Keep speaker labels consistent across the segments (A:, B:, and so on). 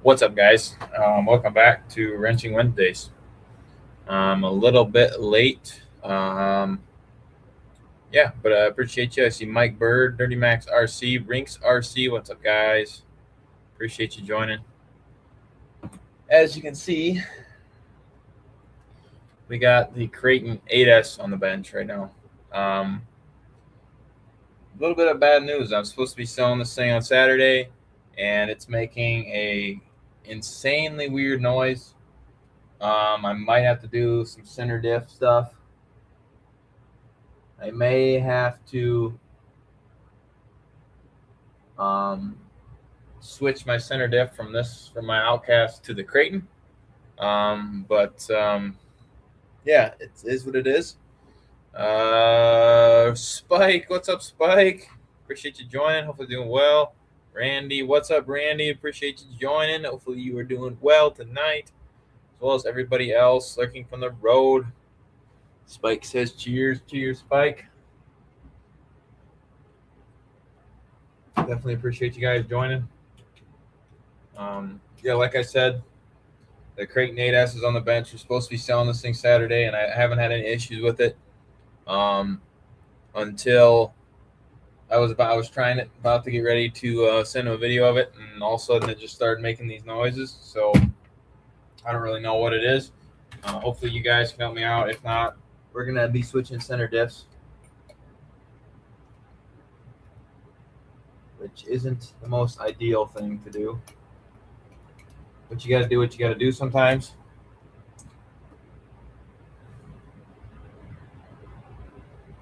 A: What's up, guys? Welcome back to Wrenching Wednesdays. I'm a little bit late. But I appreciate you. I see Mike Bird, Dirty Max RC, Rinks RC. What's up, guys? Appreciate you joining. As you can see, we got the Creighton 8S on the bench right now. A little bit of bad news. I'm supposed to be selling this thing on Saturday, and it's making a insanely weird noise. I might have to do some center diff stuff. I may have to switch my center diff from my Outcast to the Creighton. It is what it is. Spike, what's up, Spike? Appreciate you joining. Hopefully doing well. Randy, what's up, Randy? Appreciate you joining. Hopefully you are doing well tonight, as well as everybody else lurking from the road. Spike says cheers. Cheers, Spike. Definitely appreciate you guys joining. Like I said, the Creighton 8S is on the bench. We're supposed to be selling this thing Saturday, and I haven't had any issues with it until I was about to get ready to send a video of it, and all of a sudden it just started making these noises. So I don't really know what it is. Hopefully you guys can help me out. If not, we're gonna be switching center diffs, which isn't the most ideal thing to do. But you got to do what you got to do sometimes.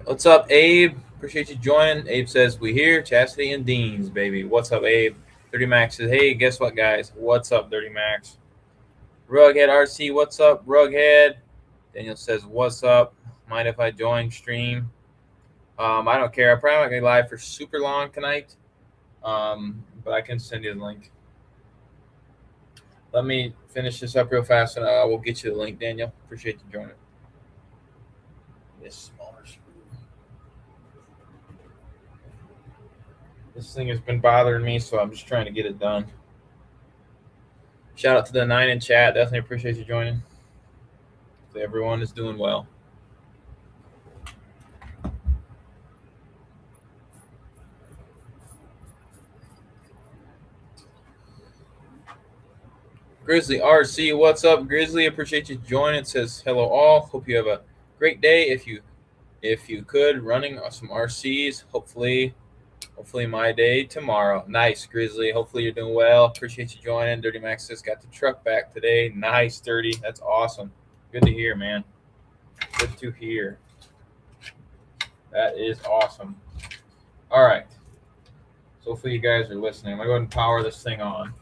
A: What's up, Abe? Appreciate you joining. Abe says, we here. Chastity and Deans, baby. What's up, Abe? Dirty Max says, hey, guess what, guys? What's up, Dirty Max? Rughead RC, what's up, Rughead? Daniel says, what's up? Mind if I join stream? I don't care. I'm probably not going to be live for super long tonight, but I can send you the link. Let me finish this up real fast, and we'll get you the link, Daniel. Appreciate you joining. This smaller screw. This thing has been bothering me, so I'm just trying to get it done. Shout out to the 9 in chat. Definitely appreciate you joining. Hopefully everyone is doing well. Grizzly RC, what's up, Grizzly? Appreciate you joining. It says hello all. Hope you have a great day. If you could, running some RCs. Hopefully my day tomorrow. Nice, Grizzly. Hopefully you're doing well. Appreciate you joining. Dirty Max just got the truck back today. Nice, Dirty. That's awesome. Good to hear, man. Good to hear. That is awesome. All right. So hopefully you guys are listening. I'm gonna go ahead and power this thing on.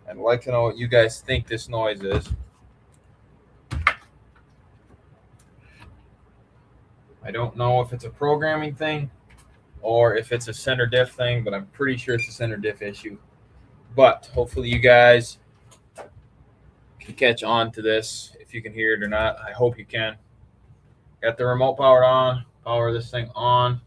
A: I'd like to know what you guys think this noise is. I don't know if it's a programming thing or if it's a center diff thing, but I'm pretty sure it's a center diff issue. But hopefully you guys can catch on to this, if you can hear it or not. I hope you can. Got the remote powered on. Power this thing on.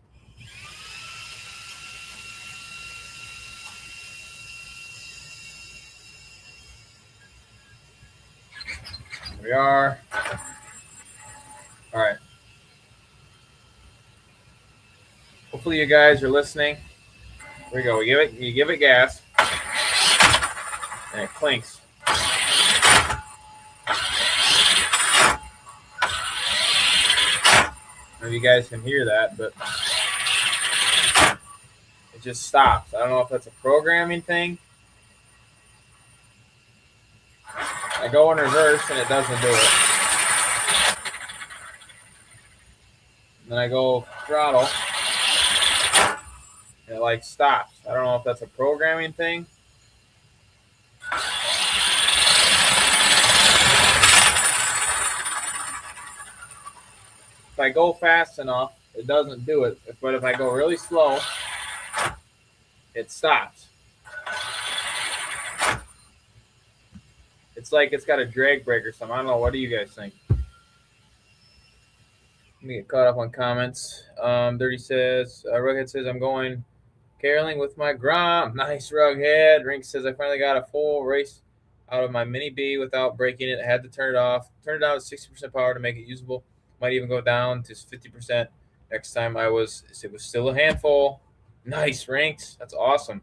A: We are. All right. Hopefully you guys are listening. Here we go. You give it gas, and it clinks. I don't know if you guys can hear that, but it just stops. I don't know if that's a programming thing. I go in reverse and it doesn't do it. And then I go throttle and it like stops. I don't know if that's a programming thing. If I go fast enough, it doesn't do it. But if I go really slow, it stops. It's like it's got a drag brake or something. I don't know. What do you guys think? Let me get caught up on comments. Dirty says, Rughead says, I'm going caroling with my Grom. Nice, Rughead. Rink says, I finally got a full race out of my Mini B without breaking it. I had to turn it off. Turn it down to 60% power to make it usable. Might even go down to 50% next time it was still a handful. Nice, Rinks. That's awesome.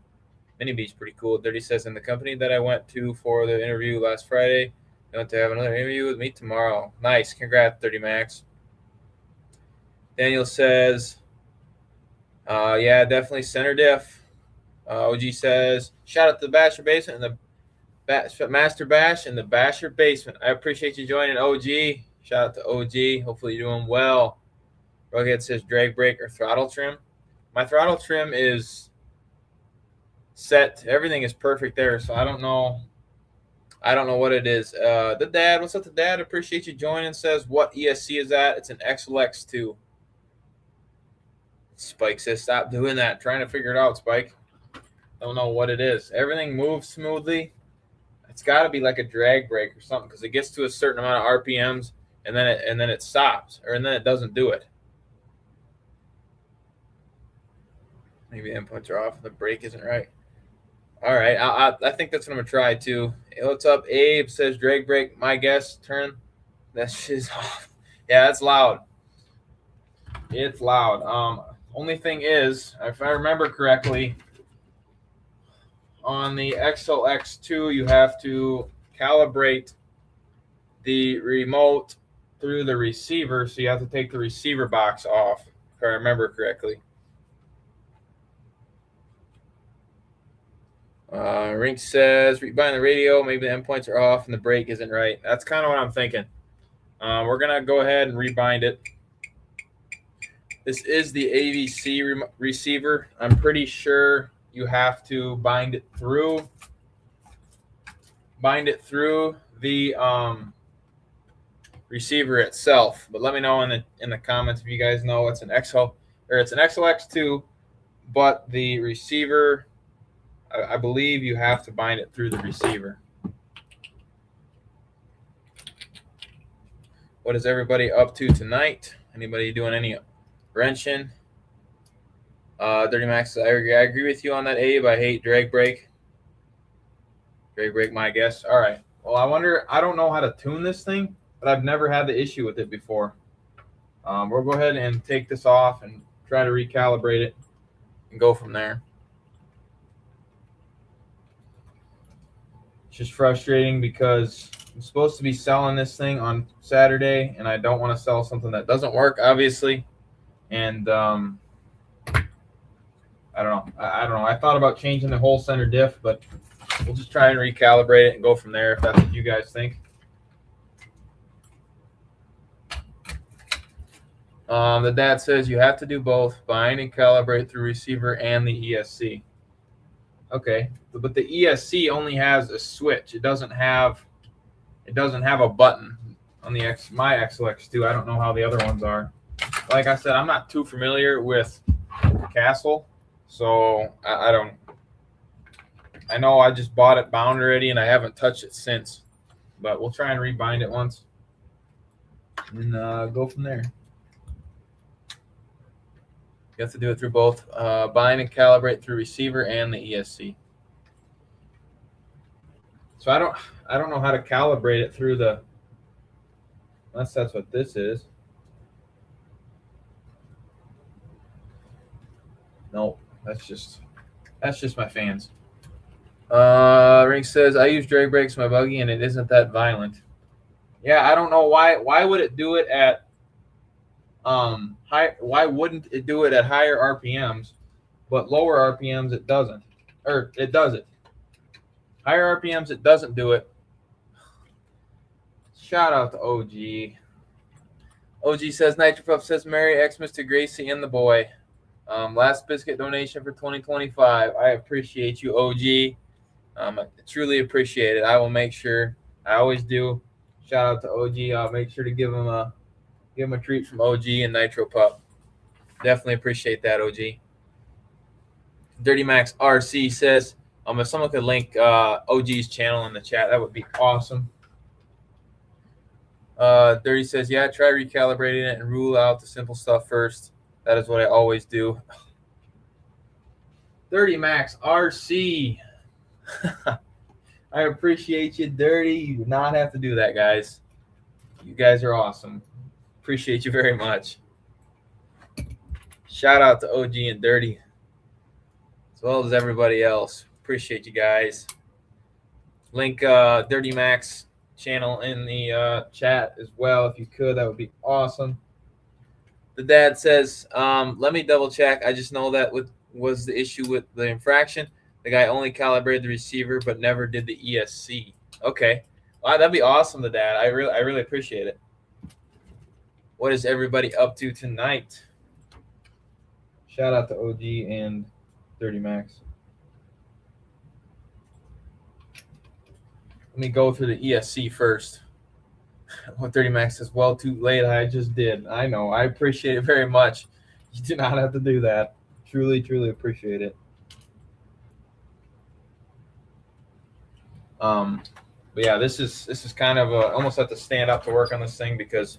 A: Mini B's pretty cool. Dirty says, in the company that I went to for the interview last Friday, I want to have another interview with me tomorrow. Nice. Congrats, 30 Max. Daniel says, yeah, definitely center diff. OG says, shout out to the Basher Basement and the Master Bash and the Basher Basement. I appreciate you joining, OG. Shout out to OG. Hopefully you're doing well. Rugged says, drag brake or throttle trim. My throttle trim is set. Everything is perfect there, so I don't know what it is. The dad, what's up, the dad? Appreciate you joining. Says, what ESC is that? It's an XLX2. Spike says, stop doing that. Trying to figure it out, Spike. Don't know what it is. Everything moves smoothly. It's got to be like a drag brake or something, because it gets to a certain amount of RPMs and then it stops, and then it doesn't do it. Maybe the inputs are off. The brake isn't right. All right, I think that's what I'm gonna try too. Hey, what's up? Abe says drag brake. My guess, turn that shit's off. Yeah, it's loud. It's loud. Only thing is, if I remember correctly, on the XLX2, you have to calibrate the remote through the receiver, so you have to take the receiver box off, if I remember correctly. Rink says, rebuying the radio, maybe the endpoints are off and the brake isn't right. That's kind of what I'm thinking. We're going to go ahead and rebind it. This is the AVC receiver. I'm pretty sure you have to bind it through the receiver itself. But let me know in the comments if you guys know it's an XLX2, but the receiver, I believe you have to bind it through the receiver. What is everybody up to tonight? Anybody doing any wrenching? Dirty Max, I agree with you on that, Abe. I hate drag brake. Drag brake, my guess. All right. Well, I don't know how to tune this thing, but I've never had the issue with it before. We'll go ahead and take this off and try to recalibrate it and go from there. It's just frustrating because I'm supposed to be selling this thing on Saturday, and I don't want to sell something that doesn't work, obviously. And I don't know. I thought about changing the whole center diff, but we'll just try and recalibrate it and go from there if that's what you guys think. The dad says you have to do both, bind and calibrate through receiver and the ESC. Okay, but the ESC only has a switch. It doesn't have a button on the my XLX2. I don't know how the other ones are. Like I said, I'm not too familiar with Castle, so I don't. I know I just bought it bound already, and I haven't touched it since. But we'll try and rebind it once, and go from there. You have to do it through both bind and calibrate through receiver and the ESC. So I don't know how to calibrate it through the. Unless that's what this is. Nope, that's just my fans. Rink says I use drag brakes in my buggy and it isn't that violent. Yeah, I don't know why. Why would it do it at why wouldn't it do it at higher RPMs, but lower RPMs it doesn't, or it does it. Higher RPMs it doesn't do it. Shout out to OG. OG says Nitro says Merry Xmas to Gracie and the boy. Last biscuit donation for 2025. I appreciate you, OG. I truly appreciate it. I will make sure. I always do. Shout out to OG. I'll make sure to give him a treat from OG and Nitro Pup. Definitely appreciate that, OG. Dirty Max RC says, if someone could link OG's channel in the chat, that would be awesome. Dirty says, yeah, try recalibrating it and rule out the simple stuff first. That is what I always do. Dirty Max RC. I appreciate you, Dirty. You do not have to do that, guys. You guys are awesome. Appreciate you very much. Shout out to OG and Dirty, as well as everybody else. Appreciate you guys. Link Dirty Mac's channel in the chat as well, if you could. That would be awesome. The dad says, let me double check. I just know that was the issue with the infraction. The guy only calibrated the receiver but never did the ESC. Okay. Wow, that'd be awesome, the dad. I really appreciate it. What is everybody up to tonight? Shout out to OG and Dirty Max. Let me go through the ESC first. 130 Max says, well, too late. I just did. I know. I appreciate it very much. You do not have to do that. Truly, truly appreciate it. But yeah, this is kind of almost have to stand up to work on this thing because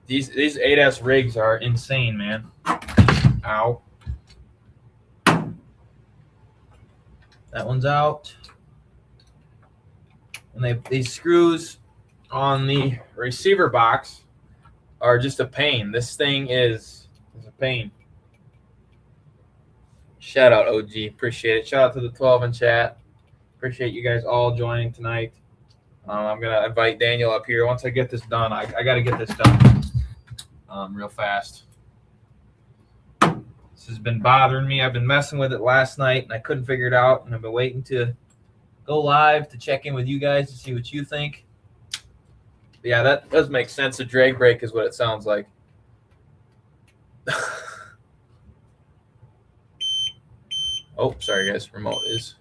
A: these 8S rigs are insane, man. Ow. That one's out. And these screws on the receiver box are just a pain. This thing is a pain. Shout out OG, appreciate it. Shout out to the 12 in chat. Appreciate you guys all joining tonight. I'm gonna invite Daniel up here. Once I get this done, I gotta get this done real fast. This has been bothering me. I've been messing with it last night and I couldn't figure it out, and I've been waiting to go live to check in with you guys to see what you think. But yeah, that does make sense. A drag brake is what it sounds like. Oh, sorry guys. Remote is.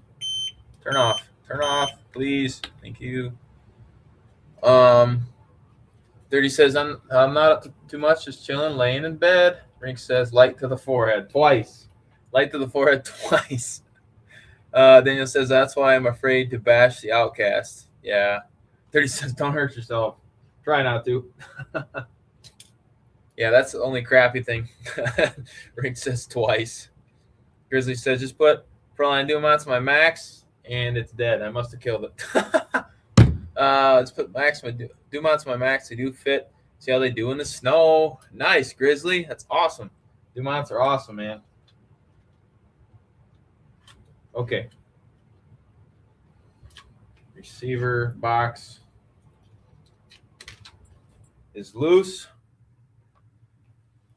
A: Turn off. Turn off, please. Thank you. 30 says I'm not up to too much, just chilling, laying in bed. Rink says light to the forehead twice. Light to the forehead twice. Daniel says that's why I'm afraid to bash the outcast. Yeah. 30 says don't hurt yourself. Try not to. Yeah, that's the only crappy thing. Rink says twice. Grizzly says just put Proline Dumont's my max and it's dead. I must have killed it. Let's put Dumont's my max. They do fit. See how they do in the snow. Nice, Grizzly. That's awesome. Dumont's are awesome, man. Okay. Receiver box is loose.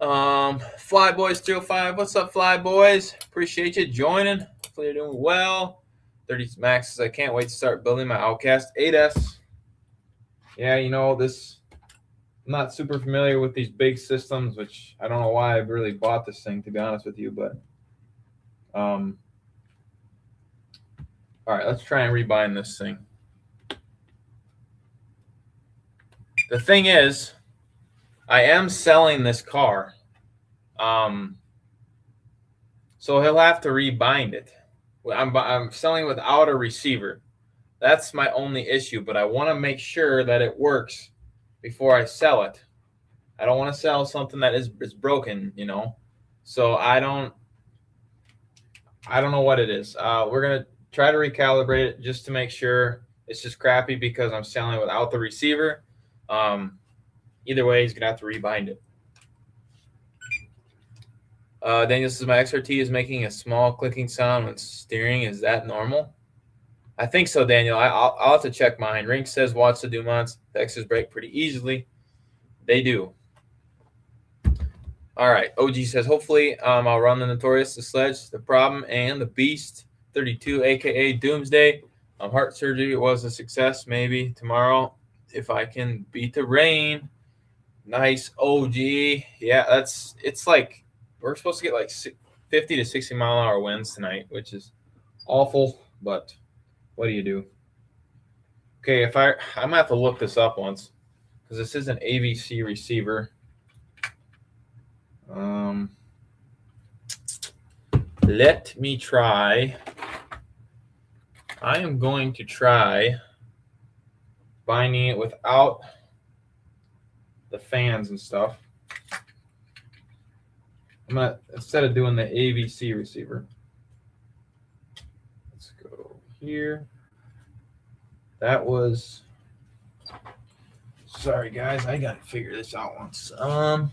A: Flyboys 305. What's up, Flyboys? Appreciate you joining. Hopefully you're doing well. 30 Max says I can't wait to start building my Outcast 8S. Yeah, you know, I'm not super familiar with these big systems, which I don't know why I've really bought this thing, to be honest with you, but all right, let's try and rebind this thing. The thing is, I am selling this car. So he'll have to rebind it. I'm selling without a receiver. That's my only issue, but I want to make sure that it works before I sell it. I don't want to sell something that is broken, you know. So I don't know what it is. We're going to try to recalibrate it just to make sure. It's just crappy because I'm selling it without the receiver. Either way, he's going to have to rebind it. Daniel says, my XRT is making a small clicking sound when steering. Is that normal? I think so, Daniel. I'll have to check mine. Rink says, watch the Dumonts. The X's brake pretty easily. They do. All right. OG says, hopefully I'll run the Notorious, the Sledge, the Problem, and the Beast 32, a.k.a. Doomsday. Heart surgery was a success. Maybe tomorrow if I can beat the rain. Nice, OG. Yeah, it's like we're supposed to get like 50 to 60 mile an hour winds tonight, which is awful, but what do you do? Okay, I'm gonna have to look this up once because this is an AVC receiver. Let me try. I am going to try binding it without the fans and stuff. I'm gonna, instead of doing the AVC receiver, let's go here. That was. Sorry, guys. I got to figure this out once. I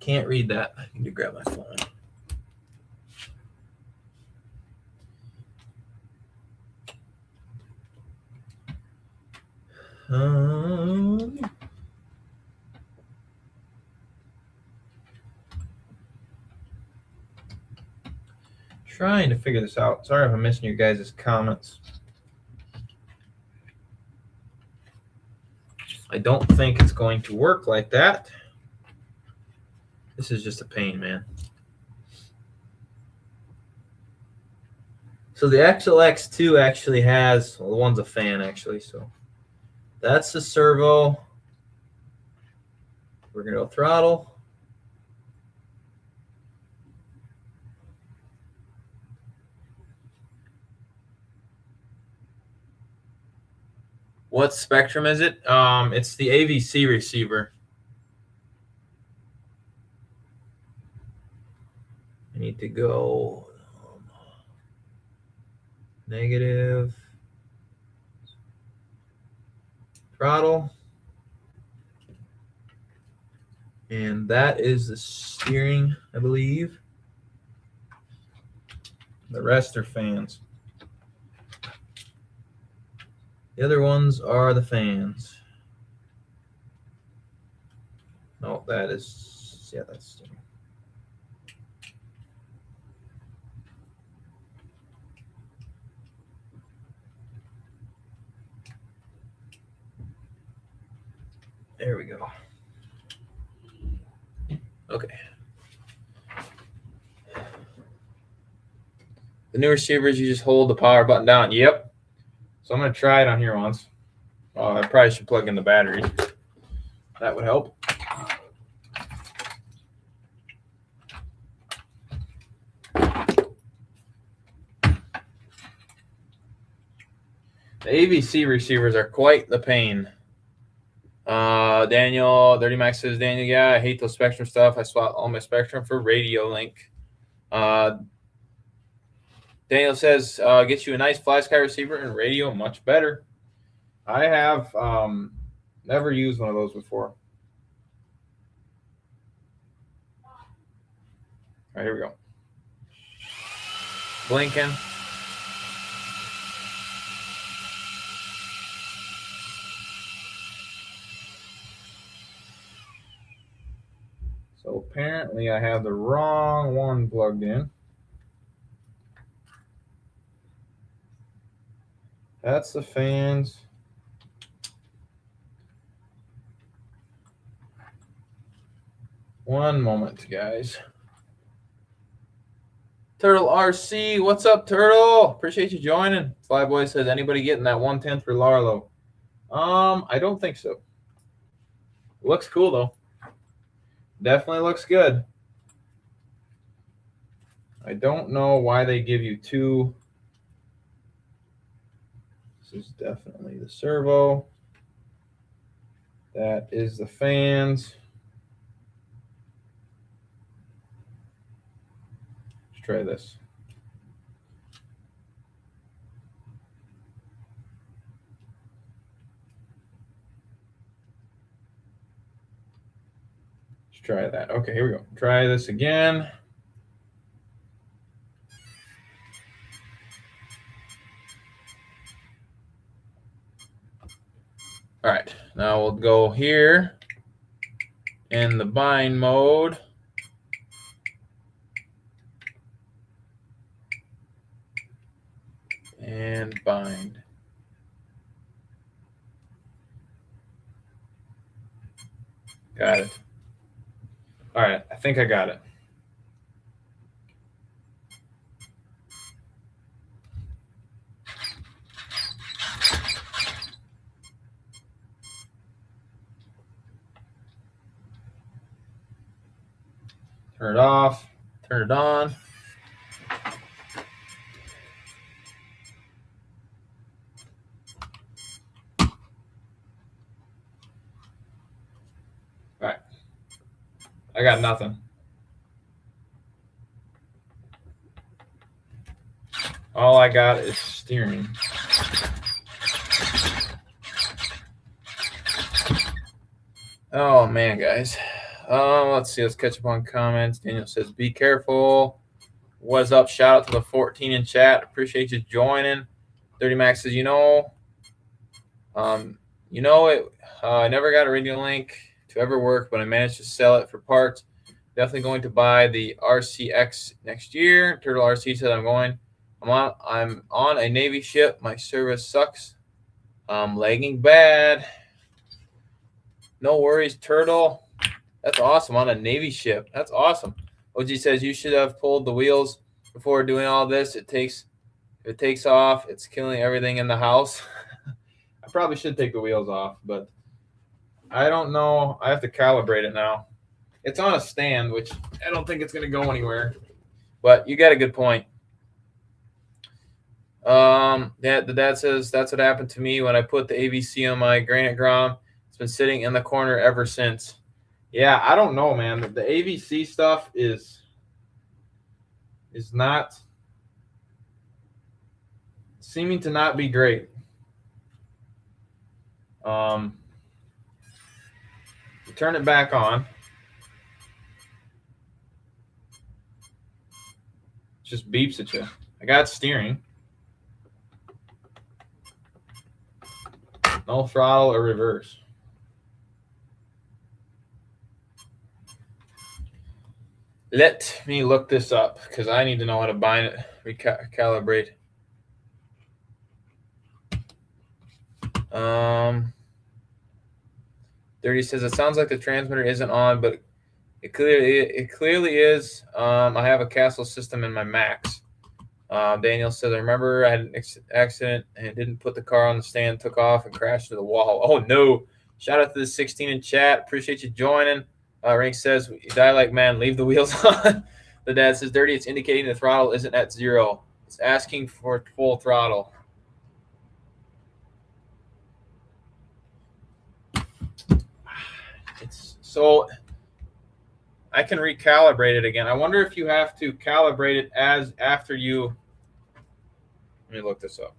A: can't read that. I need to grab my phone. Trying to figure this out. Sorry if I'm missing your guys' comments. I don't think it's going to work like that. This is just a pain, man. So the XLX2 actually has, well, the one's a fan actually, so that's the servo. We're going to go throttle. What spectrum is it? It's the AVC receiver. I need to go negative throttle. And that is the steering, I believe. The rest are fans. The other ones are the fans. No, that is, yeah, that's steering. There we go. Okay. The new receivers, you just hold the power button down. Yep. So I'm going to try it on here once. I probably should plug in the battery. That would help. The AVC receivers are quite the pain. Daniel, Dirty Max says, Daniel, yeah, I hate those Spectrum stuff. I swapped all my Spectrum for Radio Link. Daniel says, get you a nice fly sky receiver and radio, much better. I have never used one of those before. All right, here we go. Blinking. So apparently I have the wrong one plugged in. That's the fans. One moment, guys. Turtle RC, what's up, Turtle? Appreciate you joining. Flyboy says, anybody getting that 1/10 for Larlo? I don't think so. Looks cool though. Definitely looks good. I don't know why they give you two. This is definitely the servo. That is the fans. Let's try this. Let's try that. Okay, here we go. Try this again. All right, now we'll go here in the bind mode. And bind. Got it. All right, I think I got it. Turn it off, turn it on. All right, I got nothing. All I got is steering. Oh man, guys. Let's see. Let's catch up on comments. Daniel says, "Be careful." What's up? Shout out to the 14 in chat. Appreciate you joining. 30 Max says, it. I never got a radio link to ever work, but I managed to sell it for parts. Definitely going to buy the RCX next year. Turtle RC says, I'm on a Navy ship. My service sucks. I'm lagging bad. No worries, Turtle. That's awesome. On a Navy ship. That's awesome. OG says you should have pulled the wheels before doing all this. If it takes off, it's killing everything in the house. I probably should take the wheels off, but I don't know. I have to calibrate it now. It's on a stand, which I don't think it's going to go anywhere. But you got a good point. The dad says that's what happened to me when I put the AVC on my granite grom. It's been sitting in the corner ever since. Yeah, I don't know, man. The AVC stuff is not seeming to not be great. You turn it back on. It just beeps at you. I got steering. No throttle or reverse. Let me look this up because I need to know how to bind it, recalibrate. Dirty says it sounds like the transmitter isn't on, but it clearly is. I have a Castle system in my Max. Daniel says, I remember I had an accident and didn't put the car on the stand, took off and crashed to the wall. Oh no! Shout out to the 16 in chat. Appreciate you joining. Rank says, you die like man, leave the wheels on. The dad says, Dirty, it's indicating the throttle isn't at 0. It's asking for full throttle. So I can recalibrate it again. I wonder if you have to calibrate it after you. Let me look this up.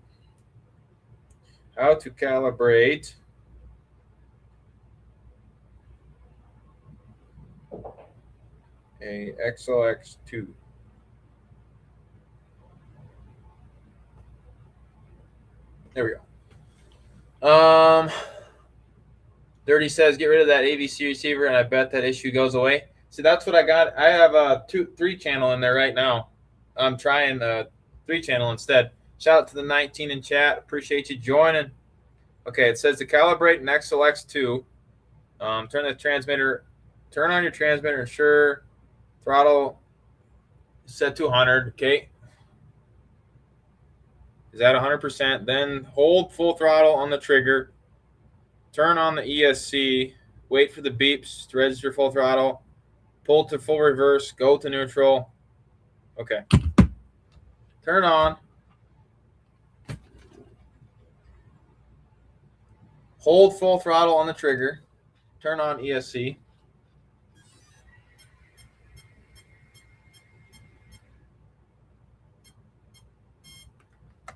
A: How to calibrate a XLX2. There we go. Dirty says, get rid of that AVC receiver, and I bet that issue goes away. See, that's what I got. I have a 3-channel in there right now. I'm trying the 3-channel instead. Shout out to the 19 in chat. Appreciate you joining. Okay, it says to calibrate an XLX2. Turn on your transmitter, ensure throttle set to 100. Okay. Is that 100%? Then hold full throttle on the trigger. Turn on the ESC. Wait for the beeps to register full throttle. Pull to full reverse. Go to neutral. Okay. Turn on. Hold full throttle on the trigger. Turn on ESC.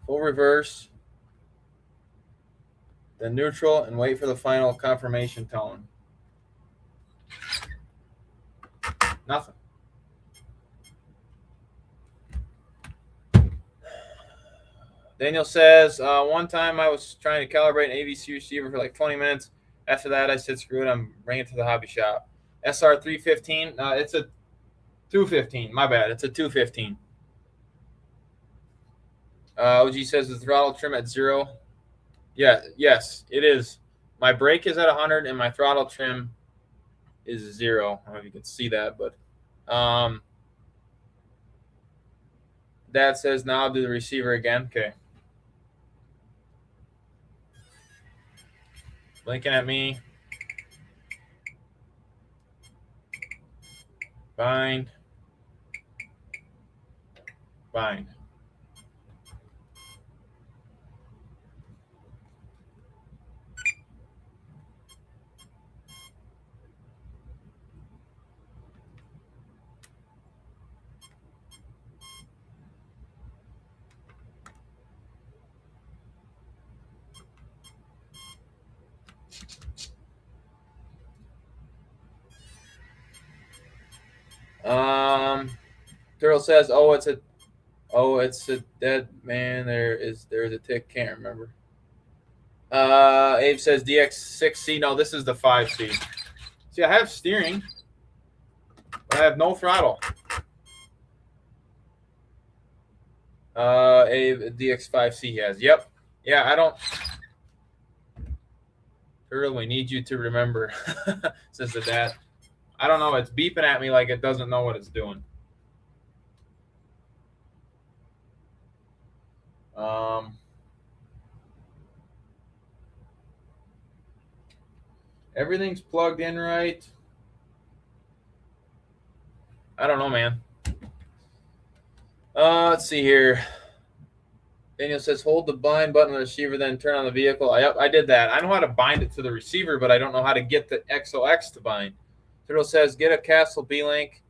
A: Full reverse. Then neutral, and wait for the final confirmation tone. Nothing. Daniel says, one time I was trying to calibrate an AVC receiver for like 20 minutes. After that, I said, screw it, I'm bringing it to the hobby shop. SR315, it's a 215. My bad, it's a 215. OG says, the throttle trim at 0. Yeah, yes, it is. My brake is at 100 and my throttle trim is 0. I don't know if you can see that, but Dad says now I'll do the receiver again. Okay. Blinking at me. Bind. Bind. Turtle says, it's a dead man. There's a tick. Can't remember. Abe says DX6C. No, this is the 5C. See, I have steering, but I have no throttle. Abe, DX5C has. Yep. Yeah, I don't. Turtle, we need you to remember, says the dad. I don't know. It's beeping at me like it doesn't know what it's doing. Everything's plugged in right. I don't know, man. Let's see here. Daniel says, hold the bind button on the receiver, then turn on the vehicle. I did that. I know how to bind it to the receiver, but I don't know how to get the XOX to bind. Turtle says, get a Castle B-Link,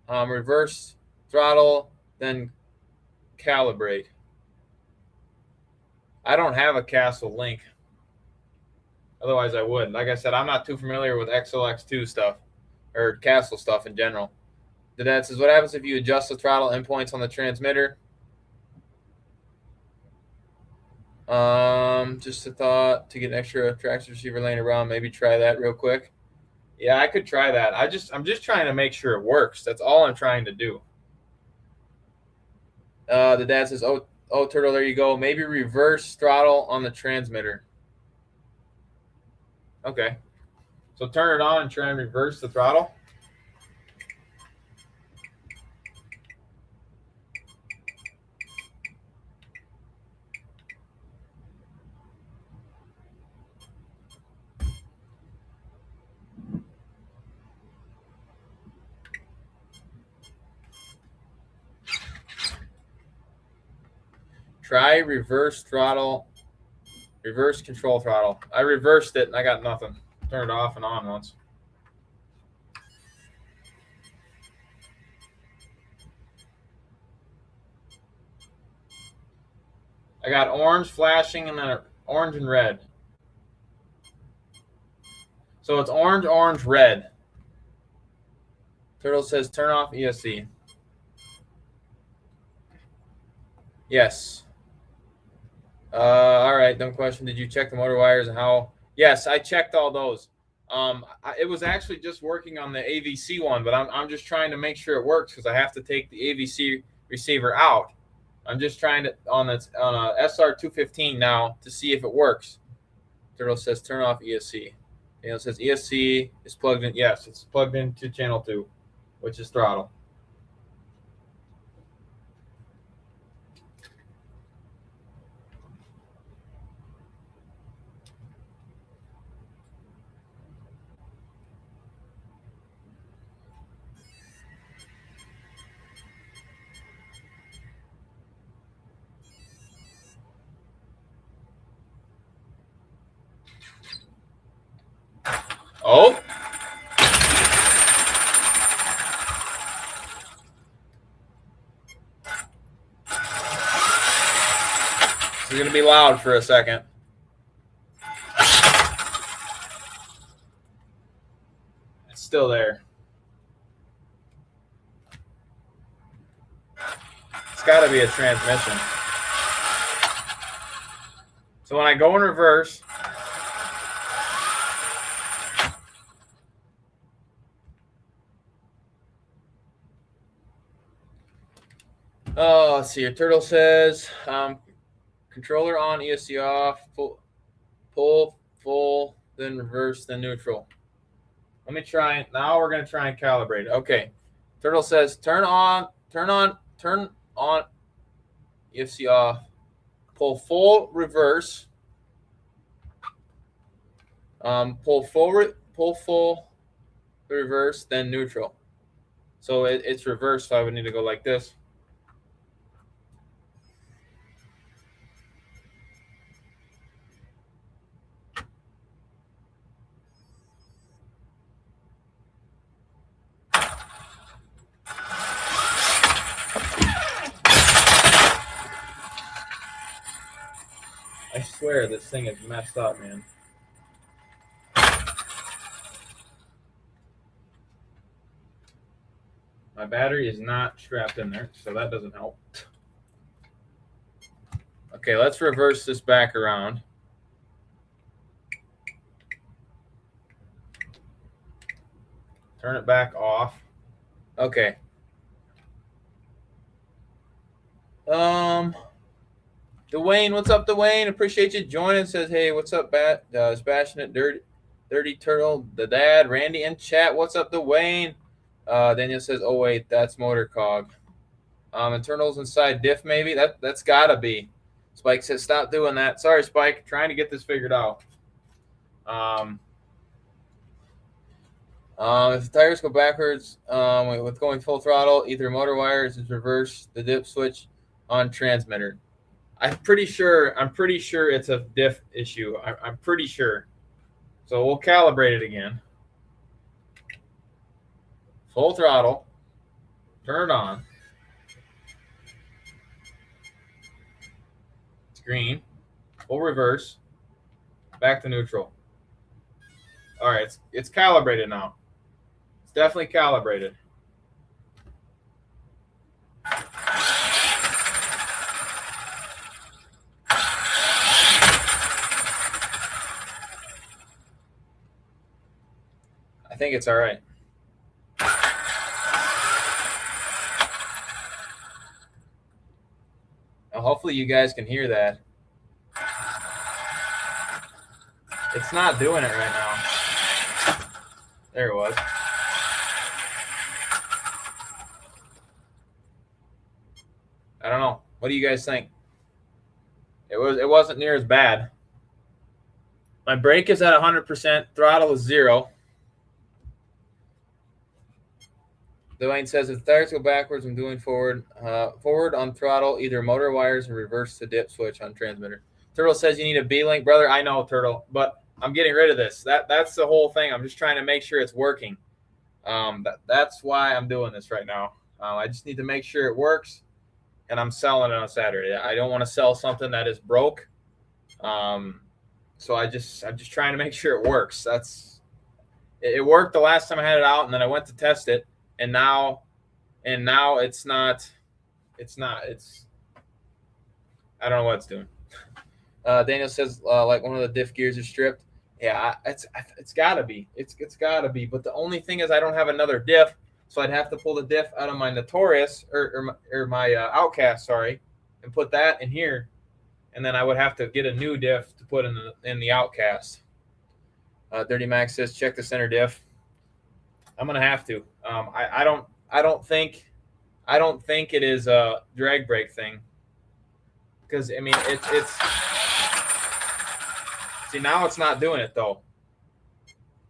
A: reverse throttle, then calibrate. I don't have a Castle link. Otherwise, I would. Like I said, I'm not too familiar with XOX2 stuff or Castle stuff in general. The dad says, what happens if you adjust the throttle endpoints on the transmitter? Just a thought, to get an extra traction receiver laying around. Maybe try that real quick. Yeah, I could try that. I'm just trying to make sure it works. That's all I'm trying to do. The dad says, oh, Turtle, there you go. Maybe reverse throttle on the transmitter. Okay. So turn it on and try and reverse the throttle. Try reverse throttle, reverse control throttle. I reversed it and I got nothing. Turned it off and on once. I got orange flashing and then orange and red. So it's orange, orange, red. Turtle says turn off ESC. Yes. All right, dumb question. Did you check the motor wires and how? Yes, I checked all those. It was actually just working on the AVC one, but I'm just trying to make sure it works because I have to take the AVC receiver out. I'm just trying to on a SR215 now to see if it works. Turtle says turn off ESC. Daniel says ESC is plugged in. Yes, it's plugged into channel 2, which is throttle. Oh. It's going to be loud for a second. It's still there. It's got to be a transmission. So when I go in reverse, let's see here. Turtle says, controller on, ESC off, pull, full, then reverse, then neutral. Let me try it. Now we're going to try and calibrate. Okay. Turtle says, turn on, ESC off, pull full, reverse, pull full, reverse, then neutral. So it's reversed, so I would need to go like this. I swear this thing is messed up, man. My battery is not strapped in there, so that doesn't help. Okay, let's reverse this back around. Turn it back off. Okay. Dwayne, what's up, Dwayne? Appreciate you joining. Says, hey, what's up, JustBashinit, Dirty Turtle, the dad, Randy in chat. What's up, Dwayne? Daniel says, oh wait, that's motor cog. Internals inside diff, maybe. That's gotta be. Spike says, stop doing that. Sorry, Spike. Trying to get this figured out. If the tires go backwards with going full throttle, either motor wires is reverse the dip switch on transmitter. I'm pretty sure it's a diff issue. I'm pretty sure. So we'll calibrate it again. Full throttle. Turn it on. It's green. Full reverse. Back to neutral. All right, it's calibrated now. It's definitely calibrated. I think it's all right. Now, hopefully you guys can hear that. It's not doing it right now. There it was. I don't know. What do you guys think? It wasn't near as bad. My brake is at 100%. Throttle is 0. Dwayne says, if the tires go backwards, I'm doing forward. Forward on throttle, either motor wires or reverse the dip switch on transmitter. Turtle says you need a B-link. Brother, I know, Turtle, but I'm getting rid of this. That's the whole thing. I'm just trying to make sure it's working. That's why I'm doing this right now. I just need to make sure it works, and I'm selling it on Saturday. I don't want to sell something that is broke. So I'm just trying to make sure it works. It worked the last time I had it out, and then I went to test it. And now it's not. I don't know what it's doing. Daniel says like one of the diff gears is stripped. Yeah, it's gotta be. It's gotta be. But the only thing is I don't have another diff, so I'd have to pull the diff out of my Notorious or my Outcast, sorry, and put that in here, and then I would have to get a new diff to put in the Outcast. Dirty Max says check the center diff. I'm gonna have to. I don't think it is a drag brake thing, because I mean it's see, now it's not doing it though.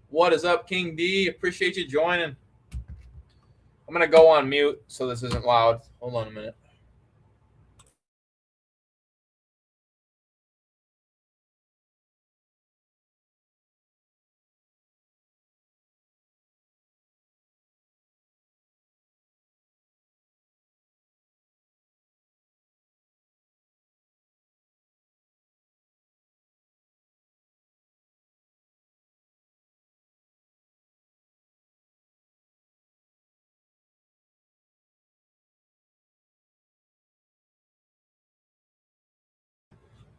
A: What is up, King D? Appreciate you joining. I'm gonna go on mute so this isn't loud. Hold on a minute.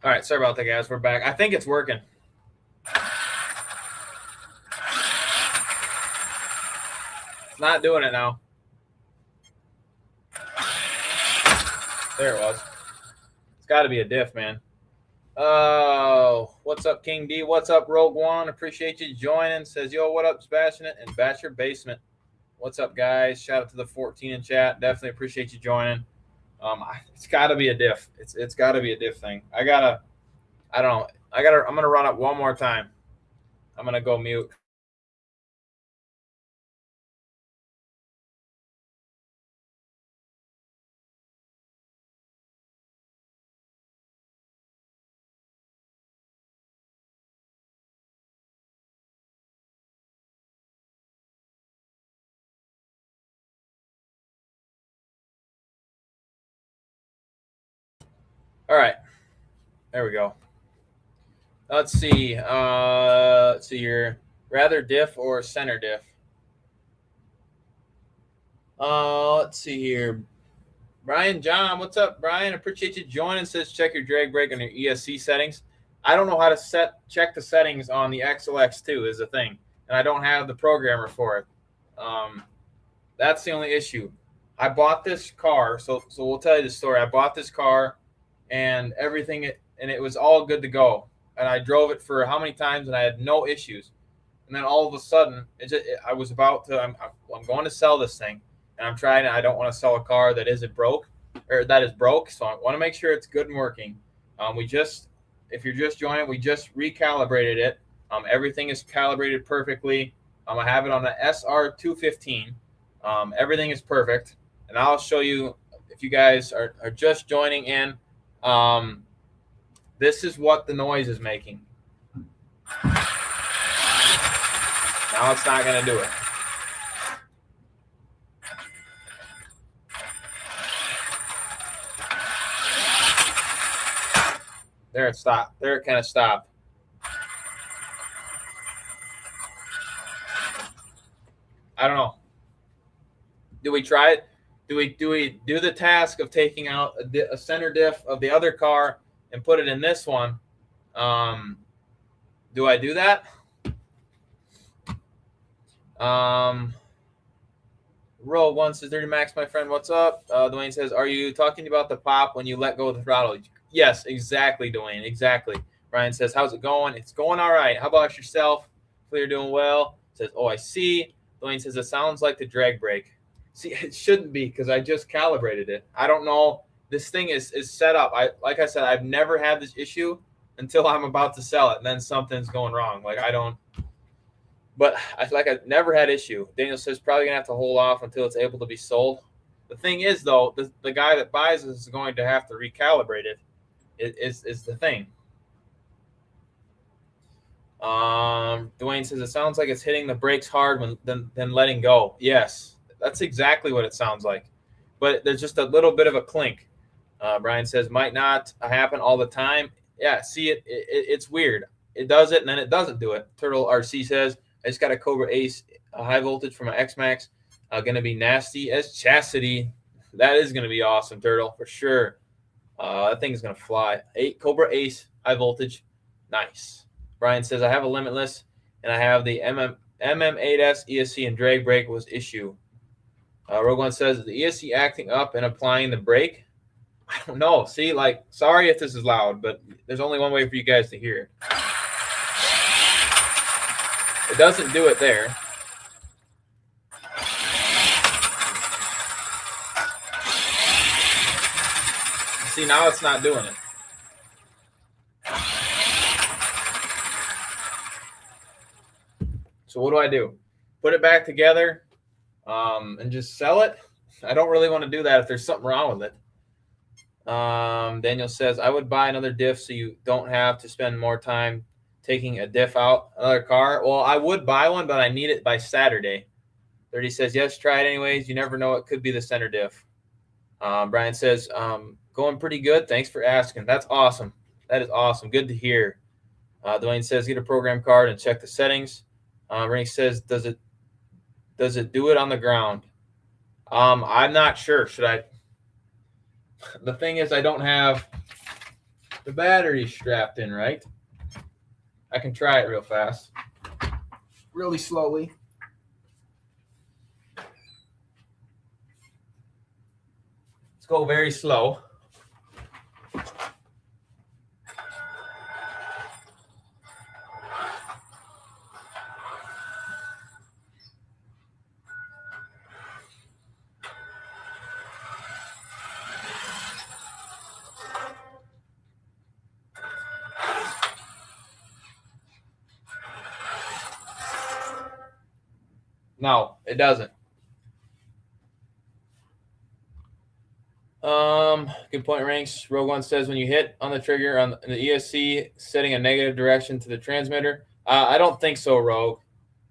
A: All right, sorry about that, guys. We're back. I think it's working. It's not doing it now. There it was. It's got to be a diff, man. Oh, what's up, King D? What's up, Rogue One? Appreciate you joining. Says, yo, what up, JustBashinit and Bash Your Basement. What's up, guys? Shout out to the 14 in chat. Definitely appreciate you joining. It's got to be a diff. It's got to be a diff thing. I don't know. I'm gonna run it one more time. I'm gonna go mute. All right, there we go. Let's see. Your rather diff or center diff? Let's see here. Brian John, what's up, Brian? Appreciate you joining. Says check your drag brake on your ESC settings. I don't know how to check the settings on the XLX2 is the thing, and I don't have the programmer for it. That's the only issue. I bought this car, so we'll tell you the story. I bought this car, and everything, and it was all good to go. And I drove it for how many times, and I had no issues. And then all of a sudden, I was about to. I'm going to sell this thing, and I'm trying. I don't want to sell a car that isn't broke, or that is broke. So I want to make sure it's good and working. If you're just joining, we just recalibrated it. Everything is calibrated perfectly. I have it on the SR215. Everything is perfect, and I'll show you if you guys are just joining in. This is what the noise is making. Now it's not going to do it. There it stopped. There it kind of stopped. I don't know. Do we try it? Do we do the task of taking out a center diff of the other car and put it in this one? Do I do that? Roll 1 says 30 max, my friend. What's up? Dwayne says, are you talking about the pop when you let go of the throttle? Yes, exactly, Dwayne. Exactly. Ryan says, how's it going? It's going all right. How about yourself? Hopefully you're doing well. Says, oh, I see. Dwayne says, it sounds like the drag brake. See, it shouldn't be because I just calibrated it. I don't know. This thing is set up. Like I said, I've never had this issue until I'm about to sell it, and then something's going wrong. Like But I've never had issue. Daniel says probably gonna have to hold off until it's able to be sold. The thing is, though, the guy that buys this is going to have to recalibrate it. Is the thing. Dwayne says it sounds like it's hitting the brakes hard then letting go. Yes, that's exactly what it sounds like. But there's just a little bit of a clink. Brian says might not happen all the time. Yeah, see it's weird. It does it and then it doesn't do it. Turtle RC says I just got a Cobra Ace high voltage from my X-Max. Going to be nasty as chastity. That is going to be awesome, Turtle, for sure. That thing is going to fly. Cobra Ace high voltage. Nice. Brian says, I have a Limitless, and I have the MM8S ESC and drag brake was issue. Rogue One says, the ESC acting up and applying the brake? I don't know. See, sorry if this is loud, but there's only one way for you guys to hear it. It doesn't do it there. See, now it's not doing it. So what do I do? Put it back together and just sell it? I don't really want to do that if there's something wrong with it. Daniel says, I would buy another diff so you don't have to spend more time taking a diff out another car. Well, I would buy one, but I need it by Saturday. 30 says, yes, try it anyways. You never know. It could be the center diff. Brian says, going pretty good. Thanks for asking. That's awesome. That is awesome. Good to hear. Dwayne says, get a program card and check the settings. Rennie says, does it do it on the ground? I'm not sure. Should I? The thing is, I don't have the battery strapped in right. I can try it real fast. Really slowly. Let's go very slow. No, it doesn't. Good point, Ranks. Rogue One says when you hit on the trigger on the ESC, setting a negative direction to the transmitter. I don't think so, Rogue.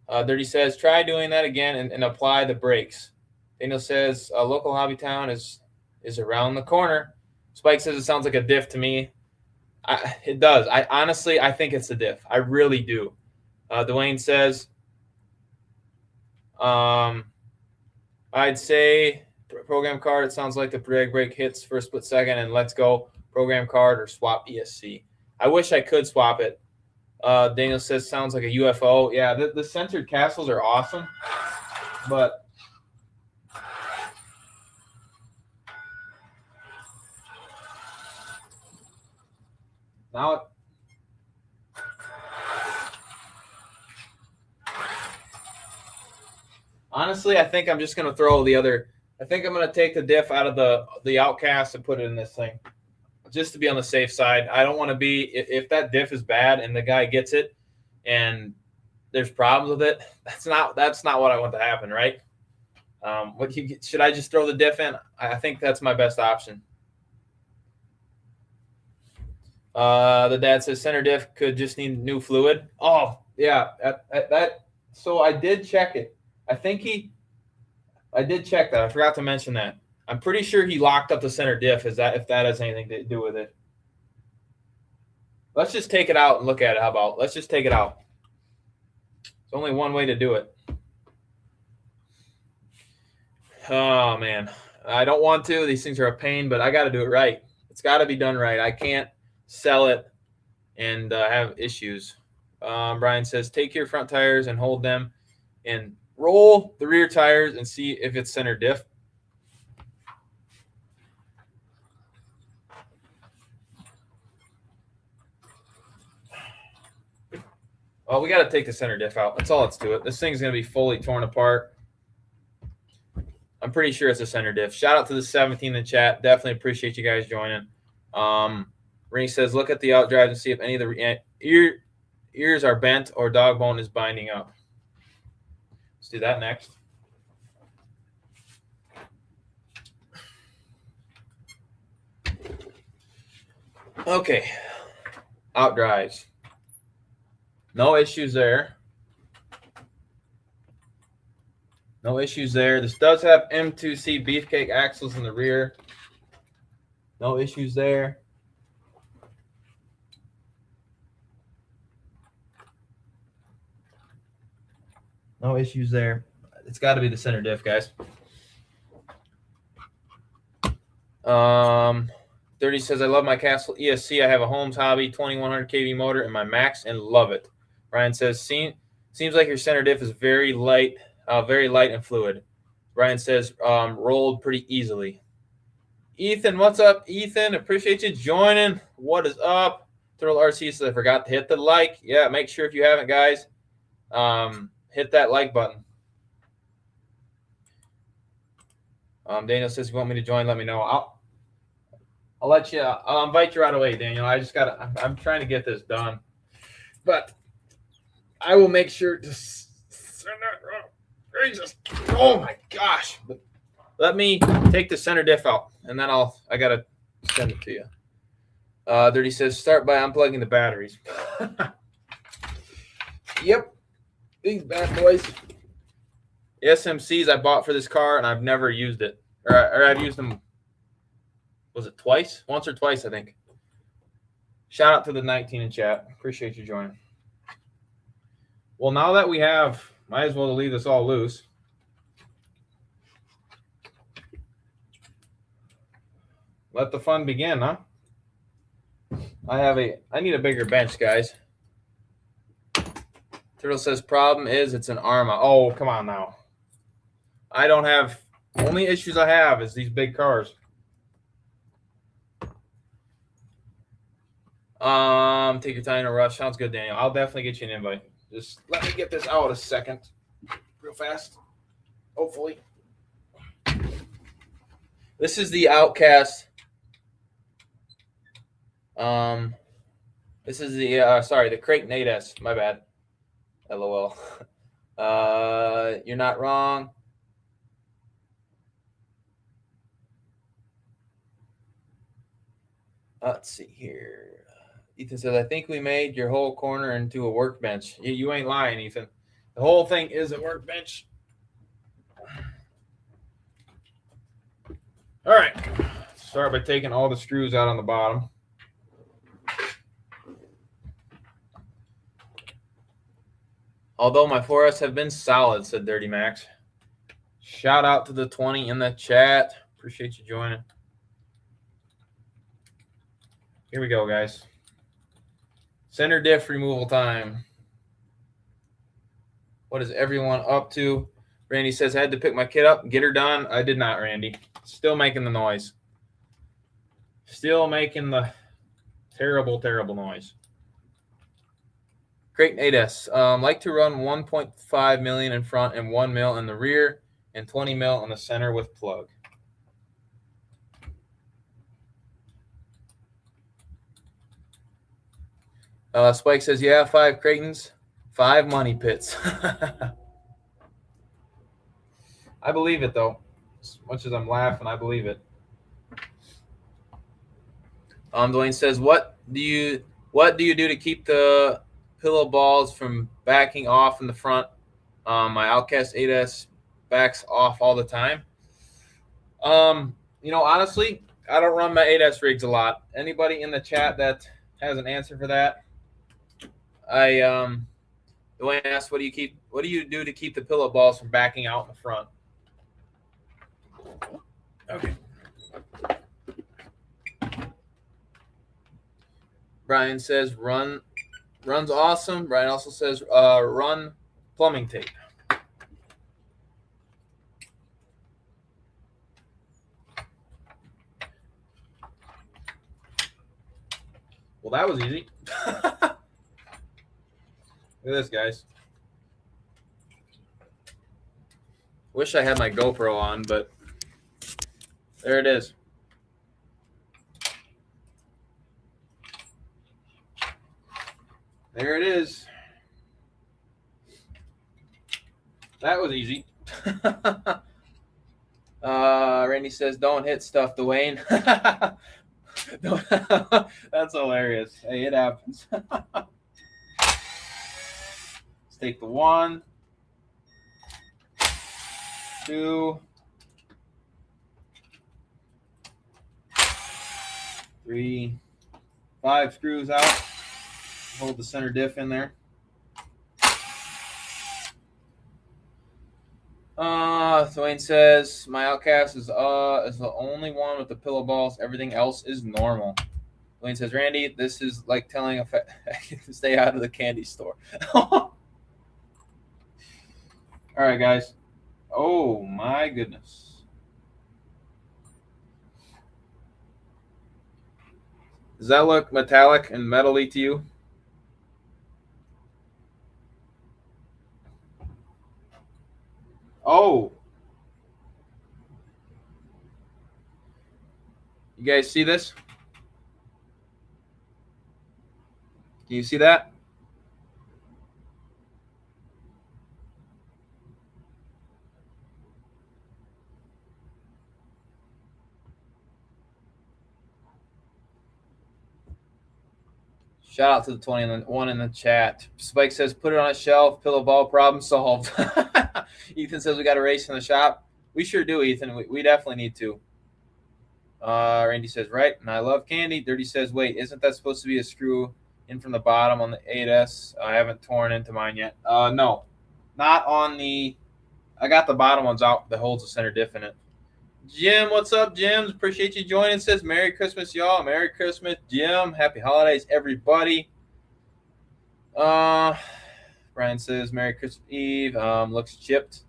A: Dirty says try doing that again and apply the brakes. Daniel says a local hobby town is around the corner. Spike says it sounds like a diff to me. It does. I think it's a diff. I really do. Dwayne says, I'd say program card. It sounds like the drag brake hits for a split second, and let's go program card or swap ESC. I wish I could swap it. Daniel says sounds like a UFO. Yeah, the centered castles are awesome, but now honestly, I think I'm just gonna throw the other. I think I'm gonna take the diff out of the outcast and put it in this thing, just to be on the safe side. I don't want to be if that diff is bad and the guy gets it, and there's problems with it. That's not what I want to happen, right? Should I just throw the diff in? I think that's my best option. The dad says center diff could just need new fluid. Oh yeah, that. So I did check it. I did check that. I forgot to mention that. I'm pretty sure he locked up the center diff. If that has anything to do with it? Let's just take it out and look at it. How about let's just take it out? There's only one way to do it. Oh man, I don't want to. These things are a pain, but I got to do it right. It's got to be done right. I can't sell it and have issues. Brian says take your front tires and hold them and roll the rear tires and see if it's center diff. Well, we got to take the center diff out. That's all let's do it. This thing's going to be fully torn apart. I'm pretty sure it's a center diff. Shout out to the 17 in the chat. Definitely appreciate you guys joining. Ring says, look at the out drive and see if any of the ears are bent or dog bone is binding up. Let's do that next. Okay. Out drives. No issues there. No issues there. This does have M2C beefcake axles in the rear. No issues there. No issues there. It's got to be the center diff, guys. 30 says, I love my Castle ESC. I have a Holmes Hobby 2100 kV motor in my Max and love it. Ryan says, seems like your center diff is very light and fluid. Ryan says, rolled pretty easily. Ethan, what's up, Ethan? Appreciate you joining. What is up? Thrill RC says, I forgot to hit the like. Yeah, make sure if you haven't, guys, hit that like button. Daniel says, if you want me to join, let me know. I'll let you. I'll invite you right away, Daniel. I'm trying to get this done, but I will make sure to send that. Jesus, oh my gosh! But let me take the center diff out, and then I gotta send it to you. Dirty says, start by unplugging the batteries. Yep, these bad boys. The SMCs I bought for this car, and I've never used it, or I've used them. Was it twice? Once or twice, I think. Shout out to the 19 in chat. Appreciate you joining. Well, now that we have, might as well leave this all loose. Let the fun begin, huh? I need a bigger bench, guys. Turtle says, problem is it's an Arma. Oh, come on now. I don't have, only issues I have is these big cars. Take your time to rush. Sounds good, Daniel. I'll definitely get you an invite. Just let me get this out a second, real fast. Hopefully, this is the Outcast. This is the the Crate Nate S. My bad. LOL. You're not wrong. Let's see here. Ethan says, I think we made your whole corner into a workbench. You ain't lying, Ethan. The whole thing is a workbench. All right. Start by taking all the screws out on the bottom. Although my 4S have been solid, said Dirty Max. Shout out to the 20 in the chat. Appreciate you joining. Here we go, guys. Center diff removal time. What is everyone up to? Randy says, I had to pick my kid up, get her done. I did not, Randy. Still making the noise. Still making the terrible, terrible noise. Great 8S. Like to run 1.5 million in front and 1 mil in the rear and 20 mil in the center with plug. Spike says, yeah, 5 Creightons, 5 money pits. I believe it, though. As much as I'm laughing, I believe it. Dwayne says, what do you do to keep the pillow balls from backing off in the front? My Outcast 8S backs off all the time. Honestly, I don't run my 8S rigs a lot. Anybody in the chat that has an answer for that? Dwayne asked, what do you do to keep the pillow balls from backing out in the front? Okay. Brian says runs awesome. Brian also says run plumbing tape. Well, that was easy. Look at this, guys. Wish I had my GoPro on, but there it is. There it is. That was easy. Randy says, don't hit stuff, Dwayne. That's hilarious. Hey, it happens. Let's take the 1, 2, 3, 5 screws out. Hold the center diff in there. Dwayne says my Outcast is the only one with the pillow balls. Everything else is normal. Dwayne says, Randy, this is like telling a to stay out of the candy store. All right, guys. Oh my goodness. Does that look metallic and metally to you? Oh. You guys see this? Can you see that? Shout out to the 21 in the chat. Spike says, put it on a shelf, pillow ball, problem solved. Ethan says, we got a race in the shop. We sure do, Ethan. We definitely need to. Randy says, right. And I love candy. Dirty says, wait, isn't that supposed to be a screw in from the bottom on the 8S? I haven't torn into mine yet. No, not on the. I got the bottom ones out that holds the center diff in it. Jim, what's up, Jim? Appreciate you joining. Says Merry Christmas, y'all. Merry Christmas, Jim. Happy holidays, everybody. Brian says Merry Christmas Eve. Looks chipped.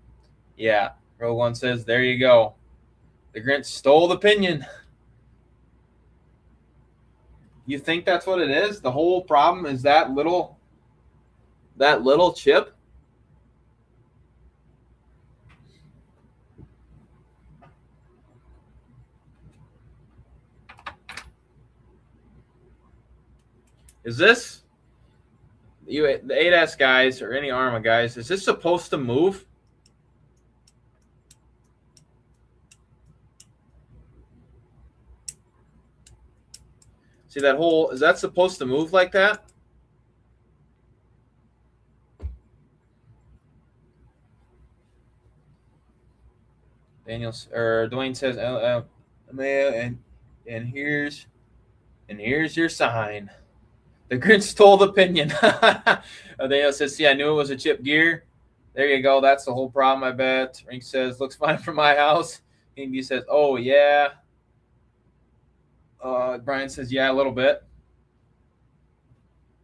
A: Yeah. Rogue One says, there you go. The Grinch stole the pinion. You think that's what it is? The whole problem is that little chip? Is this the 8S guys or any Arma guys? Is this supposed to move? See that hole? Is that supposed to move like that? Dwayne says, and here's your sign. The Grinch stole the pinion. Daniel says, see, I knew it was a chip gear. There you go. That's the whole problem, I bet. Rink says, looks fine for my house. Indy says, oh, yeah. Brian says, yeah, a little bit.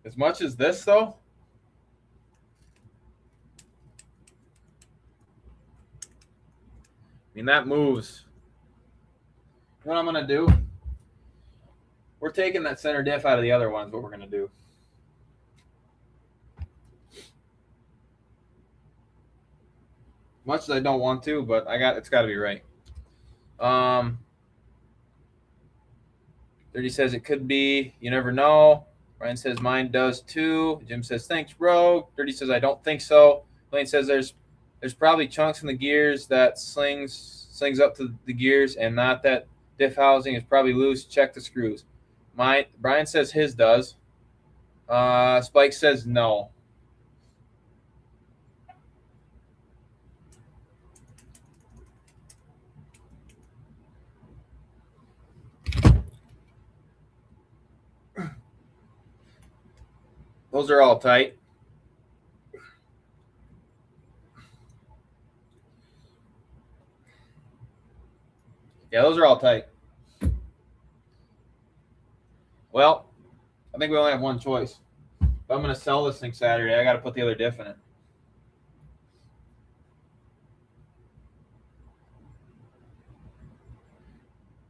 A: As much as this, though? I mean, that moves. You know what I'm going to do? We're taking that center diff out of the other ones, what we're going to do. Much as I don't want to, but it's got to be right. 30 says it could be. You never know. Ryan says mine does too. Jim says thanks, bro. 30 says I don't think so. Lane says there's probably chunks in the gears that slings up to the gears, and not that diff housing is probably loose. Check the screws. Brian says his does. Spike says no. Those are all tight. Yeah, those are all tight. Well, I think we only have one choice. If I'm going to sell this thing Saturday, I got to put the other diff in it.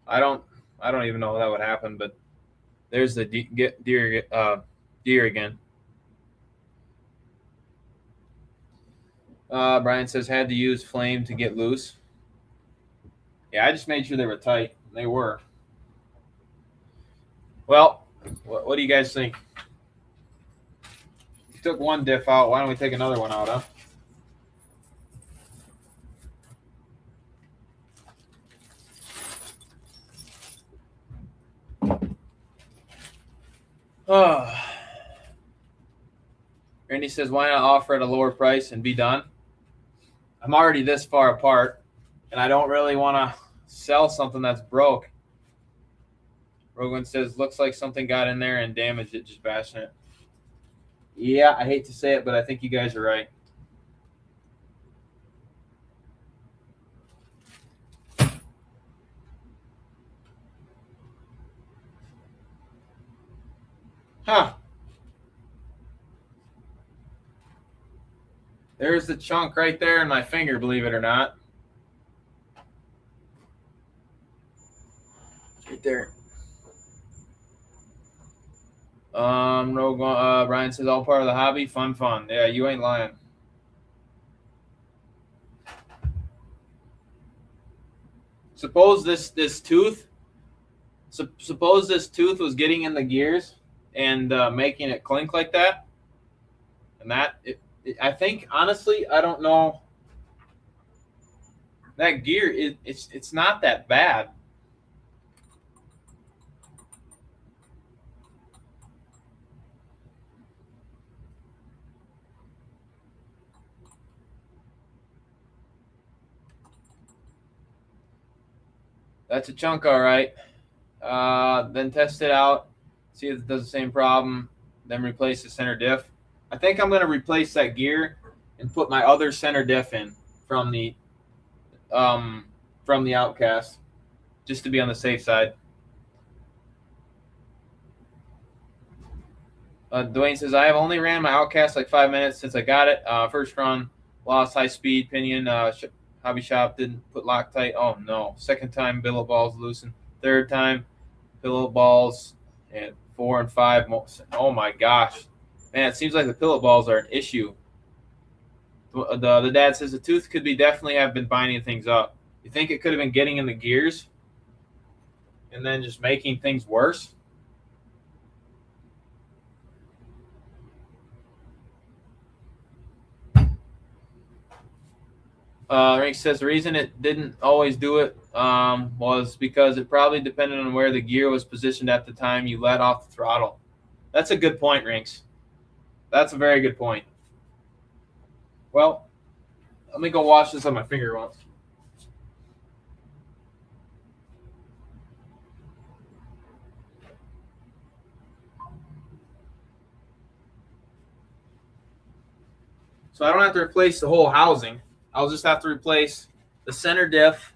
A: I don't even know how that would happen, but there's the deer again. Brian says had to use flame to get loose. Yeah, I just made sure they were tight. They were. Well, what do you guys think? We took one diff out. Why don't we take another one out, huh? Randy says, why not offer at a lower price and be done? I'm already this far apart, and I don't really want to sell something that's broke. Rogan says, looks like something got in there and damaged it, just bashing it. Yeah, I hate to say it, but I think you guys are right. Huh. There's the chunk right there in my finger, believe it or not. Right there. Brian says all part of the hobby. Fun. Yeah, you ain't lying. Suppose this tooth was getting in the gears and making it clink like that, and I think honestly, I don't know. That gear, it's not that bad. That's a chunk, all right. Then test it out, see if it does the same problem, then replace the center diff. I think I'm going to replace that gear and put my other center diff in from the Outcast, just to be on the safe side. Dwayne says, I have only ran my Outcast like 5 minutes since I got it. First run, lost high speed pinion. Hobby shop didn't put Loctite. Oh, no. Second time, billet balls loosened. Third time, pillow balls, and 4 and 5. Oh, my gosh. Man, it seems like the pillow balls are an issue. The dad says the tooth could definitely have been binding things up. You think it could have been getting in the gears and then just making things worse? Rick says the reason it didn't always do it was because it probably depended on where the gear was positioned at the time you let off the throttle. That's a good point, Rinks. That's a very good point. Well, let me go wash this on my finger once. So I don't have to replace the whole housing. I'll just have to replace the center diff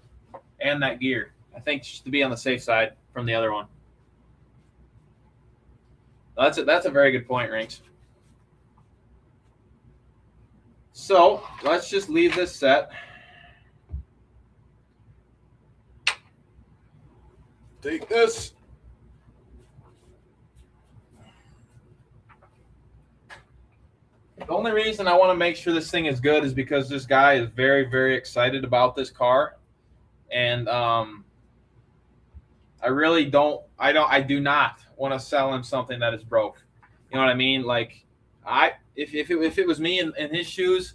A: and that gear. I think just to be on the safe side from the other one. That's a very good point, Rinks. So let's just leave this set. Take this. The only reason I want to make sure this thing is good is because this guy is very, very excited about this car. And I do not want to sell him something that is broke. You know what I mean? Like, if it was me in his shoes,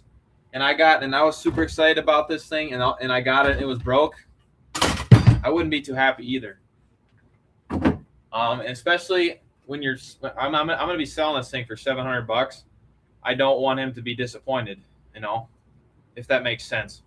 A: and I was super excited about this thing, and I got it, and it was broke, I wouldn't be too happy either. Especially when I'm gonna be selling this thing for $700. I don't want him to be disappointed. You know, if that makes sense.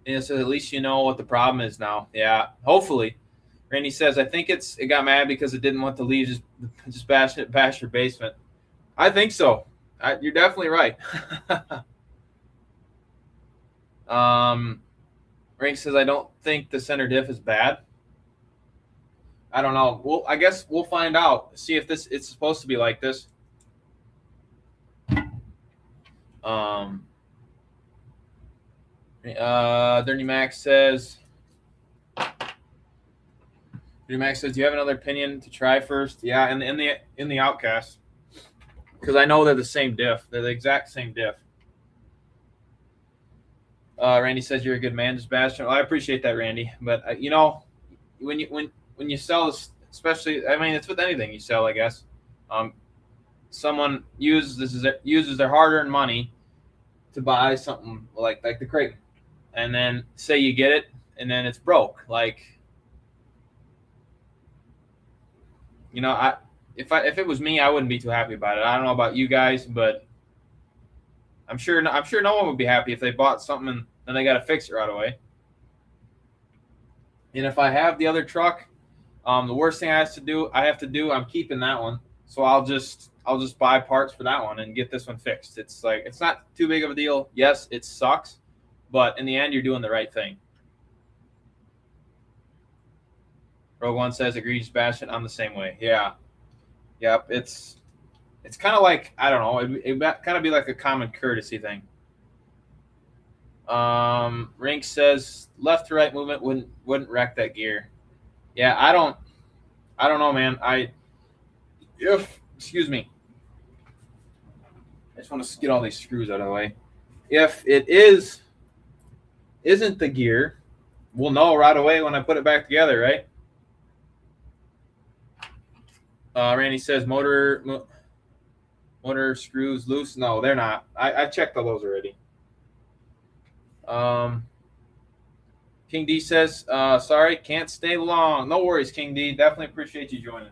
A: And so at least you know what the problem is now. Yeah, hopefully. Randy says, I think it got mad because it didn't want to leave, just bash your basement. I think so. You're definitely right. Rank says, I don't think the center diff is bad. I don't know. Well, I guess we'll find out. See if it's supposed to be like this. Dirty Max says, do you have another opinion to try first? Yeah, in the Outcast, because I know they're the same diff. They're the exact same diff. Randy says you're a good man, JustBashinit. Well, I appreciate that, Randy. But you know, when you sell this, especially, I mean, it's with anything you sell, I guess. Someone uses their hard-earned money to buy something like the crate, and then say you get it, and then it's broke. Like, you know, if it was me, I wouldn't be too happy about it. I don't know about you guys, but I'm sure no one would be happy if they bought something and then they got to fix it right away. And if I have the other truck, the worst thing I have to do, I'm keeping that one. So I'll just buy parts for that one and get this one fixed. It's like, it's not too big of a deal. Yes, it sucks, but in the end, you're doing the right thing. Rogue One says, agree, JustBashinit. I'm the same way. Yeah. Yep. It's kind of like, I don't know. It kind of be like a common courtesy thing. Rink says left to right movement wouldn't wreck that gear. Yeah, I don't know, man. Excuse me. I just want to get all these screws out of the way. If it isn't the gear, we'll know right away when I put it back together, right? Randy says motor screws loose. No, they're not. I checked all those already. King D says, sorry, can't stay long. No worries, King D. Definitely appreciate you joining.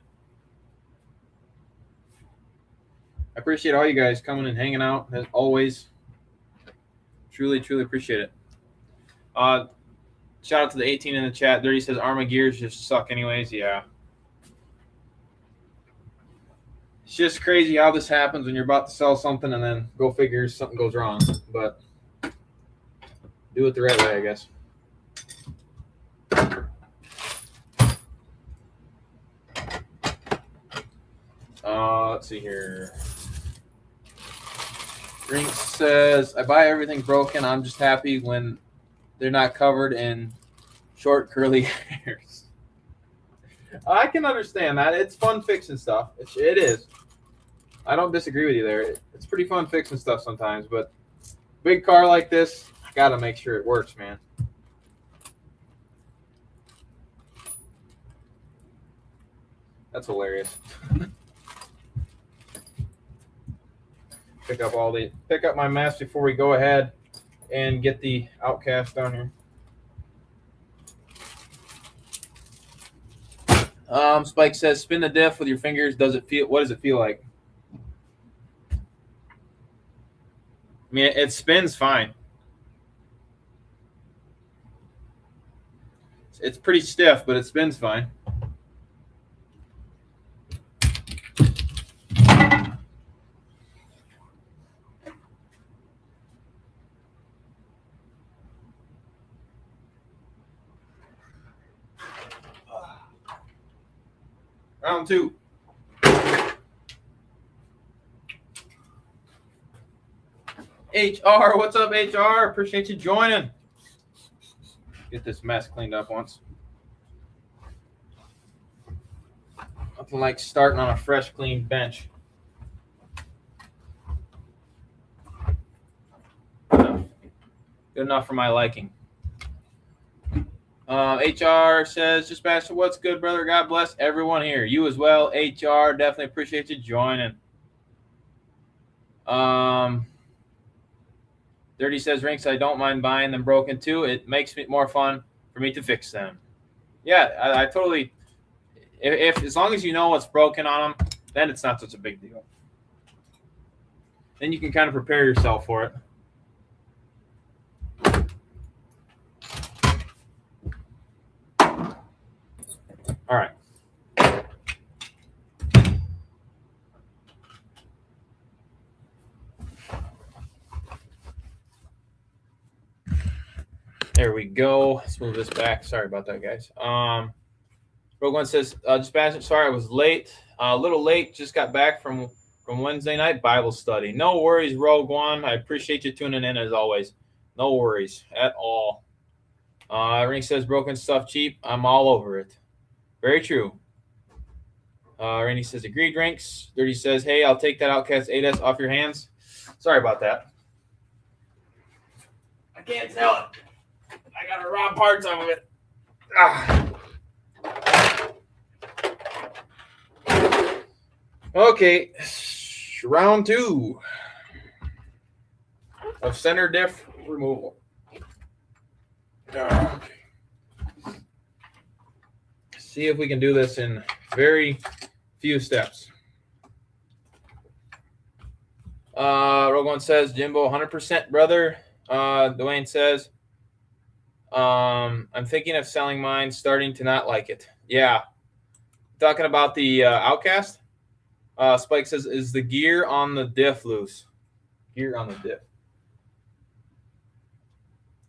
A: I appreciate all you guys coming and hanging out as always. Truly, truly appreciate it. Shout out to the 18 in the chat. Dirty says Arma gears just suck anyways. Yeah. It's just crazy how this happens when you're about to sell something and then go figure something goes wrong. But do it the right way, I guess. Let's see here. Drink says, I buy everything broken. I'm just happy when they're not covered in short, curly hairs. I can understand that. It's fun fixing stuff. It is. I don't disagree with you there. It's pretty fun fixing stuff sometimes, but big car like this, got to make sure it works, man. That's hilarious. Pick up my mess before we go ahead and get the Outcast down here. Spike says, spin the diff with your fingers. What does it feel like? I mean, it spins fine. It's pretty stiff, but it spins fine. Round 2. HR, what's up, HR? Appreciate you joining. Get this mess cleaned up once. Nothing like starting on a fresh, clean bench. Good enough for my liking. HR says, just Bastion, what's good, brother? God bless everyone here. You as well, HR. Definitely appreciate you joining. Dirty says, Rinks, I don't mind buying them broken too. It makes it more fun for me to fix them. Yeah, I totally. If as long as you know what's broken on them, then it's not such a big deal. Then you can kind of prepare yourself for it. All right. There we go. Let's move this back. Sorry about that, guys. Rogue One says, just Bastion, sorry I was late. A little late. Just got back from Wednesday night Bible study. No worries, Rogue One. I appreciate you tuning in as always. No worries at all. Ring says, broken stuff cheap. I'm all over it. Very true. Randy says, agreed, Rinks. Dirty says, hey, I'll take that Outcast 8S off your hands. Sorry about that. I can't sell it. I got to rob parts of it. Okay, round 2 of center diff removal. Okay. See if we can do this in very few steps. Rogue One says, Jimbo, 100%, brother. Dwayne says, I'm thinking of selling mine, starting to not like it. Yeah. Talking about the Outcast? Spike says, is the gear on the diff loose? Gear on the diff.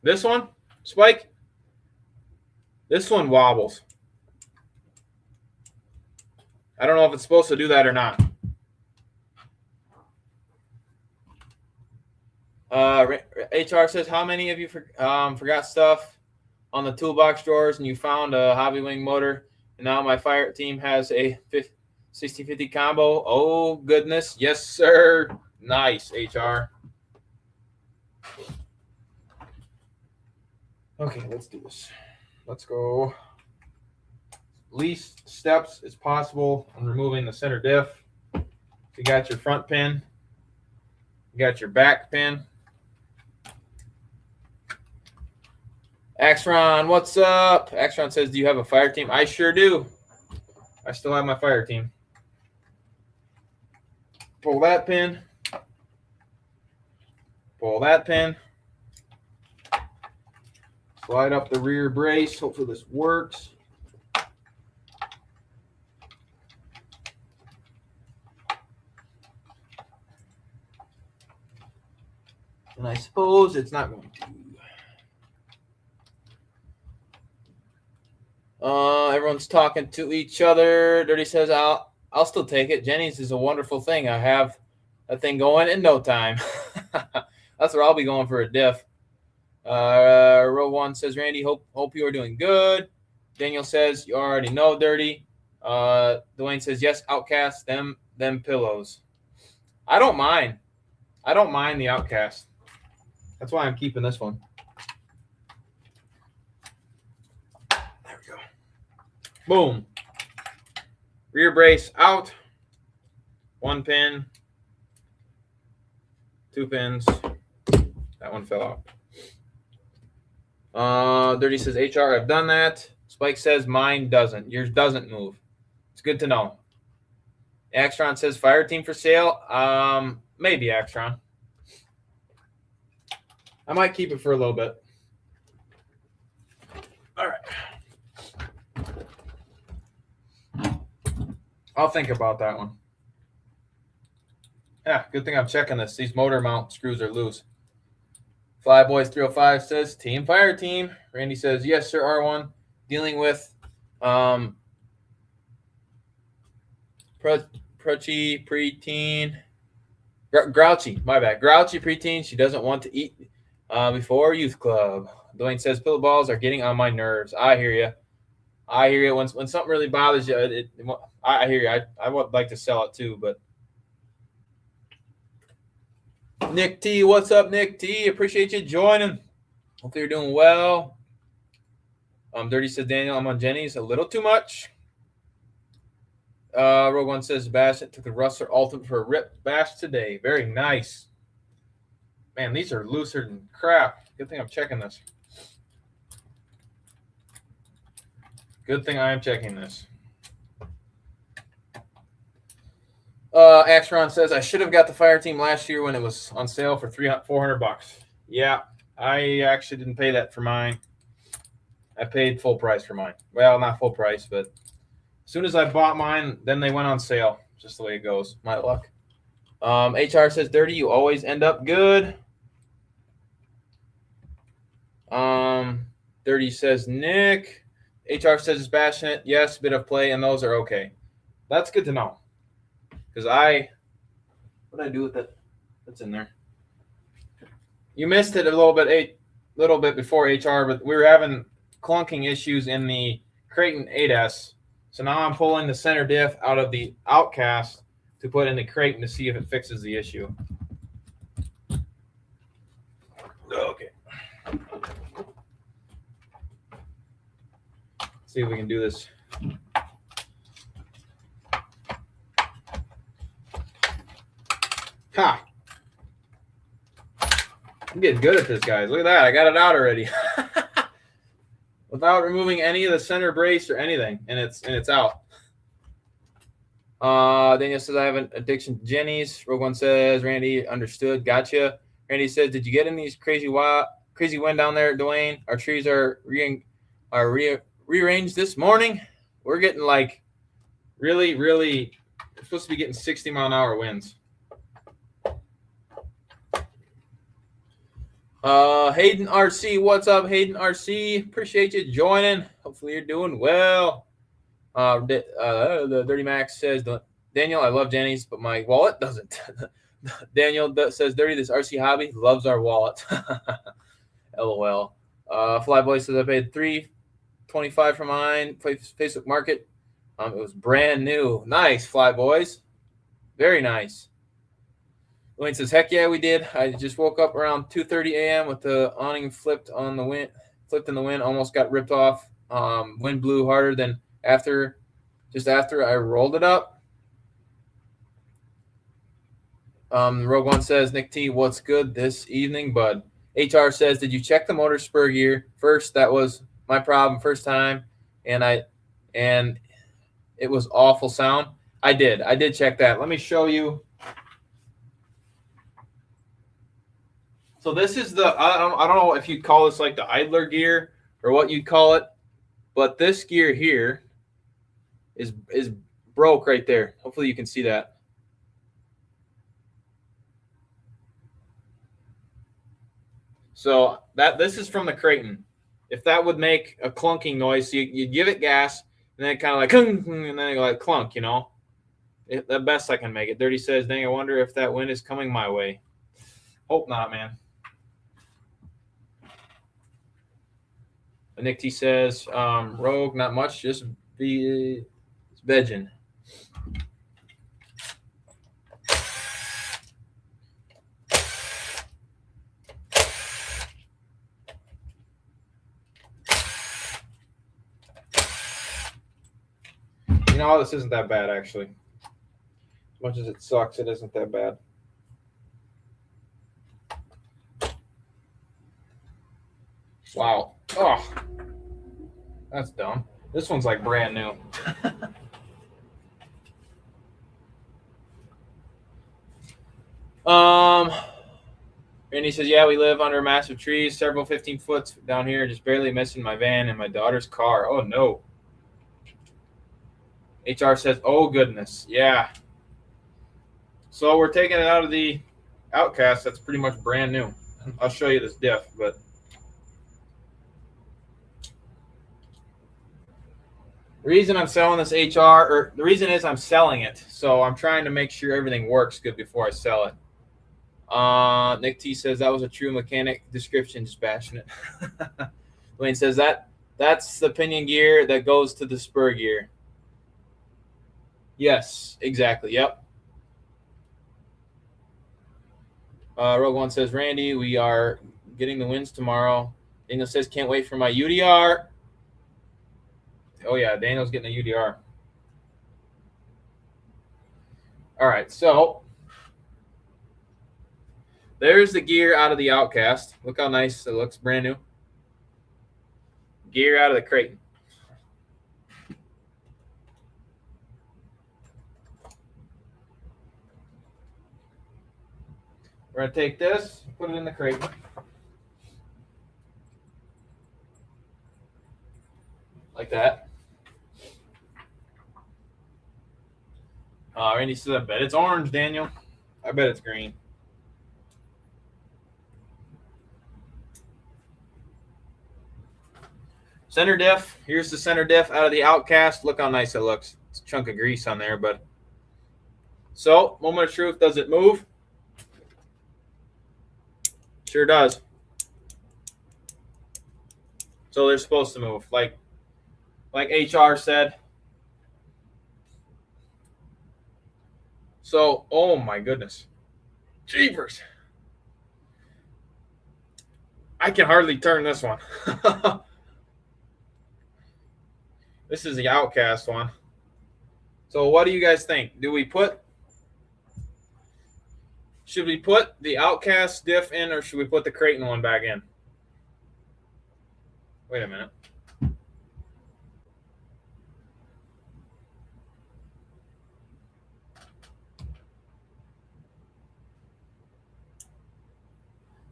A: This one, Spike? This one wobbles. I don't know if it's supposed to do that or not. HR says, how many of you forgot stuff on the toolbox drawers and you found a Hobby Wing motor and now my fire team has a 60-50 combo? Oh, goodness. Yes, sir. Nice, HR. Okay, let's do this. Let's go least steps as possible on removing the center diff. You got your front pin. You got your back pin. Axron, what's up? Axron says, do you have a fire team? I sure do. I still have my fire team. Pull that pin. Pull that pin. Slide up the rear brace. Hopefully this works. And I suppose it's not going to. Everyone's talking to each other. Dirty says, I'll still take it. Jenny's is a wonderful thing. I have a thing going in no time. That's where I'll be going for a diff. Row 1 says, Randy, hope you are doing good. Daniel says, you already know, Dirty. Dwayne says, yes, Outcast, them pillows. I don't mind. I don't mind the Outcast. That's why I'm keeping this one. There we go. Boom. Rear brace out. 1 pin. 2 pins. That one fell out. Dirty says, HR, I've done that. Spike says, mine doesn't. Yours doesn't move. It's good to know. Axtron says, fire team for sale. Maybe Axtron. I might keep it for a little bit. All right. I'll think about that one. Yeah, good thing I'm checking this. These motor mount screws are loose. Flyboys 305 says, Team Fire Team. Randy says, yes, sir, R1. Dealing with Prutchy preteen. Grouchy, my bad. Grouchy preteen. She doesn't want to eat before youth club. Dwayne says, pillow balls are getting on my nerves. I hear you. I hear you. When something really bothers you, I hear you. I would like to sell it too, but Nick T, what's up, Nick T? Appreciate you joining. Hopefully you're doing well. Dirty says, Daniel, I'm on Jenny's a little too much. Rogue One says, Bashinit took the Rustler Ultimate for a rip bash today. Very nice. Man, these are looser than crap. Good thing I'm checking this. Good thing I am checking this. Axron says, I should have got the Fire Team last year when it was on sale for $400. Yeah, I actually didn't pay that for mine. I paid full price for mine. Well, not full price, but as soon as I bought mine, then they went on sale. Just the way it goes. My luck. HR says, Dirty, you always end up good. Dirty says, Nick. HR says, it's Bashinit. Yes, bit of play, and those are okay. That's good to know. Because what did I do with it? That's in there. You missed it a little bit before HR, but we were having clunking issues in the Creighton 8S. So now I'm pulling the center diff out of the Outcast to put in the Creighton to see if it fixes the issue. Okay. See if we can do this. Ha! I'm getting good at this, guys. Look at that. I got it out already. Without removing any of the center brace or anything. And it's out. Daniel says, I have an addiction to Jenny's. Rogue One says, Randy, understood. Gotcha. Randy says, did you get in these crazy wind down there, Dwayne? Our trees are rearranged this morning. We're getting like really, we're supposed to be getting 60-mile-an-hour winds. Hayden RC, what's up, Hayden RC? Appreciate you joining. Hopefully you're doing well. The Dirty Max says, Daniel, I love Jenny's, but my wallet doesn't. Daniel says, Dirty, this RC hobby loves our wallet. LOL. Flyboy says, I paid $3.25 for mine. Facebook Market. It was brand new. Nice, Flyboys. Very nice. Wayne says, heck yeah, we did. I just woke up around 2:30 a.m. with the awning flipped in the wind, almost got ripped off. Wind blew harder than after I rolled it up. Rogue One says, Nick T, what's good this evening, bud? HR says, did you check the motor spur gear first? That was my problem first time, and it was awful sound. I did check that. Let me show you. So this is I don't know if you'd call this like the idler gear or what you'd call it, but this gear here is broke right there. Hopefully you can see that. So this is from the Creighton. If that would make a clunking noise, so you give it gas and then it kind of like and then it like clunk, you know. The best I can make it. Dirty says, dang, I wonder if that wind is coming my way. Hope not, man. Nick T says, Rogue, not much, just vegging. You know, this isn't that bad, actually. As much as it sucks, it isn't that bad. Wow. Oh, that's dumb. This one's like brand new. Randy says, yeah, we live under massive trees, several 15 foot down here, just barely missing my van and my daughter's car. Oh, no. HR says, oh, goodness. Yeah. So we're taking it out of the Outcast. That's pretty much brand new. I'll show you this diff, but the reason I'm selling this HR, or the reason is I'm selling it. So I'm trying to make sure everything works good before I sell it. Nick T says that was a true mechanic description, just bashing it. Dwayne says that's the pinion gear that goes to the spur gear. Yes, exactly. Yep. Rogue One says, Randy, we are getting the wins tomorrow. Daniel says, can't wait for my UDR. Oh, yeah, Daniel's getting a UDR. All right, so there's the gear out of the Outcast. Look how nice it looks, brand new. Gear out of the crate. We're going to take this, put it in the crate. Like that. Randy says, I bet it's orange, Daniel. I bet it's green. Center diff. Here's the center diff out of the Outcast. Look how nice it looks. It's a chunk of grease on there, but so, moment of truth, does it move? Sure does. So they're supposed to move, like HR said. So, oh my goodness. Jeepers. I can hardly turn this one. This is the Outcast one. So what do you guys think? Should we put the Outcast diff in, or should we put the Creighton one back in? Wait a minute.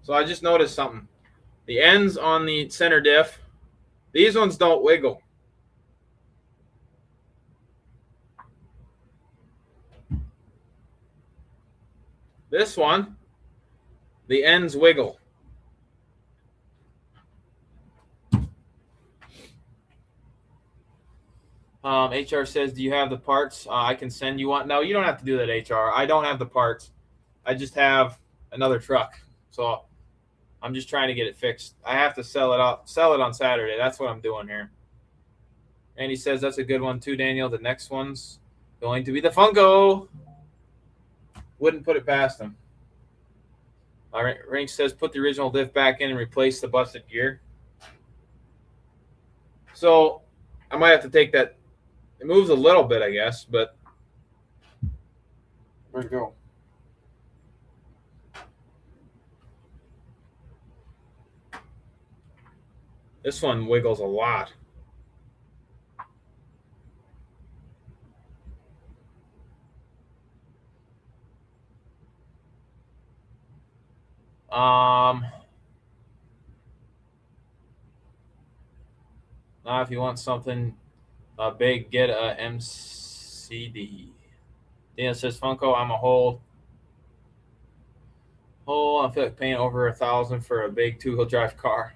A: So I just noticed something. The ends on the center diff, these ones don't wiggle. This one, the ends wiggle. HR says, do you have the parts? I can send you one. No, you don't have to do that, HR. I don't have the parts. I just have another truck. So I'm just trying to get it fixed. I have to sell it on Saturday. That's what I'm doing here. And he says that's a good one too, Daniel. The next one's going to be the Funko. Wouldn't put it past him. All right, Rank says put the original diff back in and replace the busted gear. So I might have to take that. It moves a little bit, I guess, but where'd it go? This one wiggles a lot. Now if you want something big, get a MCD. Dana says, Funko, I'm a hold. I feel like paying over $1,000 for a big two-wheel drive car.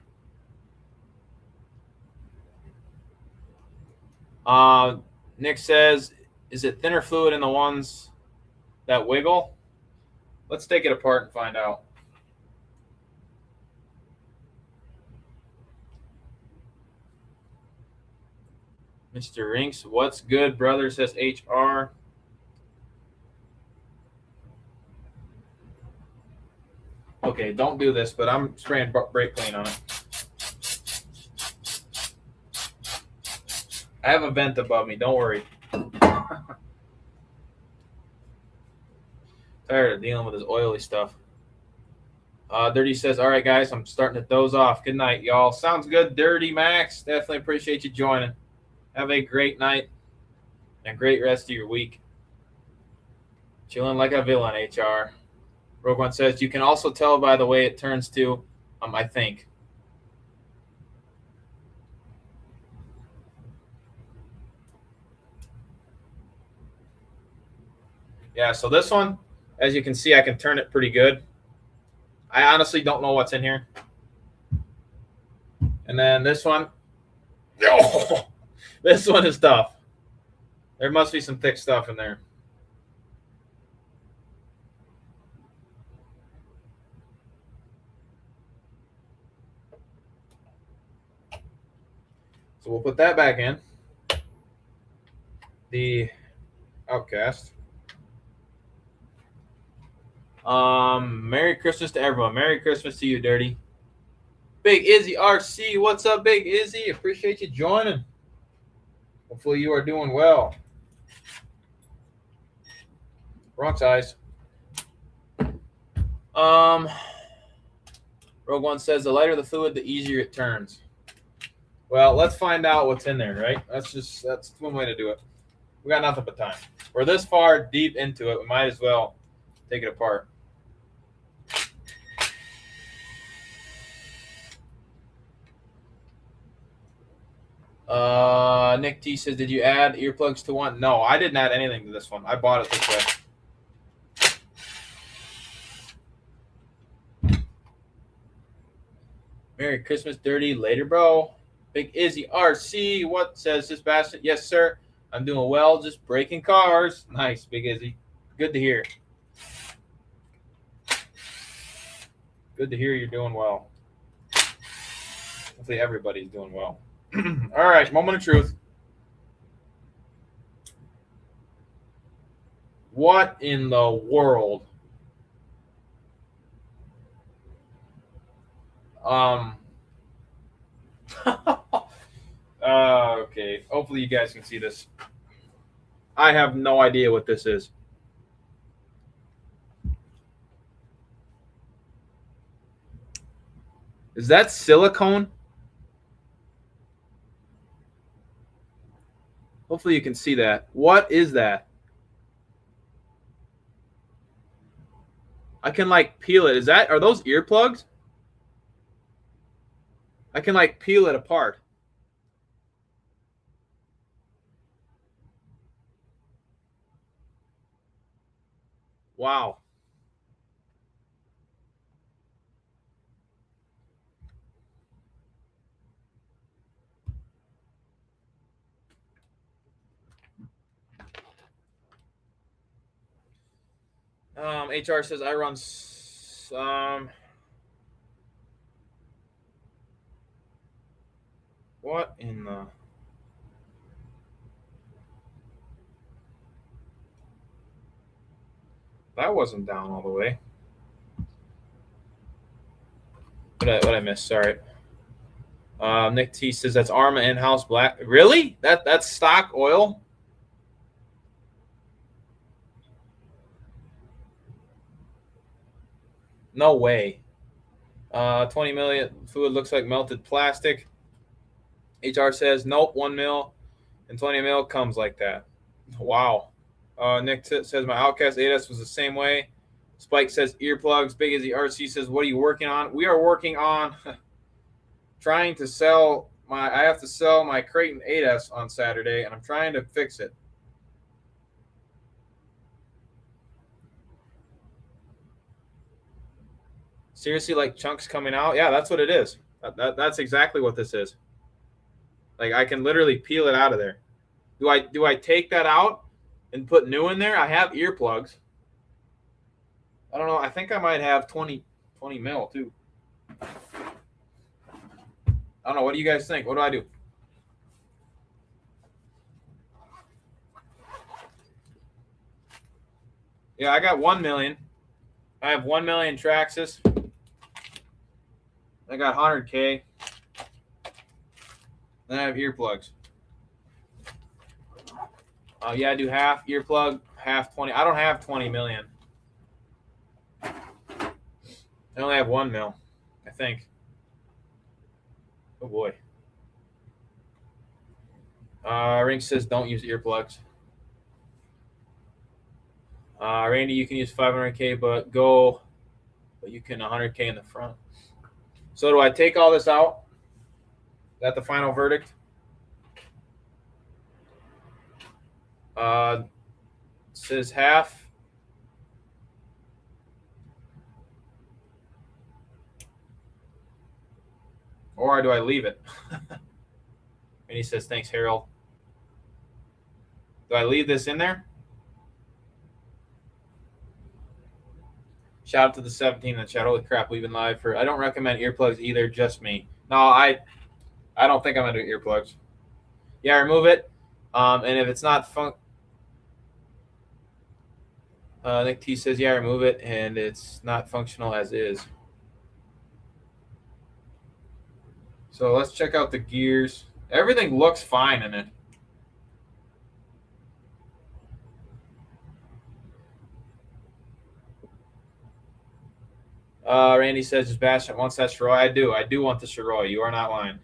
A: Nick says, is it thinner fluid in the ones that wiggle? Let's take it apart and find out. Mr. Rinks, what's good, brother, says HR. Okay, don't do this, but I'm spraying brake clean on it. I have a vent above me. Don't worry. Tired of dealing with this oily stuff. Dirty says, all right, guys, I'm starting to doze off. Good night, y'all. Sounds good, Dirty Max. Definitely appreciate you joining. Have a great night and a great rest of your week. Chilling like a villain, HR. Rogue One says, you can also tell by the way it turns to, I think. Yeah, so this one, as you can see, I can turn it pretty good. I honestly don't know what's in here. And then this one, oh, this one is tough. There must be some thick stuff in there. So we'll put that back in. The Outcast. Merry Christmas to everyone. Merry Christmas to you, Dirty. Big Izzy RC, what's up, Big Izzy? Appreciate you joining. Hopefully you are doing well. Wrong size. Rogue One says the lighter the fluid, the easier it turns. Well, let's find out what's in there, right? That's one way to do it. We got nothing but time. We're this far deep into it, we might as well take it apart. Nick T says, did you add earplugs to one? No, I didn't add anything to this one. I bought it this way. Merry Christmas, Dirty. Later, bro. Big Izzy RC, what says this bastard? Yes, sir. I'm doing well, just breaking cars. Nice, Big Izzy. Good to hear. Good to hear you're doing well. Hopefully everybody's doing well. All right, moment of truth. What in the world? Okay. Hopefully you guys can see this. I have no idea what this is. Is that silicone? Hopefully you can see that. What is that? I can like peel it. Are those earplugs? I can like peel it apart. Wow. HR says I run what in the that wasn't down all the way. What I missed? Sorry. Nick T says that's Arma in-house black. Really? That's stock oil? No way. 20 million fluid looks like melted plastic. HR says nope, 1 mil and 20 mil comes like that. Wow. Nick says my Outcast 8S was the same way. Spike says earplugs. Big as the RC says, what are you working on? We are working on trying to sell I have to sell my Creighton 8S on Saturday, and I'm trying to fix it. Seriously, like chunks coming out? Yeah, that's what it is. That's exactly what this is. Like I can literally peel it out of there. Do I take that out and put new in there? I have earplugs. I don't know. I think I might have 20 mil too. I don't know. What do you guys think? What do I do? Yeah, I got 1 million. I have 1 million Traxxas. I got 100K. Then I have earplugs. Yeah, I do half earplug, half 20. I don't have 20 million. I only have 1 mil, I think. Oh boy. Rink says don't use earplugs. Randy, you can use 500K, but you can 100K in the front. So do I take all this out? Is that the final verdict? Says half Or do I leave it? And he says, thanks, Harold. Do I leave this in there? Shout out to the 17 in the chat. Holy crap, we've been live for. I don't recommend earplugs either, just me. No, I don't think I'm going to do earplugs. Yeah, remove it. And if it's not Nick T says, yeah, remove it, and it's not functional as is. So let's check out the gears. Everything looks fine in it. Randy says, JustBashinit wants that Shiroi. I do want the Shiroi. You are not lying.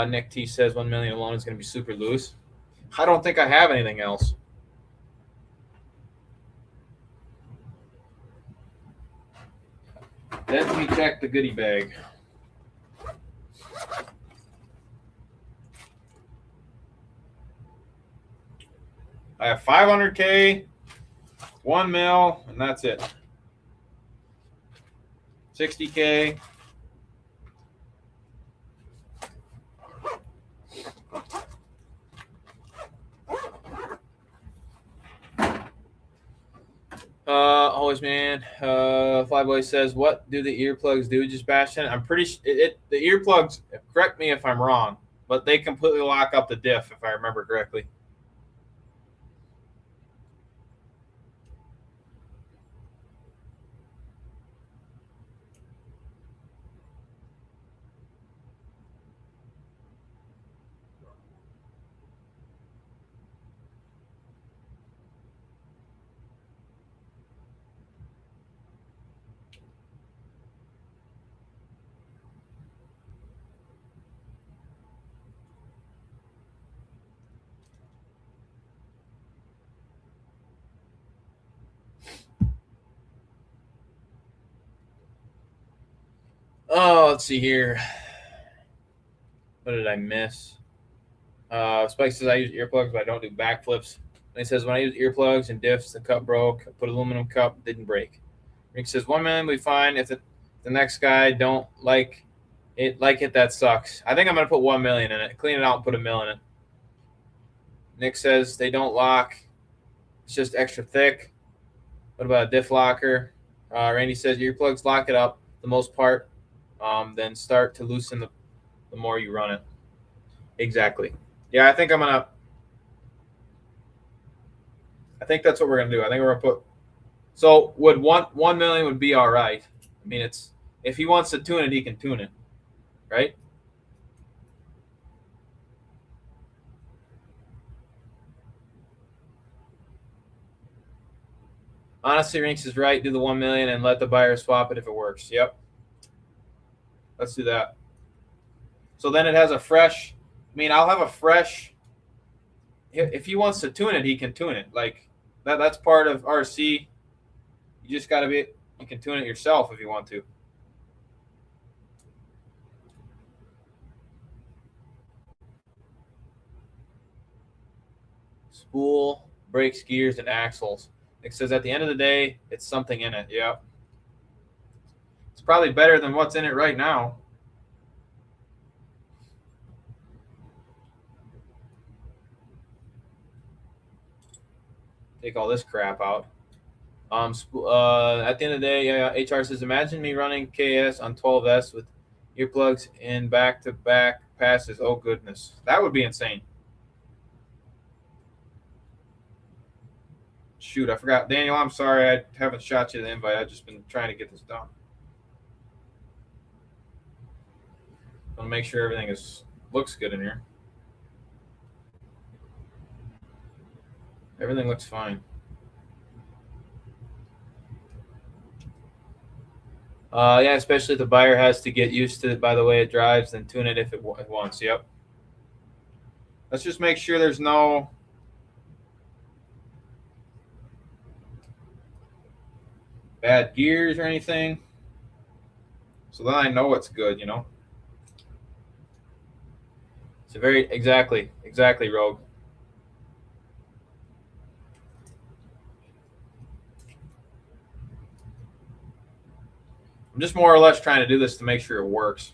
A: Nick T says 1 million alone is going to be super loose. I don't think I have anything else. Let me check the goodie bag. I have 500K, 1 mil, and that's it. 60K. Always man. Flyboy says, "What do the earplugs do?" JustBashinit. I'm pretty sure the earplugs. Correct me if I'm wrong, but they completely lock up the diff, if I remember correctly. Oh, let's see here. What did I miss? Spike says I use earplugs, but I don't do backflips. And he says when I use earplugs and diffs, the cup broke. I put aluminum cup, didn't break. Rick says 1 million will be fine. If the next guy don't like it, that sucks. I think I'm gonna put 1 million in it. Clean it out and put a mil in it. Nick says they don't lock. It's just extra thick. What about a diff locker? Randy says earplugs lock it up the most part. Then start to loosen the more you run it. Exactly. Yeah, I think that's what we're gonna do. I think we're gonna put. So would 1 million would be all right. I mean, it's if he wants to tune it, he can tune it, right? Honestly, Rinks is right. Do the 1 million and let the buyer swap it if it works. Yep. Let's do that. So then it has a fresh. I mean, I'll have a fresh. If he wants to tune it, he can tune it. Like that's part of RC. You just got to be. You can tune it yourself if you want to. Spool, brakes, gears, and axles. It says at the end of the day, it's something in it. Yeah. It's probably better than what's in it right now. Take all this crap out. At the end of the day, HR says, imagine me running KS on 12S with earplugs in back-to-back passes. Oh, goodness. That would be insane. Shoot, I forgot. Daniel, I'm sorry. I haven't shot you the invite. I've just been trying to get this done. I want to make sure everything looks good in here. Everything looks fine. Yeah, especially if the buyer has to get used to it by the way it drives, then tune it if it wants. Yep. Let's just make sure there's no bad gears or anything. So then I know it's good, you know. It's a very exactly, Rogue. I'm just more or less trying to do this to make sure it works.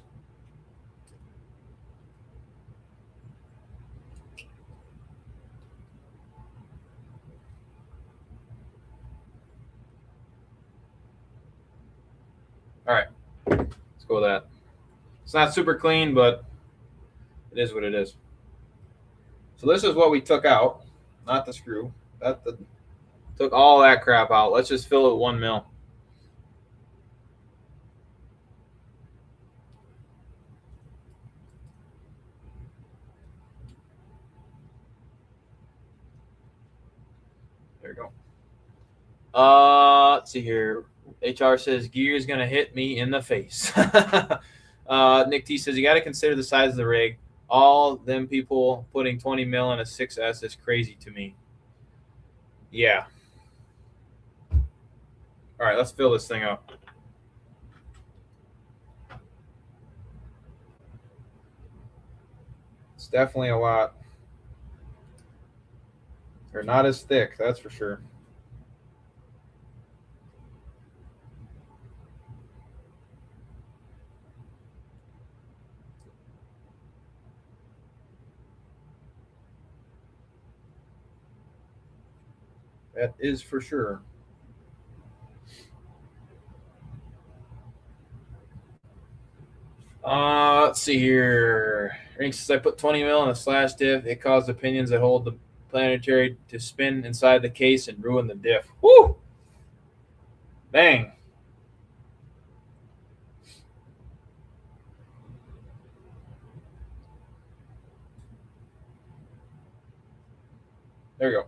A: All right, let's go with that. It's not super clean, but it is what it is. So this is what we took out, not the screw. Took all that crap out. Let's just fill it with 1 mil. There we go. Let's see here. HR says gear is gonna hit me in the face. Nick T says you got to consider the size of the rig. All them people putting 20 mil in a 6S is crazy to me. Yeah. All right, let's fill this thing up. It's definitely a lot. They're not as thick, that's for sure. That is for sure. Let's see here. Rink says I put 20 mil in a slash diff. It caused the pinions that hold the planetary to spin inside the case and ruin the diff. Woo! Dang. There we go.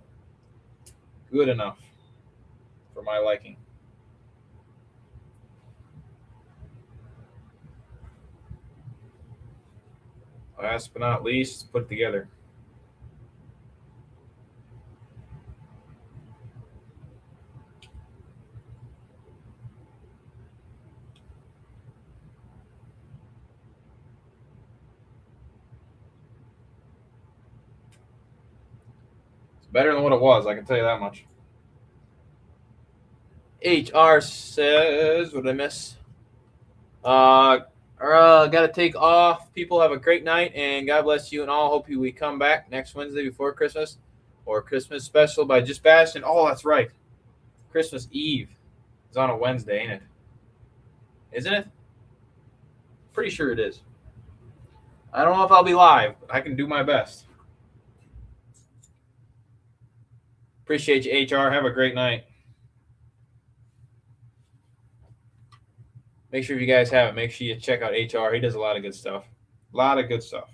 A: Good enough for my liking. Last but not least, put it together. It's better than what it was, I can tell you that much. HR says, what did I miss? Got to take off. People have a great night, and God bless you and all. Hope we come back next Wednesday before Christmas or Christmas special by Just Bashin. Oh, that's right. Christmas Eve is on a Wednesday, ain't it? Isn't it? Pretty sure it is. I don't know if I'll be live, but I can do my best. Appreciate you, HR. Have a great night. Make sure if you guys have it, make sure you check out HR. He does a lot of good stuff. A lot of good stuff.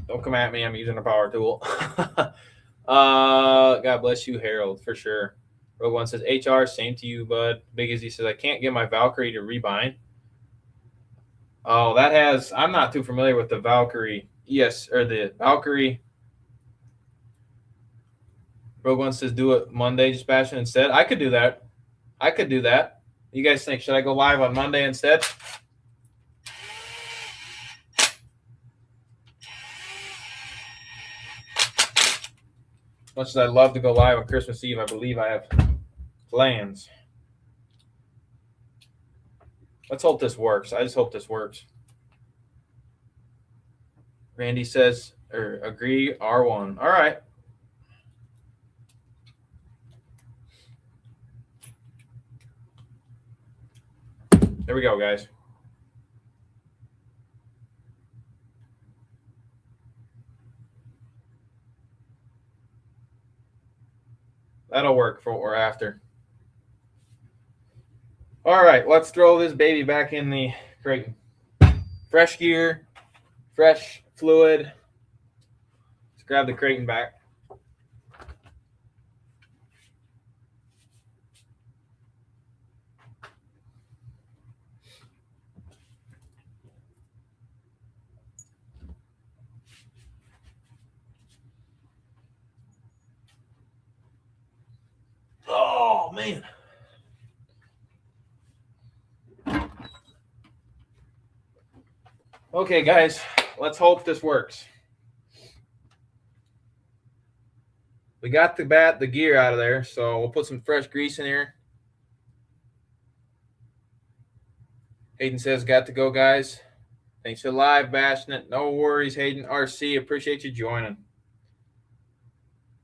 A: Don't come at me. I'm using a power tool. God bless you, Harold, for sure. Rogue One says, HR, same to you, bud. Big Izzy says, I can't get my Valkyrie to rebind. Oh, that has, I'm not too familiar with the Valkyrie. Yes, or the Valkyrie. Rogue One says, do it Monday, just Bashin instead. I could do that. I could do that. You guys think, should I go live on Monday instead? Much as I'd love to go live on Christmas Eve, I believe I have plans. Let's hope this works. I just hope this works. Randy says, or agree, R1. All right. There we go, guys. That'll work for what we're after. All right, let's throw this baby back in the crate. Fresh gear, fresh fluid. Let's grab the Creighton back. Oh, man. Okay, guys, let's hope this works. We got the gear out of there, so we'll put some fresh grease in here. Hayden says, got to go, guys. Thanks for live bashing it. No worries, Hayden. RC, appreciate you joining.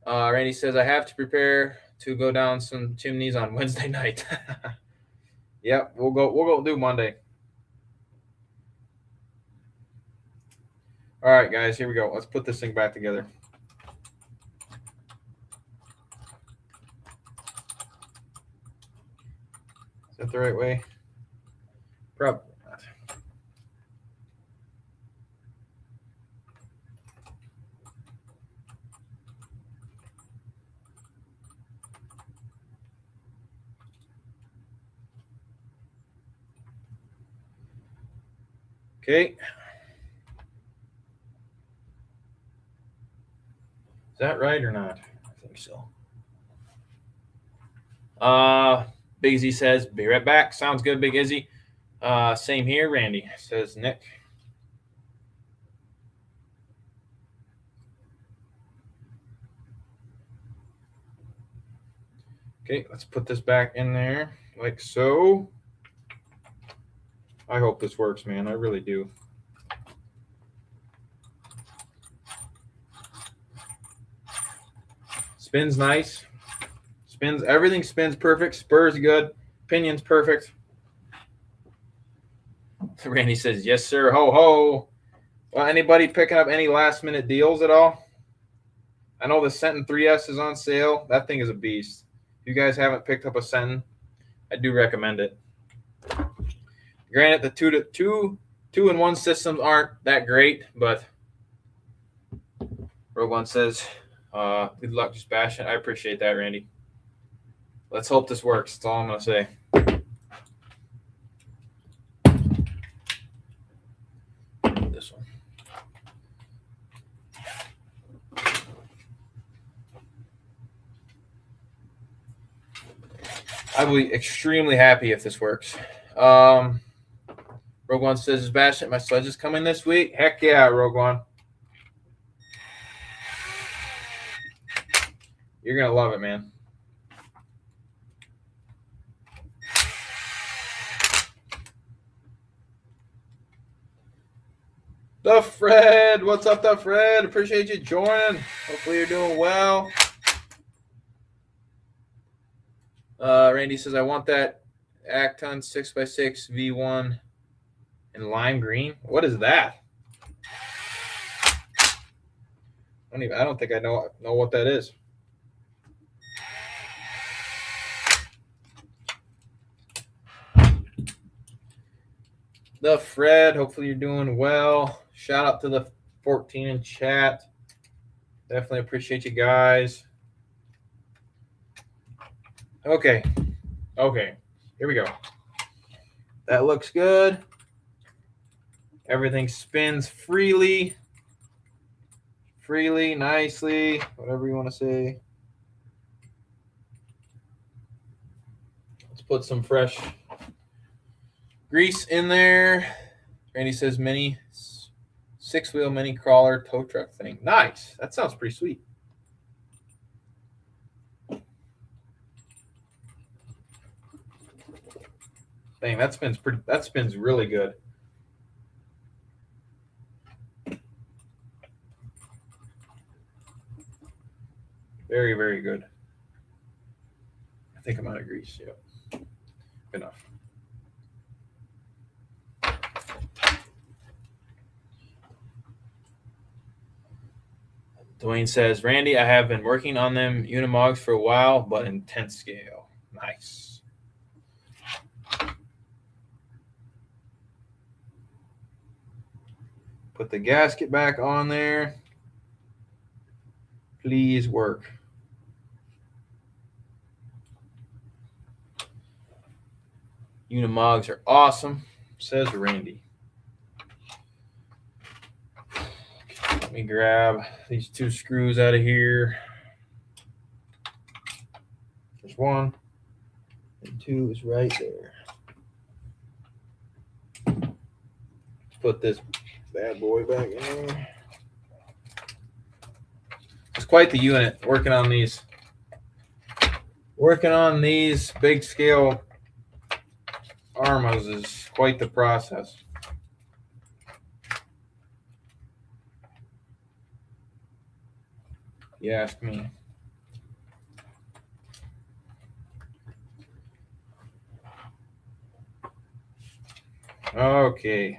A: Randy says, I have to prepare to go down some chimneys on Wednesday night. Yep, we'll go do Monday. All right, guys, here we go. Let's put this thing back together. Is that the right way? Probably not. Okay. Is that right or not? I think so. Big Izzy says, be right back. Sounds good, Big Izzy. Same here, Randy, says Nick. Okay, let's put this back in there like so. I hope this works, man. I really do. Spins nice. Spins, everything spins perfect. Spurs good. Pinion's perfect. Randy says, yes, sir. Ho, ho. Well, anybody picking up any last minute deals at all? I know the Sentin 3S is on sale. That thing is a beast. If you guys haven't picked up a Sentin, I do recommend it. Granted, the two in one systems aren't that great, but Rogue One says, good luck, just bash it. I appreciate that, Randy. Let's hope this works. That's all I'm going to say. This one. I will be extremely happy if this works. Rogue One says, is Bashin, my sledge is coming this week? Heck yeah, Rogue One. You're going to love it, man. The Fred, what's up, the Fred? Appreciate you joining. Hopefully you're doing well. Randy says, I want that Acton 6x6 V1 in lime green. What is that? I don't think I know what that is. The Fred, hopefully you're doing well. Shout out to the 14 in chat. Definitely appreciate you guys. Okay. Here we go. That looks good. Everything spins freely, nicely, whatever you want to say. Let's put some fresh grease in there. Randy says mini 6-wheel mini crawler tow truck thing. Nice. That sounds pretty sweet. Dang, that spins really good. Very, very good. I think I'm out of grease. Yep. Enough. Dwayne says, Randy, I have been working on them Unimogs for a while, but in 10th scale. Nice. Put the gasket back on there. Please work. Unimogs are awesome, says Randy. Let me grab these 2 screws out of here. There's 1, and 2 is right there. Put this bad boy back in there. It's quite the unit working on these. Working on these big scale armas is quite the process. You ask me. Okay.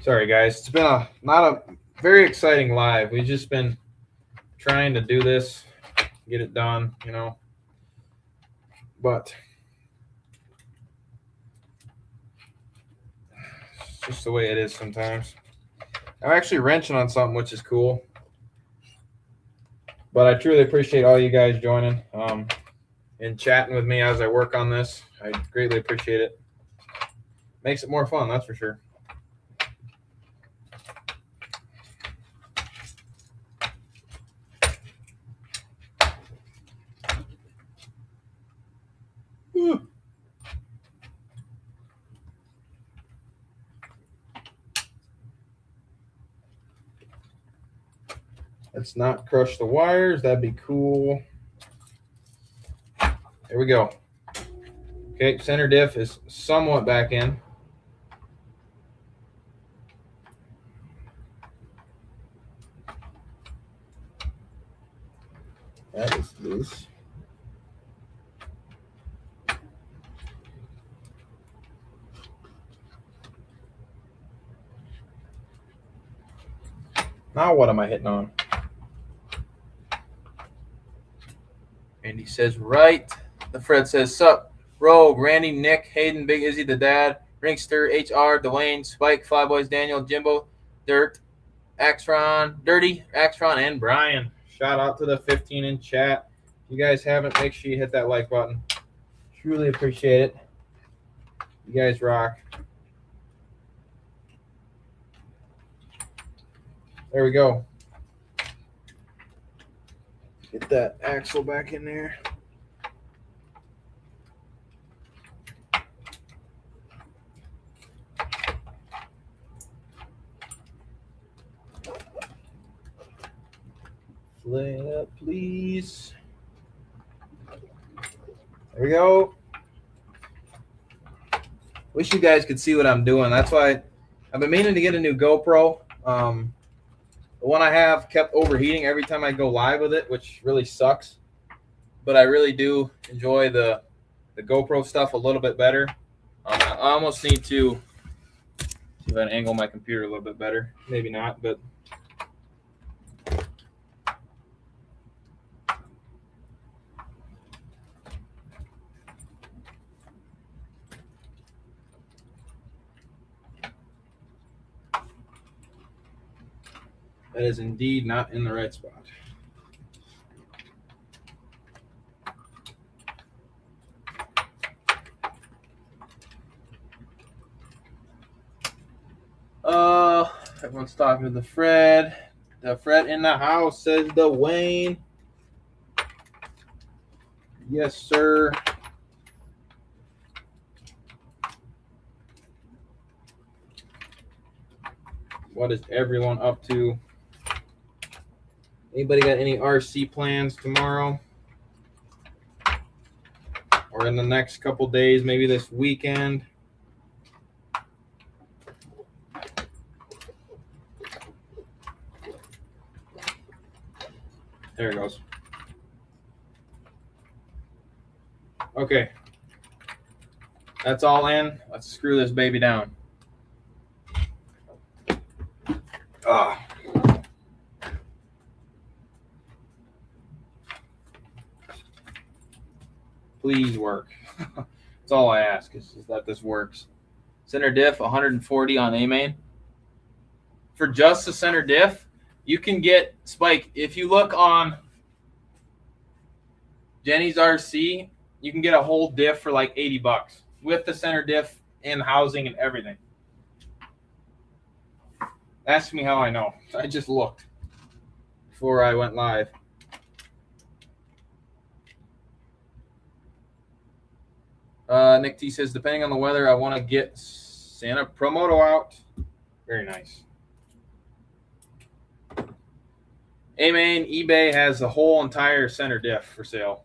A: Sorry, guys. It's been not a very exciting live. We've just been trying to do this, get it done, you know. But it's just the way it is sometimes. I'm actually wrenching on something, which is cool. But I truly appreciate all you guys joining and chatting with me as I work on this. I greatly appreciate it. Makes it more fun, that's for sure. Whew. Let's not crush the wires. That'd be cool. There we go. Okay, center diff is somewhat back in. That is loose. Now what am I hitting on? Randy says right. The Fred says sup. Rogue, Randy, Nick, Hayden, Big Izzy, the dad, Ringster, HR, Dwayne, Spike, Flyboys, Daniel, Jimbo, Dirt, Axron, Dirty, Axron, and Brian. Shout out to the 15 in chat. If you guys haven't, make sure you hit that like button. Truly appreciate it. You guys rock. There we go. Get that axle back in there. Flip up, please. There we go. Wish you guys could see what I'm doing. That's why I've been meaning to get a new GoPro. The one I have kept overheating every time I go live with it, which really sucks. But I really do enjoy the GoPro stuff a little bit better. I almost need to see if I can angle my computer a little bit better. Maybe not, but that is indeed not in the right spot. Everyone's talking to the Fred. The Fred in the house, says Dwayne. Yes, sir. What is everyone up to? Anybody got any RC plans tomorrow? Or in the next couple days, maybe this weekend? There it goes. Okay. That's all in. Let's screw this baby down. Ah. Please work. That's all I ask is that this works. Center diff 140 on A main. For just the center diff, you can get Spike. If you look on Jenny's RC, you can get a whole diff for like $80 with the center diff and housing and everything. Ask me how I know. I just looked before I went live. Nick T says, depending on the weather, I want to get Santa Promoto out. Very nice. Hey, man, eBay has the whole entire center diff for sale.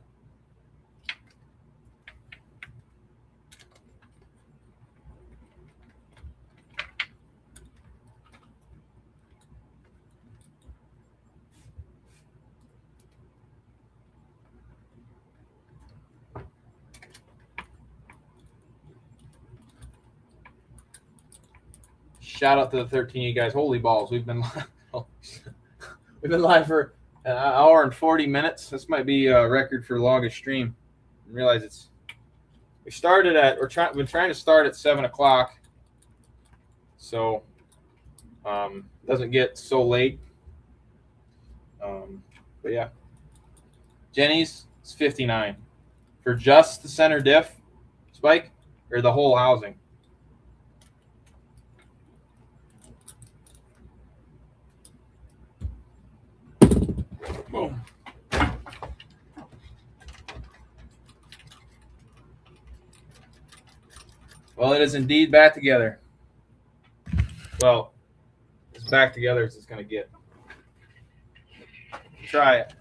A: Shout out to the 13 of you guys. Holy balls. We've been live for an hour and 40 minutes. This might be a record for longest stream. I realize we're trying to start at 7 o'clock. So doesn't get so late. But yeah. Jenny's is 59 for just the center diff spike or the whole housing. Boom. Well, it is indeed back together. Well, as back together as it's going to get. Try it.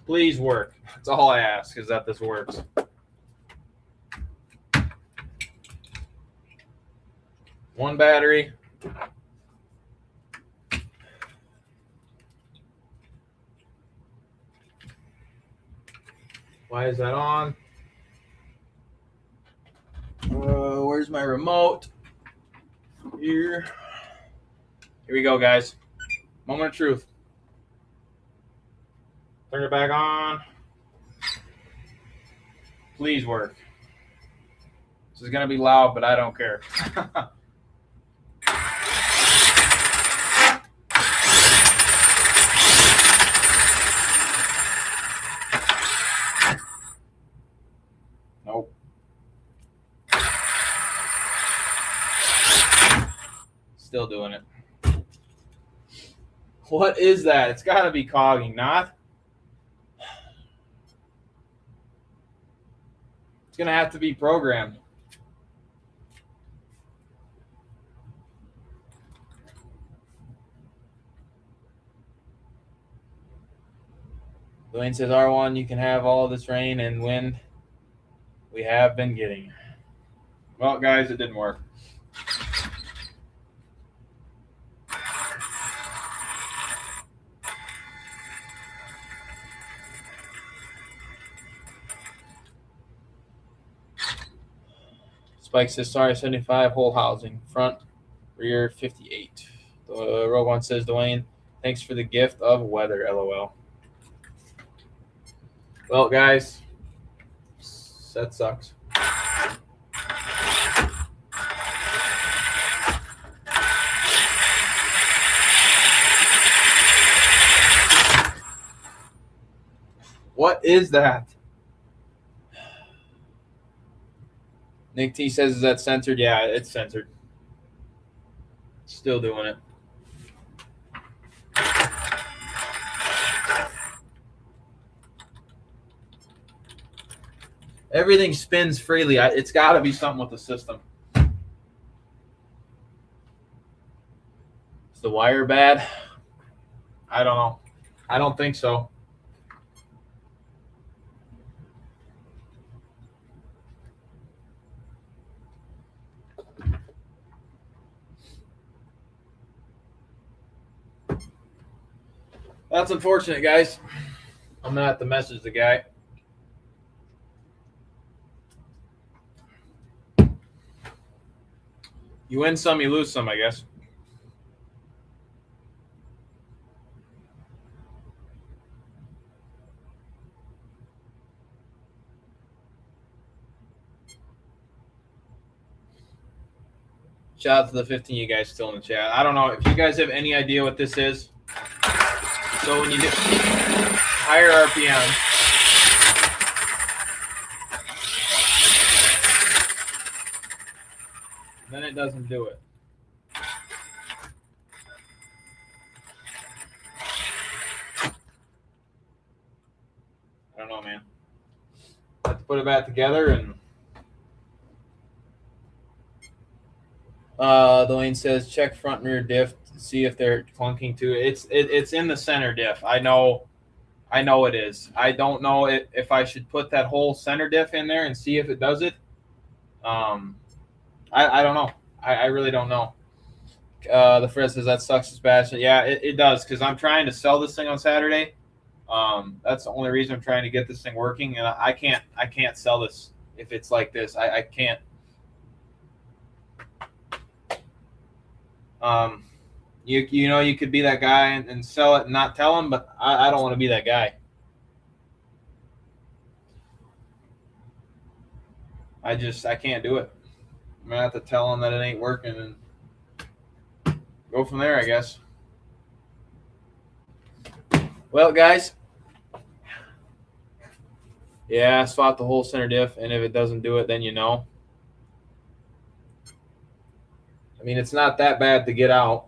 A: Please work. That's all I ask, is that this works. One battery. Why is that on? Where's my remote? Here we go, guys. Moment of truth. Turn it back on. Please work. This is going to be loud, but I don't care. Nope. Still doing it. What is that? It's got to be cogging, not? It's going to have to be programmed. Dwayne says, R1, you can have all of this rain and wind we have been getting. Well, guys, it didn't work. Spike says, sorry, 75, whole housing. Front, rear, 58. Rogue One says, Dwayne, thanks for the gift of weather, LOL. Well, guys, that sucks. What is that? Nick T says, is that censored? Yeah, it's censored. Still doing it. Everything spins freely. It's got to be something with the system. Is the wire bad? I don't know. I don't think so. That's unfortunate, guys. I'm gonna have to message the guy. You win some, you lose some, I guess. Shout out to the 15 you guys still in the chat. I don't know if you guys have any idea what this is. So when you do higher RPM, then it doesn't do it. put it back together. And Dwayne says check front and rear diff to see if they're clunking too. It's in the center diff. I know it is. I don't know if I should put that whole center diff in there and see if it does it. I don't know. I really don't know. The Fred says that sucks, Sebastian. Yeah, it does, because I'm trying to sell this thing on Saturday. That's the only reason I'm trying to get this thing working, and I can't sell this if it's like this. I can't. You could be that guy and sell it and not tell him, but I don't want to be that guy. I can't do it. I'm gonna have to tell him that it ain't working and go from there, I guess. Well, guys, yeah, swap the whole center diff, and if it doesn't do it, then you know. I mean, it's not that bad to get out.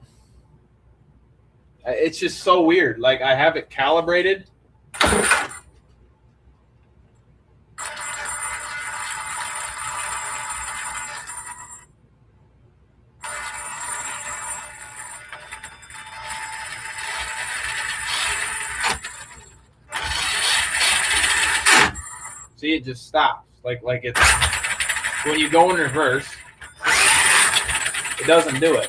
A: It's just so weird. Like, I have it calibrated. See, it just stops. Like it's when you go in reverse, it doesn't do it.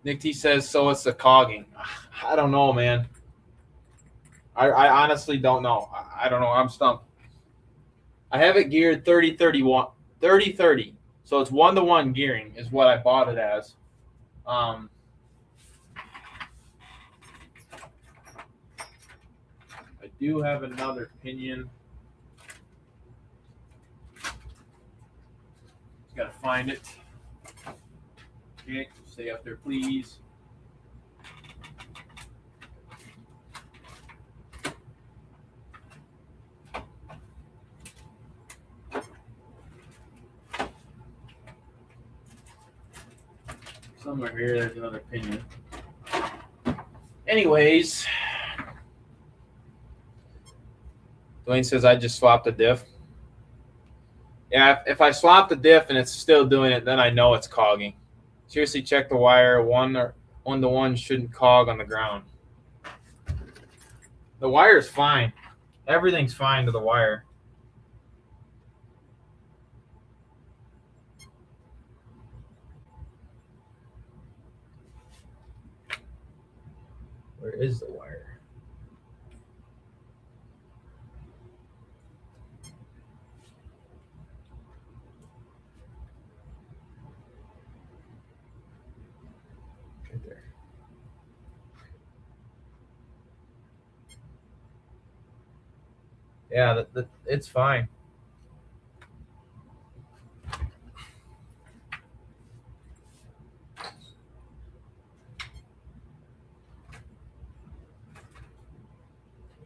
A: Nick T says, so it's the cogging. I don't know, man. I honestly don't know. I don't know. I'm stumped. I have it geared 30-31, 30-30. So it's 1-to-1 gearing is what I bought it as. I do have another pinion. Just gotta find it. Okay, stay up there, please. Somewhere here, there's another pinion. Anyways, Dwayne says I just swapped the diff. Yeah, if I swap the diff and it's still doing it, then I know it's cogging. Seriously, check the wire. 1-to-1 shouldn't cog on the ground. The wire's fine. Everything's fine to the wire. Where is the wire? Right there. Yeah, it's fine.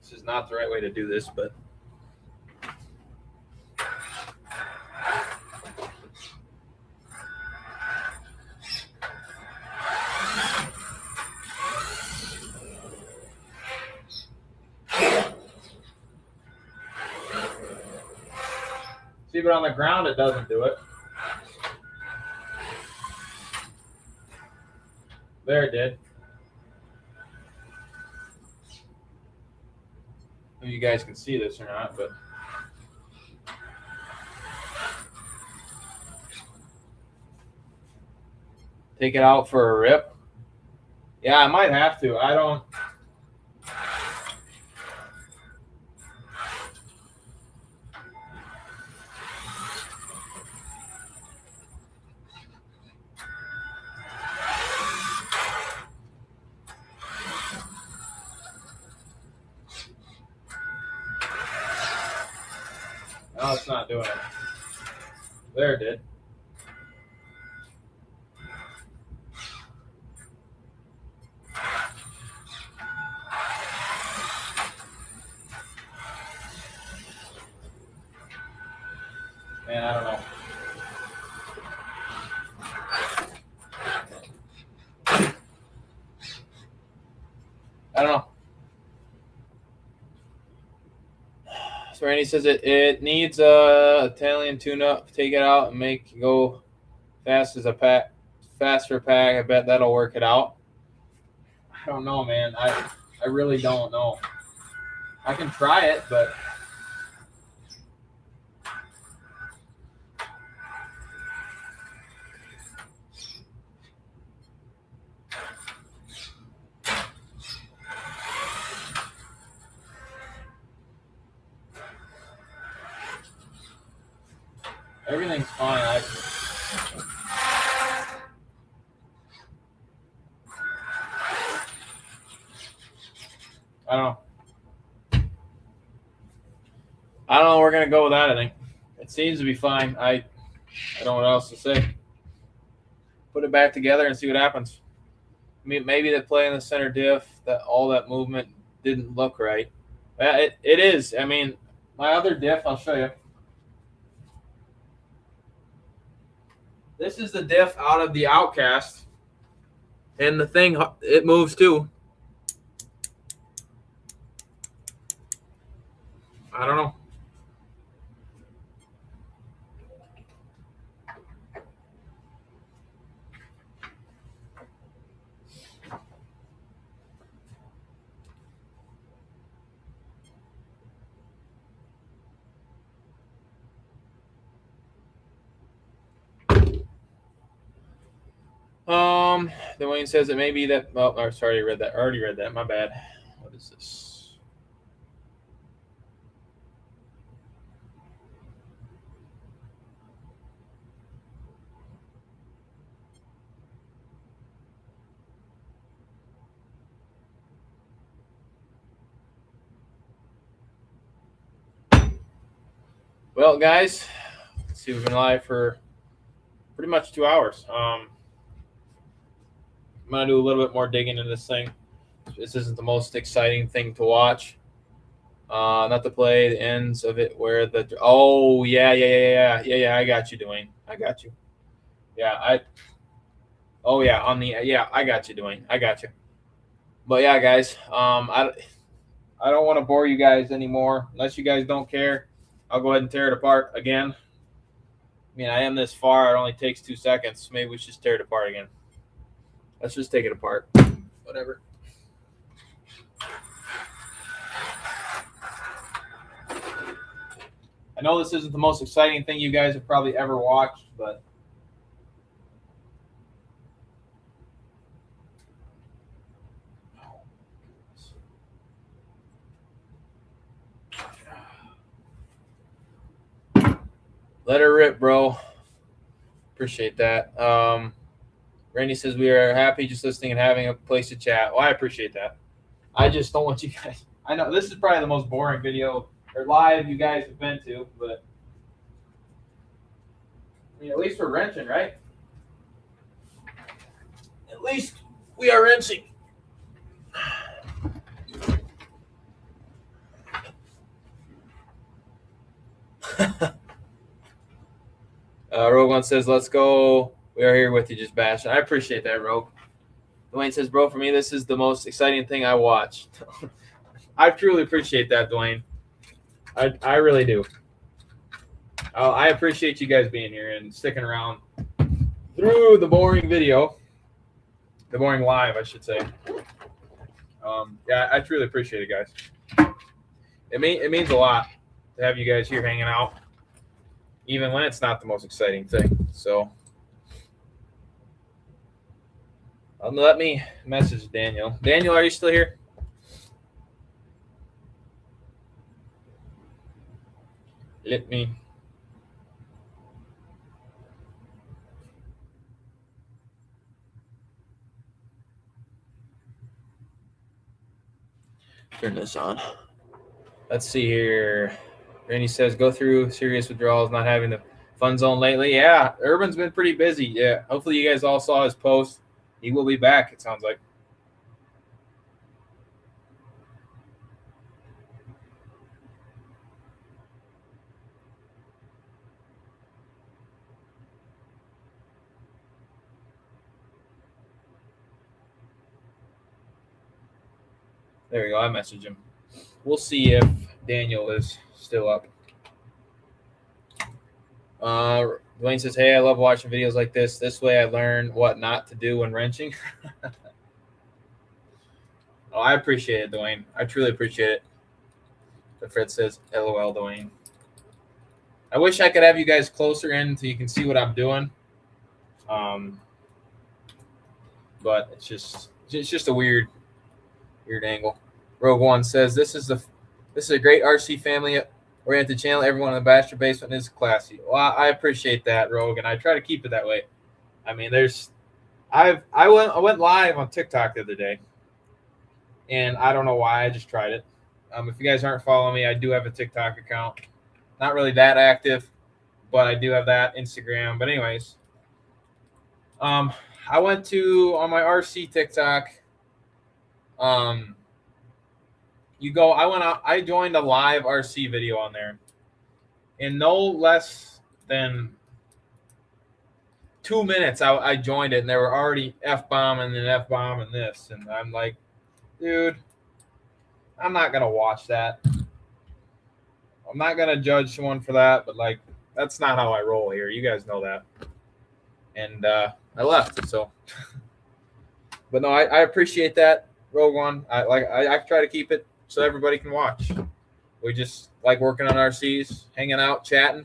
A: This is not the right way to do this, but see, but on the ground it doesn't do it. There it did. I don't know if you guys can see this or not, but take it out for a rip. Yeah, I might have to. I don't. No, it's not doing it. There it did. Man, I don't know. I don't know. Randy says it needs a Italian tune-up. Take it out and make it go fast as a pack, faster pack. I bet that'll work it out. I don't know, man. I really don't know. I can try it, but everything's fine. I don't know. I don't know. We're gonna go with that. I think it seems to be fine. I don't know what else to say. Put it back together and see what happens. I mean, maybe the play in the center diff, that all that movement didn't look right. It is. I mean, my other diff, I'll show you. This is the diff out of the outcast, and the thing, it moves too. I don't know. Dwayne says it may be that. Oh, sorry, I already read that. My bad. What is this? Well, guys, let's see. We've been live for pretty much 2 hours. I'm gonna do a little bit more digging into this thing. This isn't the most exciting thing to watch. Not to play the ends of it where the I got you, Dwayne. I got you. Yeah, I got you, Dwayne. I got you. But yeah, guys, I don't want to bore you guys anymore. Unless you guys don't care, I'll go ahead and tear it apart again. I mean, I am this far. It only takes 2 seconds. Maybe we should just tear it apart again. Let's just take it apart. Whatever. I know this isn't the most exciting thing you guys have probably ever watched, but let her rip, bro. Appreciate that. Randy says we are happy just listening and having a place to chat. Well, I appreciate that. I just don't want you guys. I know this is probably the most boring video or live you guys have been to, but I mean, at least we're wrenching, right? At least we are wrenching. Rogue One says, let's go. We are here with you, just bashing. I appreciate that, Rogue. Dwayne says, bro, for me, this is the most exciting thing I watched. I truly appreciate that, Dwayne. I really do. I appreciate you guys being here and sticking around through the boring video. The boring live, I should say. Yeah, I truly appreciate it, guys. It means a lot to have you guys here hanging out, even when it's not the most exciting thing. So let me message Daniel. Daniel, are you still here? Let me. Turn this on. Let's see here. Randy says, go through serious withdrawals, not having the fun zone lately. Yeah, Urban's been pretty busy. Yeah, hopefully you guys all saw his post. He will be back, it sounds like. There we go. I messaged him. We'll see if Daniel is still up. Dwayne says, "Hey, I love watching videos like this. This way, I learn what not to do when wrenching." Oh, I appreciate it, Dwayne. I truly appreciate it. But Fred says, "LOL, Dwayne." I wish I could have you guys closer in so you can see what I'm doing. But it's just a weird angle. Rogue One says, This is a great RC family oriented channel. Everyone in the Bachelor Basement is classy." Well, I appreciate that, Rogue, and I try to keep it that way. I mean, I went live on TikTok the other day, and I don't know why. I just tried it. If you guys aren't following me, I do have a TikTok account. Not really that active, but I do have that. Instagram. But anyways, I went to on my RC TikTok. I joined a live RC video on there. In no less than 2 minutes, I joined it, and they were already F-bomb and then F-bomb and this. And I'm like, dude, I'm not going to watch that. I'm not going to judge someone for that, but, like, that's not how I roll here. You guys know that. And I left, so. But no, I appreciate that, Rogue One. I try to keep it so everybody can watch. We just like working on RCs, hanging out, chatting,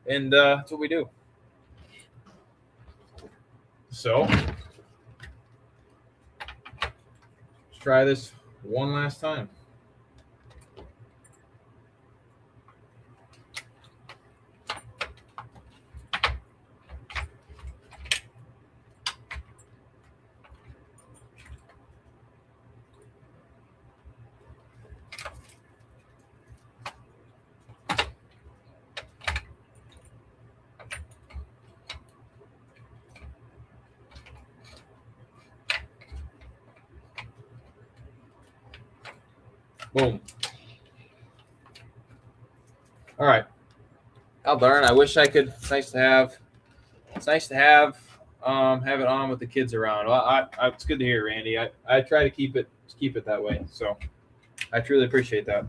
A: and that's what we do. So let's try this one last time. Boom. All right. Oh darn! I wish I could. It's nice to have it on with the kids around. Well, it's good to hear, Randy. I try to keep it that way. So I truly appreciate that.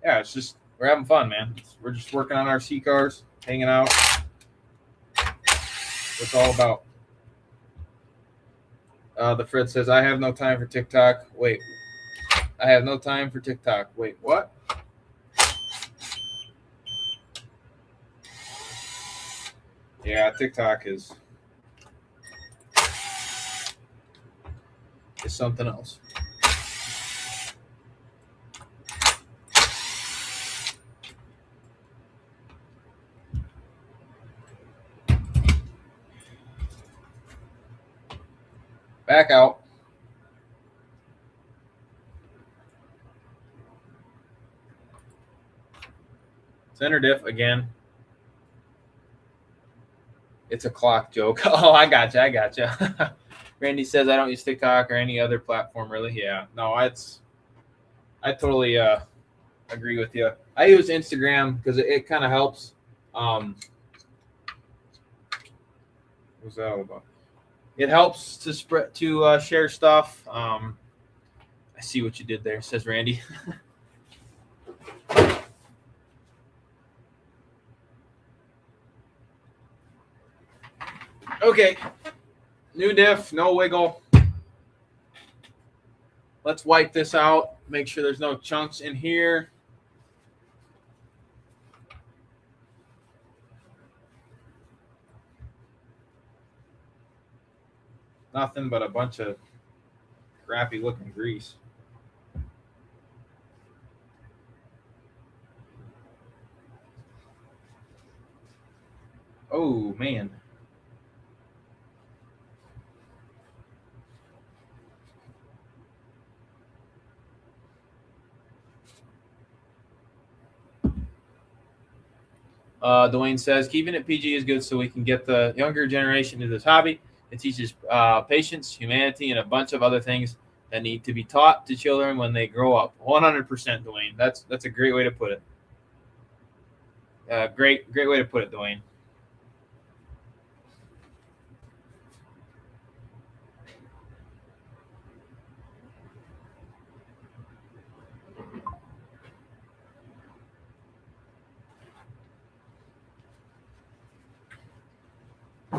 A: Yeah, it's just we're having fun, man. We're just working on our RC cars, hanging out. What's all about. The Fred says, "I have no time for TikTok." Wait, I have no time for TikTok. Wait, what? Yeah, TikTok is something else. Back out. Center diff again. It's a clock joke. Oh, I gotcha. Randy says, "I don't use TikTok or any other platform, really." Yeah, no, I totally agree with you. I use Instagram because it kind of helps. What's that all about? It helps to share stuff. I see what you did there, says Randy. Okay, new diff, no wiggle. Let's wipe this out. Make sure there's no chunks in here. Nothing but a bunch of crappy looking grease. Oh, man. Dwayne says, "Keeping it PG is good so we can get the younger generation into this hobby. It teaches patience, humanity, and a bunch of other things that need to be taught to children when they grow up." 100%, Dwayne. That's a great way to put it. Great way to put it, Dwayne.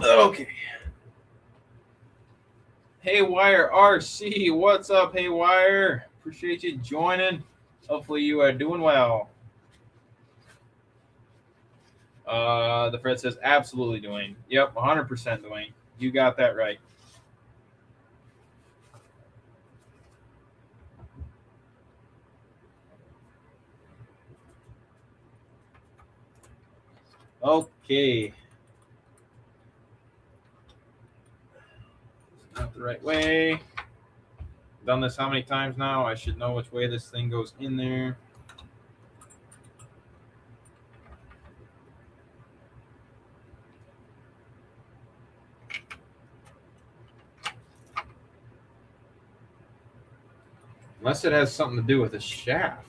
A: Okay. Haywire RC, what's up, Haywire? Appreciate you joining. Hopefully you are doing well. The Fred says, absolutely, Dwayne. Yep, 100%, Dwayne. You got that right. Okay. Not the right way. Done this how many times now? I should know which way this thing goes in there. Unless it has something to do with the shaft.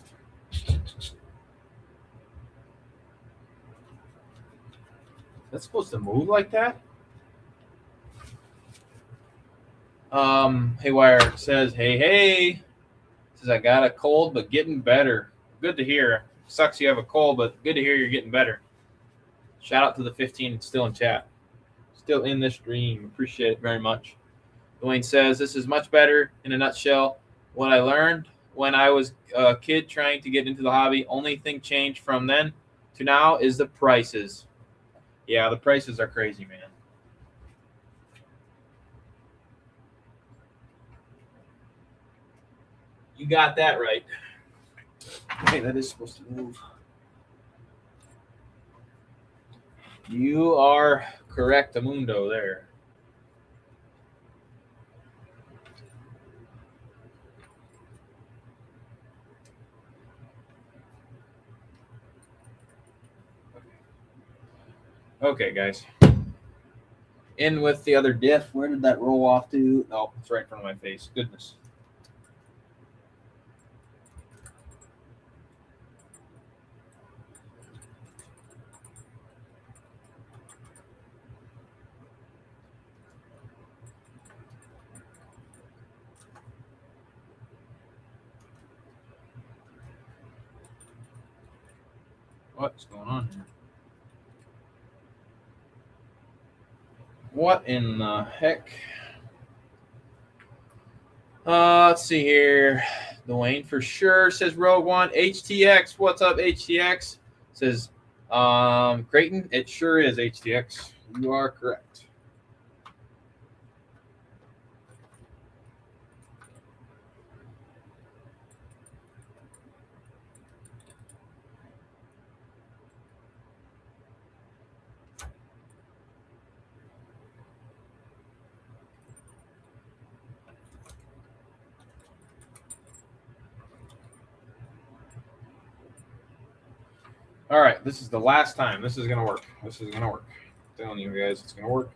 A: That's supposed to move like that? Haywire says, hey. Says, I got a cold, but getting better. Good to hear. Sucks you have a cold, but good to hear you're getting better. Shout out to the 15 still in chat. Still in this stream. Appreciate it very much. Dwayne says, this is much better in a nutshell. What I learned when I was a kid trying to get into the hobby, only thing changed from then to now is the prices. Yeah, the prices are crazy, man. You got that right. Okay, that is supposed to move. You are correct, Amundo, there. Okay, guys. In with the other diff. Where did that roll off to? Oh, it's right in front of my face. Goodness. What's going on here? What in the heck? Let's see here. Dwayne for sure says Rogue One. HTX, what's up, HTX? Says Creighton, it sure is HTX. You are correct. All right, this is the last time. This is gonna work. This is gonna work. I'm telling you guys, it's gonna work.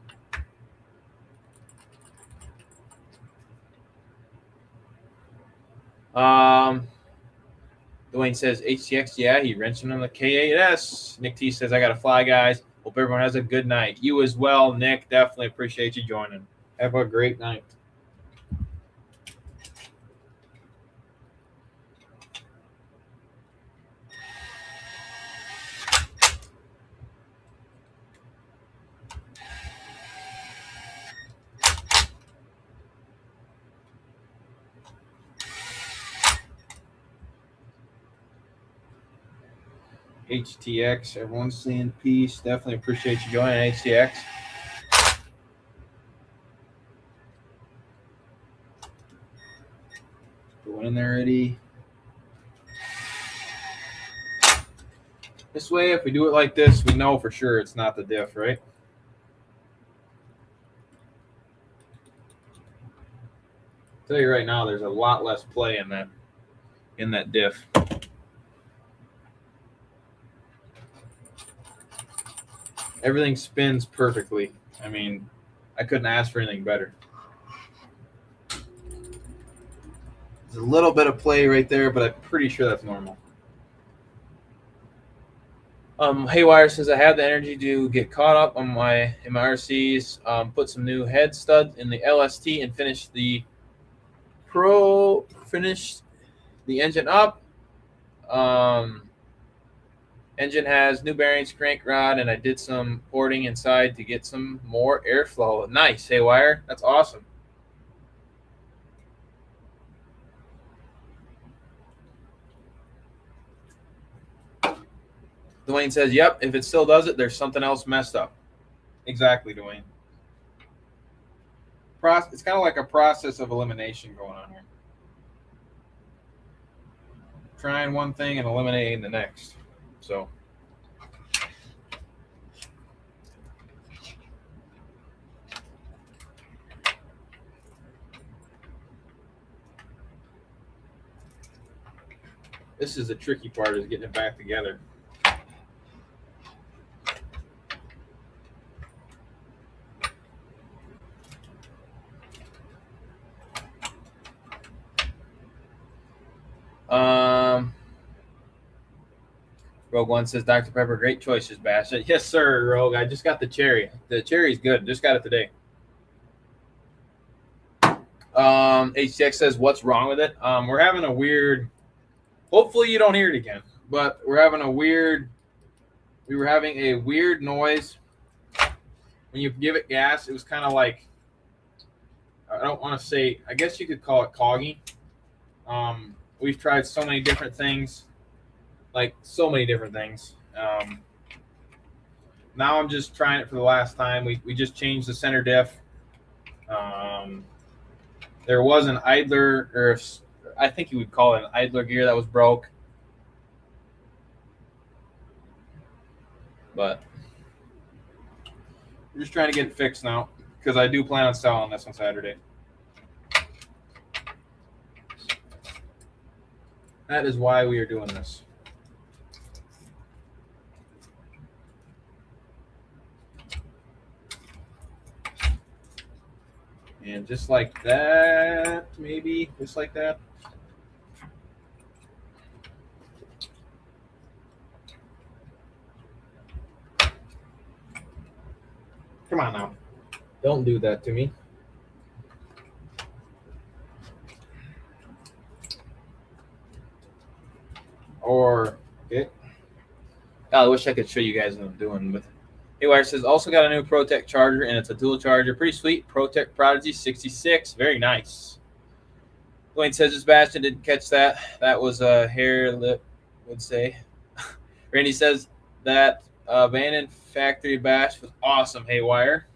A: Dwayne says HTX, yeah, he wrenching on the K8S. Nick T says I gotta fly, guys. Hope everyone has a good night. You as well, Nick. Definitely appreciate you joining. Have a great night. HTX, everyone's saying peace. Definitely appreciate you joining HTX. Going in there already. This way, if we do it like this, we know for sure it's not the diff, right? I'll tell you right now, there's a lot less play in that diff. Everything spins perfectly. I mean, I couldn't ask for anything better. There's a little bit of play right there, but I'm pretty sure that's normal. Haywire says I have the energy to get caught up on my RCs, put some new head studs in the LST, and finish the engine up. Engine has new bearings, crank rod, and I did some porting inside to get some more airflow. Nice, Haywire. That's awesome. Dwayne says, yep, if it still does it, there's something else messed up. Exactly, Dwayne. It's kind of like a process of elimination going on here. Trying one thing and eliminating the next. So this is the tricky part, is getting it back together. Rogue One says, Dr. Pepper, great choices, Bash. Yes, sir, Rogue. I just got the cherry. The cherry's good. Just got it today. HTX says, what's wrong with it? We're having a weird, hopefully you don't hear it again, but we were having a weird noise. When you give it gas, it was kind of like, I don't want to say, I guess you could call it coggy. We've tried so many different things. Now I'm just trying it for the last time. We just changed the center diff. There was an idler, or I think you would call it an idler gear that was broke. But we're just trying to get it fixed now, because I do plan on selling this on Saturday. That is why we are doing this. And just like that, maybe, just like that. Come on now. Don't do that to me. Or, okay. I wish I could show you guys what I'm doing with it. Haywire says, also got a new ProTech charger, and it's a dual charger. Pretty sweet. ProTech Prodigy 66. Very nice. Dwayne says, Sebastian didn't catch that. That was a hair lip, would say. Randy says, that abandoned factory bash was awesome, Haywire.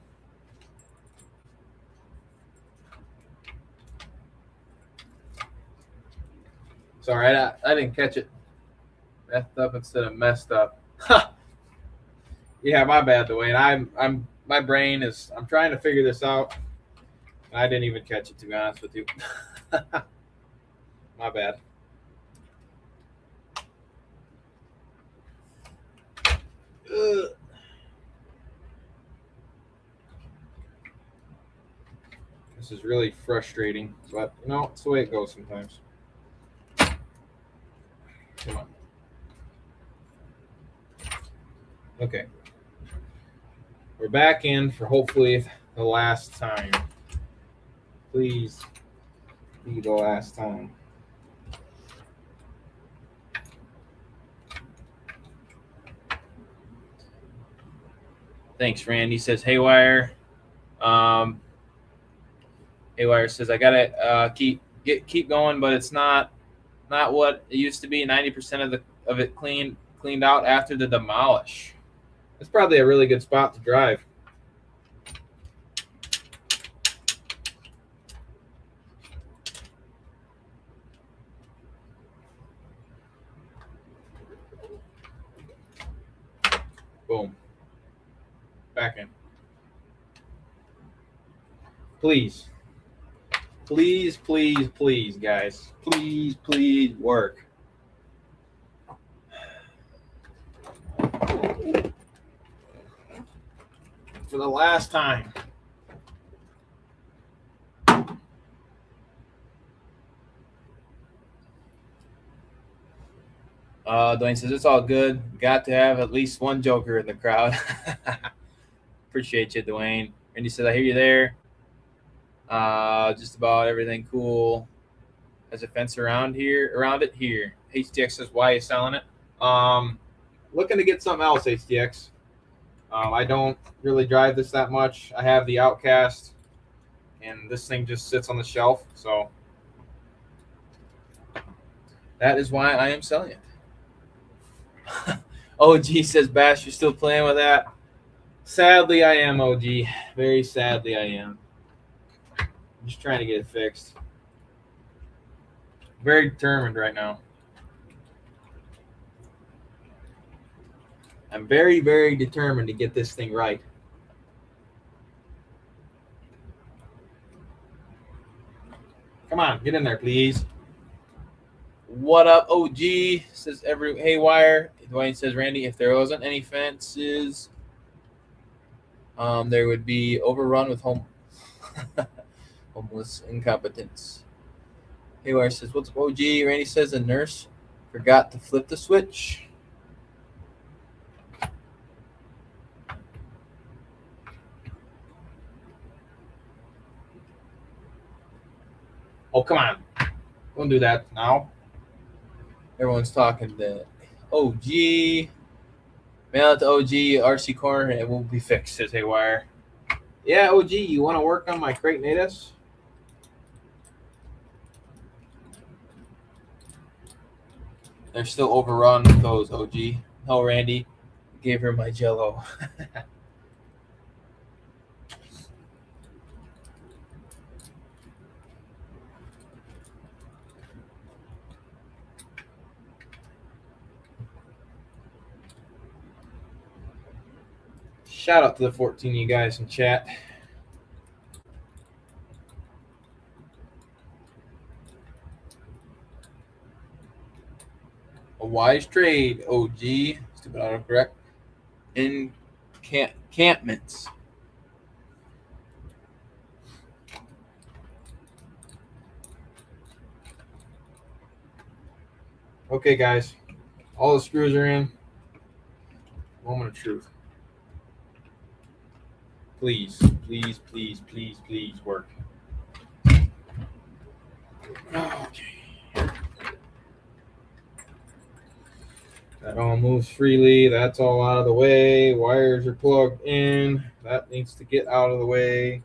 A: Sorry, I didn't catch it. Messed up instead of messed up. Yeah, my bad, Dwayne. My brain is, I'm trying to figure this out. I didn't even catch it, to be honest with you. My bad. Ugh. This is really frustrating, but you know, it's the way it goes sometimes. Come on. Okay. We're back in for hopefully the last time. Please be the last time. Thanks, Randy. Says Haywire. Haywire says I gotta keep going, but it's not what it used to be. 90% of it cleaned out after the demolish. It's probably a really good spot to drive. Boom. Back in. Please. Please, please, please, guys. Please, please work. For the last time. Dwayne says it's all good. Got to have at least one joker in the crowd. Appreciate you, Dwayne. Randy says I hear you there. Just about everything cool. Has a fence around it here. HTX says, why are you selling it? looking to get something else, HTX. I don't really drive this that much. I have the Outcast, and this thing just sits on the shelf. So that is why I am selling it. OG says, Bash, you're still playing with that? Sadly, I am, OG. Very sadly, I am. I'm just trying to get it fixed. Very determined right now. I'm very, very determined to get this thing right. Come on, get in there, please. What up, OG? Says every haywire. Dwayne says, Randy, if there wasn't any fences, there would be overrun with homeless incompetence. Haywire says, what's up, OG? Randy says the nurse forgot to flip the switch. Oh, come on. Don't do that now. Everyone's talking to OG. Mail it to OG, RC Corner, and it will be fixed, says Haywire. Yeah, OG, you want to work on my crate natives? They're still overrun with those, OG. Oh, Randy gave her my Jello. Shout out to the 14 of you guys in chat. A wise trade, OG. Stupid autocorrect. Encampments. Okay, guys. All the screws are in. Moment of truth. Please, please, please, please, please work. Okay. That all moves freely. That's all out of the way. Wires are plugged in. That needs to get out of the way.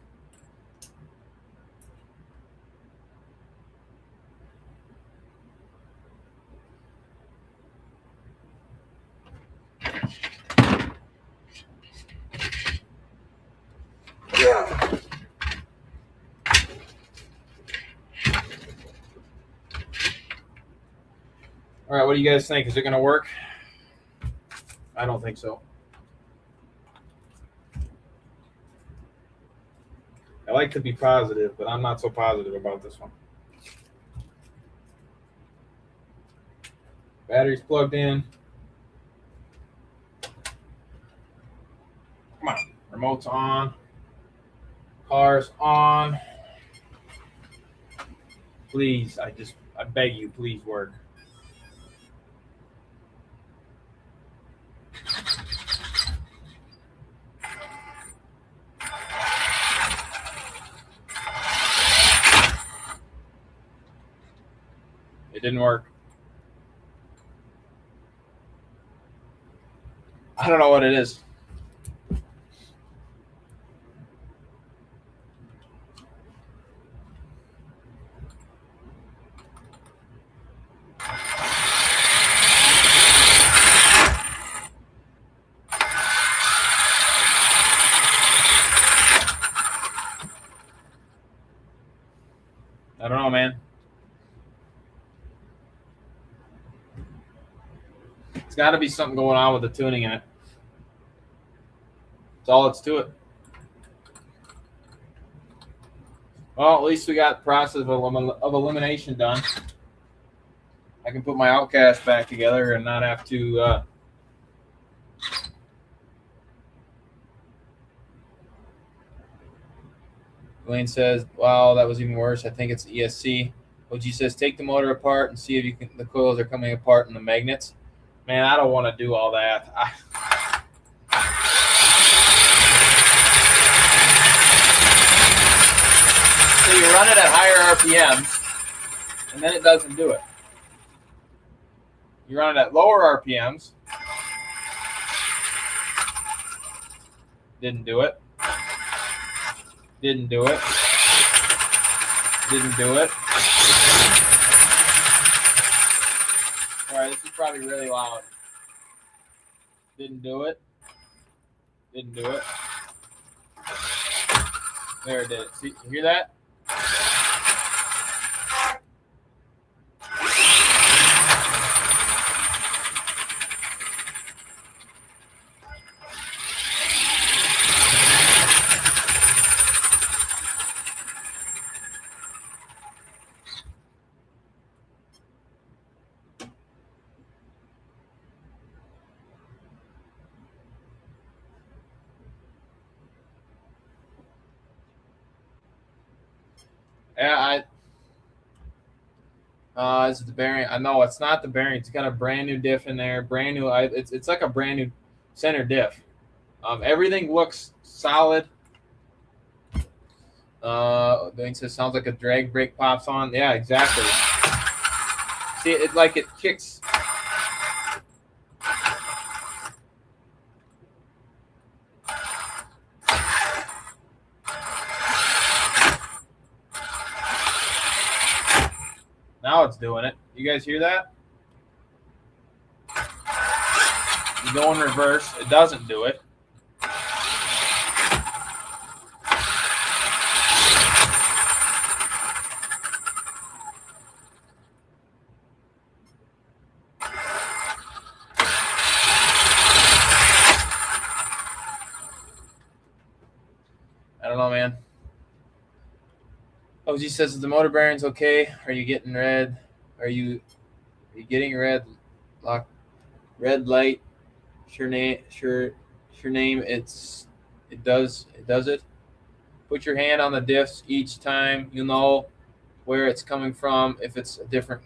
A: All right, what do you guys think? Is it going to work? I don't think so. I like to be positive, but I'm not so positive about this one. Battery's plugged in. Come on. Remote's on. Car's on. Please, I beg you, please work. It didn't work. I don't know what it is. I don't know, man. It's got to be something going on with the tuning in it. That's all it's to it. Well, at least we got the process of elimination done. I can put my Outcast back together and not have to Wayne says, wow, that was even worse. I think it's ESC. OG says, take the motor apart and see if the coils are coming apart in the magnets. Man, I don't want to do all that. So you run it at higher RPMs, and then it doesn't do it. You run it at lower RPMs, Didn't do it. Didn't do it. Didn't do it. All right, this is probably really loud. Didn't do it. Didn't do it. There it did. See, you hear that? Yeah, is it the bearing? I know it's not the bearing. It's got a brand new diff in there. Brand new. It's like a brand new center diff. Everything looks solid. It sounds like a drag brake pops on. Yeah, exactly. See, it like it kicks. Now it's doing it. You guys hear that? You go in reverse. It doesn't do it. I don't know, man. OG says the motor bearing's okay. Are you getting red? Are you getting red? Lock red light. Sure name. It does it. Put your hand on the diffs each time. You know where it's coming from. If it's a different.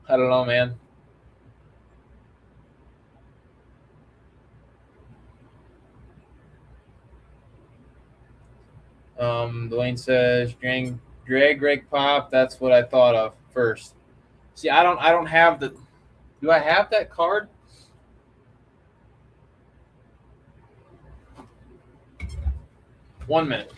A: I don't know, man. Dwayne says drag brake pop. That's what I thought of first. See, I don't have the. Do I have that card? One minute.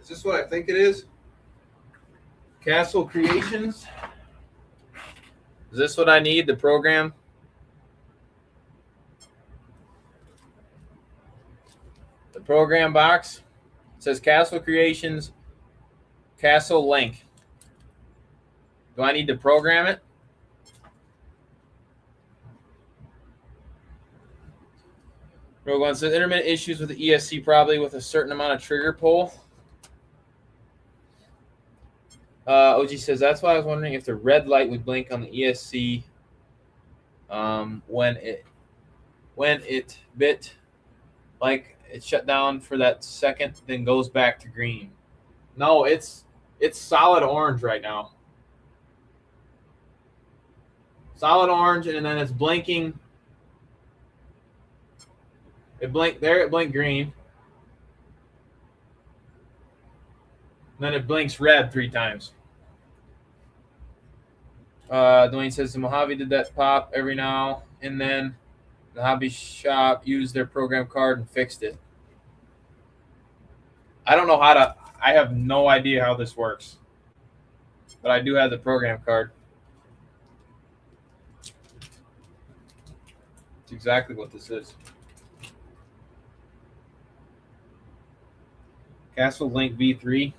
A: Is this what I think it is? Castle Creations? Is this what I need, the program? The program box? It says Castle Creations, Castle Link. Do I need to program it? Rogue One says intermittent issues with the ESC, probably with a certain amount of trigger pull. OG says that's why I was wondering if the red light would blink on the ESC when it bit like it shut down for that second, then goes back to green. No, it's solid orange right now. Solid orange, and then it's blinking. It blinked there. It blinked green. And then it blinks red 3 times. Dwayne says the Mojave did that pop every now and then. The hobby shop used their program card and fixed it. I don't know how to. I have no idea how this works, but I do have the program card. It's exactly what this is. Castle Link V3.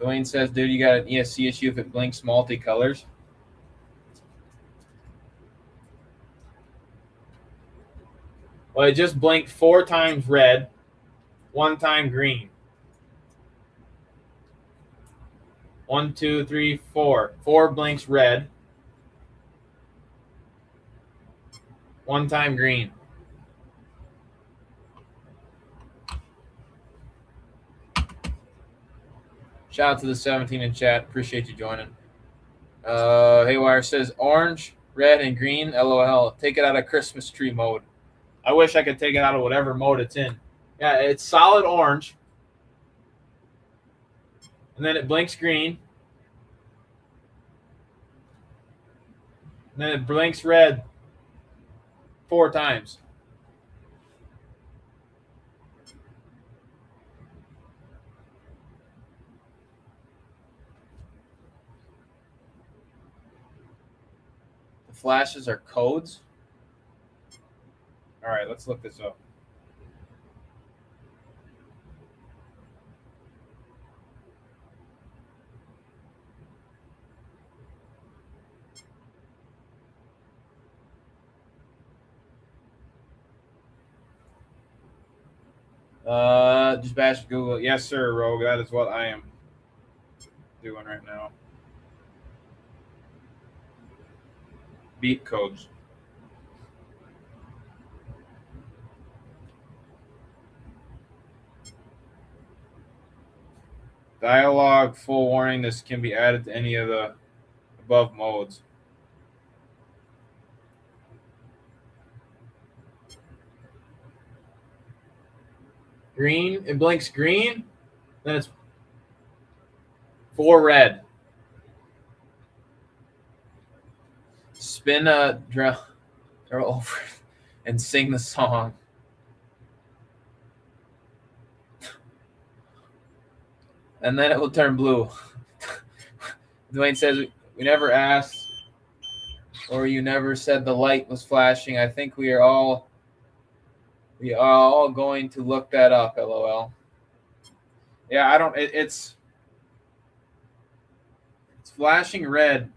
A: Dwayne says, dude, you got an ESC issue if it blinks multicolors. Well, it just blinked 4 times red, 1 time green. 1, 2, 3, 4. 4 blinks red, 1 time green. Shout out to the 17 in chat. Appreciate you joining. Haywire says orange, red, and green. LOL. Take it out of Christmas tree mode. I wish I could take it out of whatever mode it's in. Yeah, it's solid orange. And then it blinks green. And then it blinks red 4 times. The flashes are codes. All right, let's look this up. Just bash Google. Yes, sir, Rogue. That is what I am doing right now. Beat codes. Dialogue, full warning. This can be added to any of the above modes. Green, it blinks green, then it's 4 red. Spin a drill over and sing the song. And then it will turn blue. Dwayne says, we never asked, or you never said the light was flashing. I think we are all going to look that up, LOL. Yeah, I don't, it's flashing red.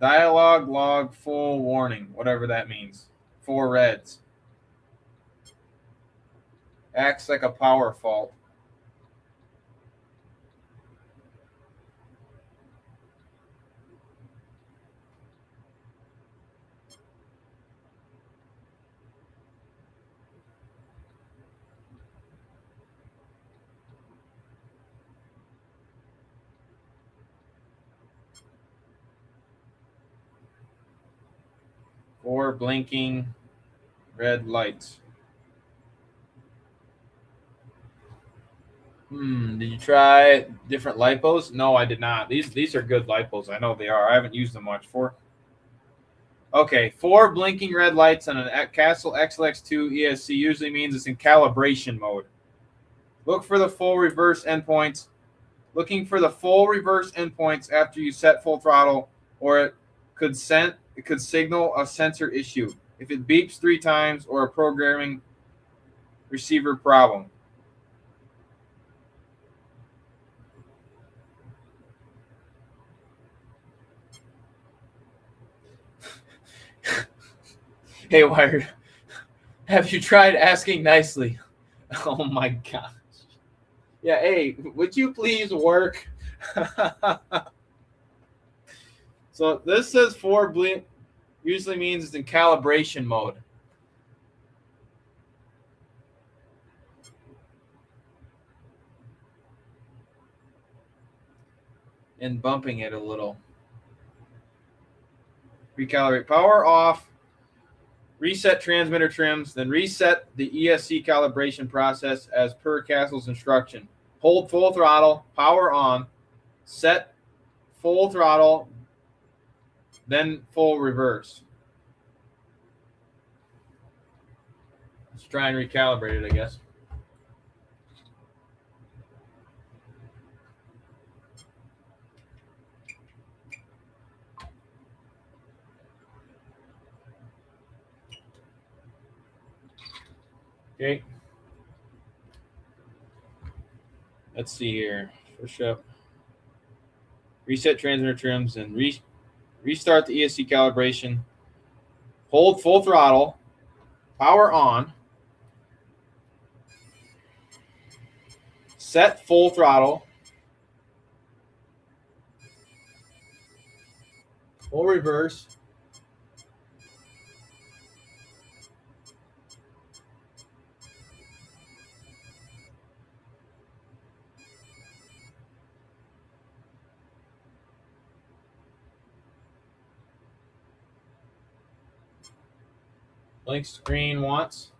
A: Dialogue, log, full warning, whatever that means. 4 reds. Acts like a power fault. Or blinking red lights. Did you try different lipos? No, I did not. These are good lipos. I know they are. I haven't used them much. 4 blinking red lights on a Castle XLX2 ESC usually means it's in calibration mode. Look for the full reverse endpoints. Looking for the full reverse endpoints after you set full throttle, or it could signal a sensor issue if it beeps 3 times or a programming receiver problem. Hey, Wired, have you tried asking nicely? Oh my gosh. Yeah, hey, would you please work? So this says 4 blink usually means it's in calibration mode. And bumping it a little. Recalibrate. Power off. Reset transmitter trims. Then reset the ESC calibration process as per Castle's instruction. Hold full throttle. Power on. Set full throttle. Then full reverse. Let's try and recalibrate it, I guess. Okay. Let's see here. First up, reset transmitter trims and restart the ESC calibration. Hold full throttle. Power on. Set full throttle. Full reverse. Blank screen once.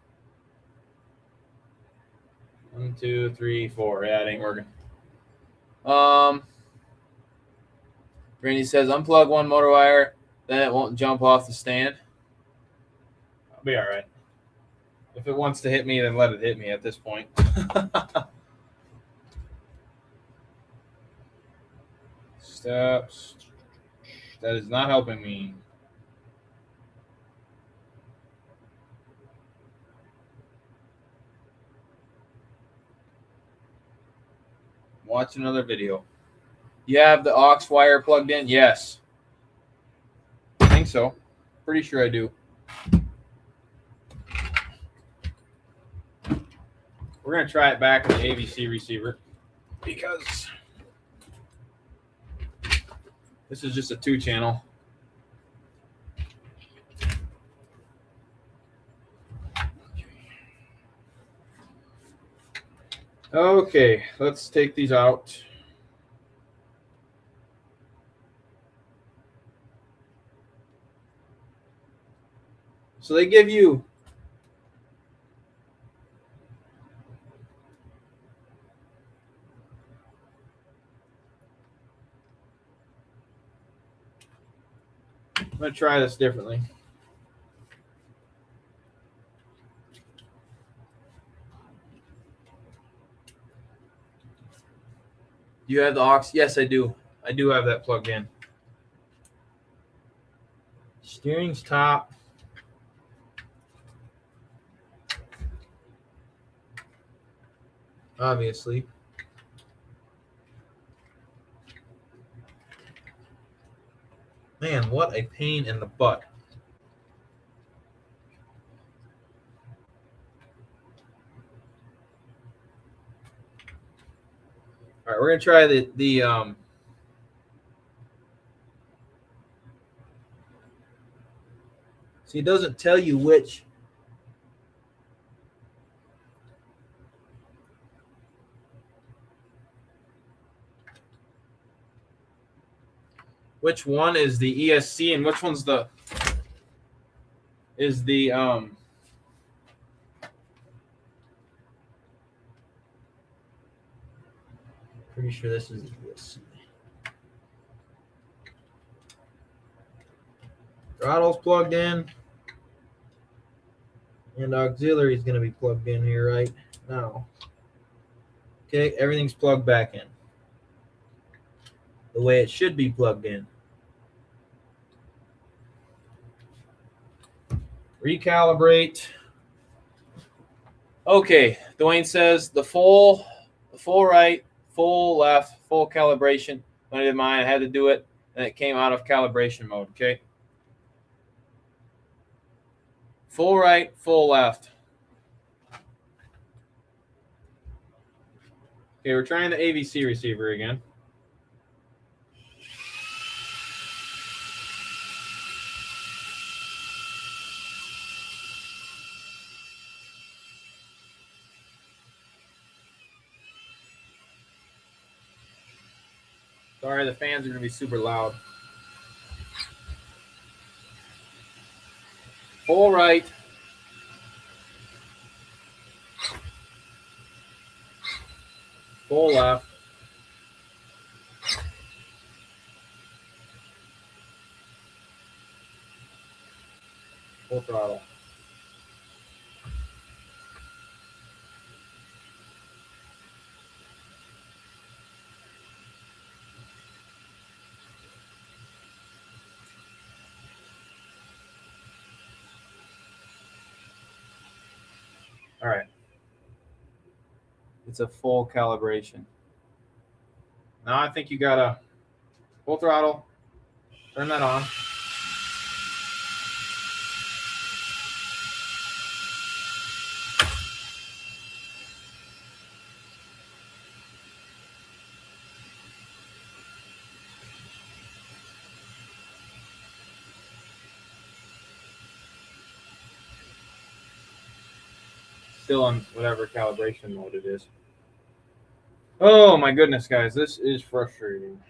A: 1, 2, 3, 4. Yeah, it ain't working. Randy says unplug one motor wire, then it won't jump off the stand. I'll be all right. If it wants to hit me, then let it hit me at this point. Steps. That is not helping me. Watch another video. You have the aux wire plugged in? Yes. I think so. Pretty sure I do. We're going to try it back with the AVC receiver because this is just a 2-channel. Okay, let's take these out. So they give you I'm going to try this differently. Do you have the aux? Yes, I do. I do have that plugged in. Steering's top. Obviously. Man, what a pain in the butt. All right, we're going to try the see, it doesn't tell you which one is the ESC and which one's the pretty sure this is the ESC. Throttle's plugged in. And auxiliary is going to be plugged in here right now. Okay, everything's plugged back in. The way it should be plugged in. Recalibrate. Okay, Dwayne says the full right, full left, full calibration. When I did mine, I had to do it, and it came out of calibration mode, okay? Full right, full left. Okay, we're trying the AVC receiver again. Sorry, the fans are going to be super loud. Full right. Full left. Full throttle. All right. It's a full calibration. Now I think you gotta full throttle, turn that on. Still on whatever calibration mode it is. Oh my goodness, guys, this is frustrating.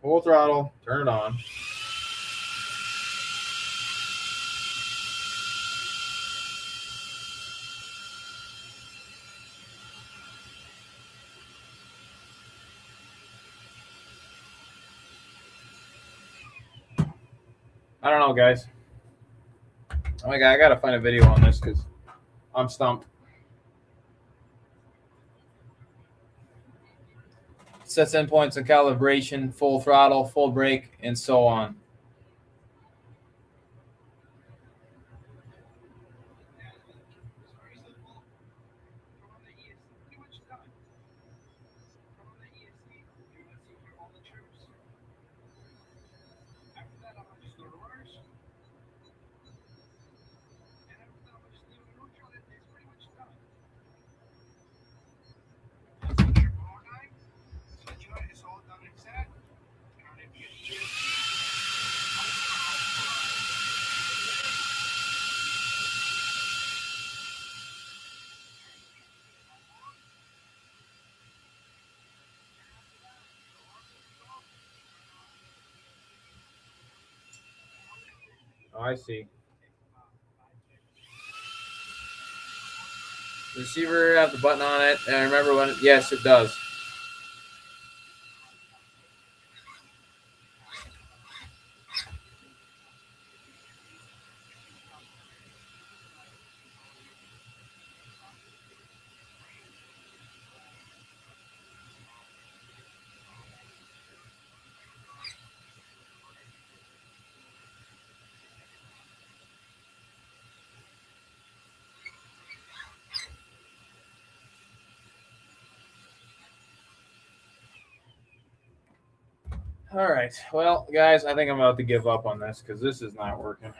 A: Full throttle, turn it on. I don't know, guys. Oh my god, I gotta find a video on this because I'm stumped. Sets endpoints of calibration, full throttle, full brake, and so on. Oh, I see. The receiver have the button on it, and I remember when. Yes, it does. All right. Well, guys, I think I'm about to give up on this because this is not working.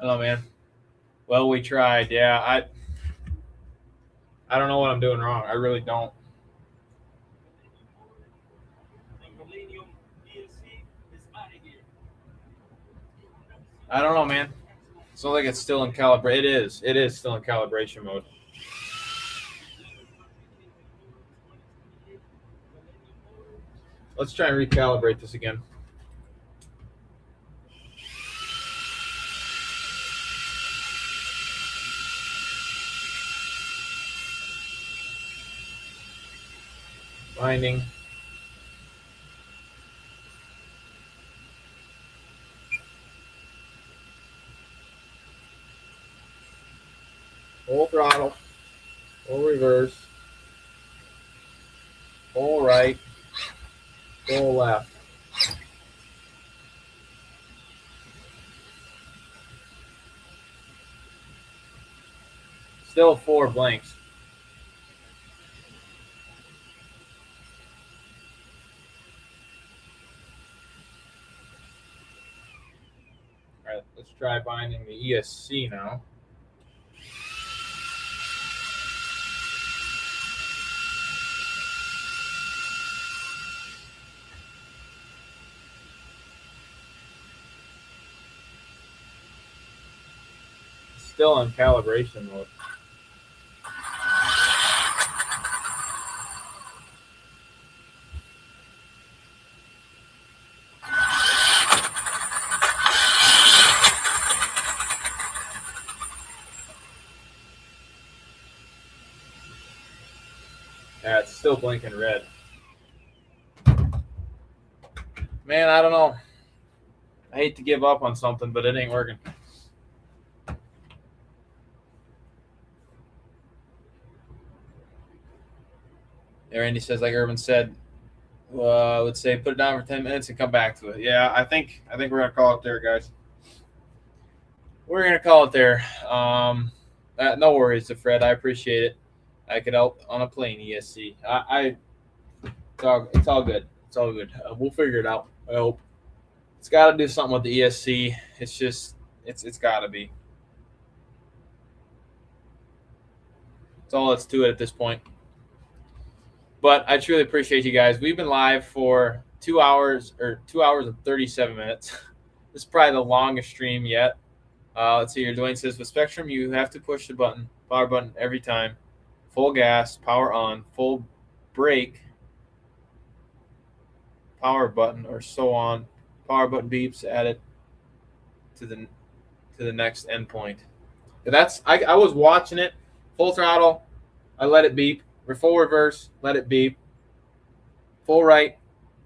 A: Hello, man. Well, we tried. Yeah, I don't know what I'm doing wrong. I really don't. I don't know, man. It's not like it's still in calibration. It is. It is still in calibration mode. Let's try and recalibrate this again. Binding. Full throttle. Full reverse. Full right. Full left. Still 4 blanks. All right, let's try binding the ESC now. Still in calibration mode. Yeah, it's still blinking red. Man, I don't know. I hate to give up on something, but it ain't working. Randy says, like Irvin said, I would say put it down for 10 minutes and come back to it. Yeah, I think we're gonna call it there, guys. We're gonna call it there. No worries, to Fred. I appreciate it. I could help on a plane, ESC. It's all good. It's all good. We'll figure it out. I hope. It's got to do something with the ESC. It's just, it's got to be. That's all that's to it at this point. But I truly appreciate you guys. We've been live for 2 hours and 37 minutes. This is probably the longest stream yet. Let's see here. Dwayne says, with Spectrum, you have to push the power button every time. Full gas, power on, full brake, power button, or so on. Power button beeps, add it to the next endpoint. I was watching it, full throttle, I let it beep. Full reverse, let it beep. Full right,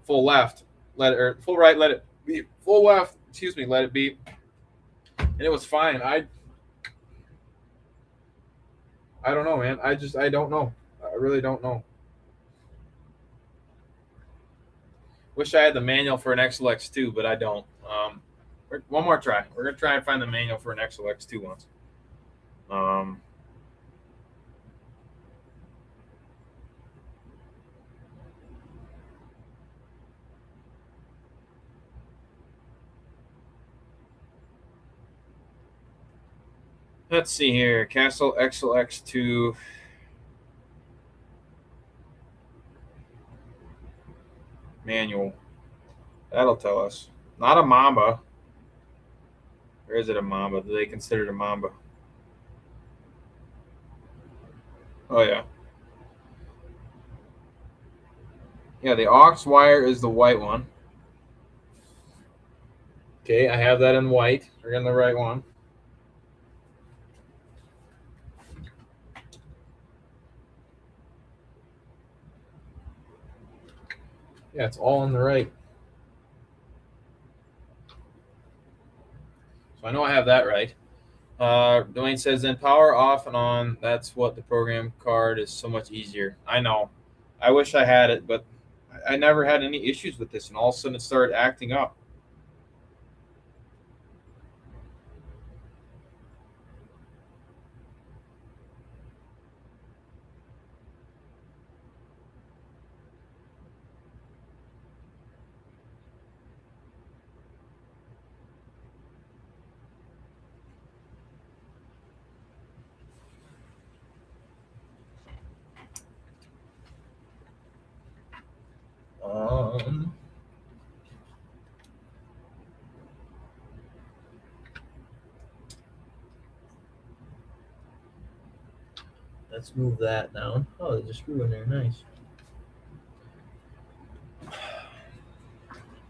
A: full left, full right, let it beep. Full left, let it beep. And it was fine. I don't know, man. I don't know. I really don't know. Wish I had the manual for an XLX2, but I don't. One more try. We're gonna try and find the manual for an XLX2 once. Let's see here. Castle XLX2. Manual. That'll tell us. Not a Mamba. Or is it a Mamba? Do they consider it a Mamba? Oh, yeah. Yeah, the aux wire is the white one. Okay, I have that in white. We're getting the right one. Yeah, it's all in the right. So I know I have that right. Dwayne says, then power off and on. That's what the program card is so much easier. I know. I wish I had it, but I never had any issues with this, and all of a sudden it started acting up. Let's move that down. Oh, there's a screw in there. Nice.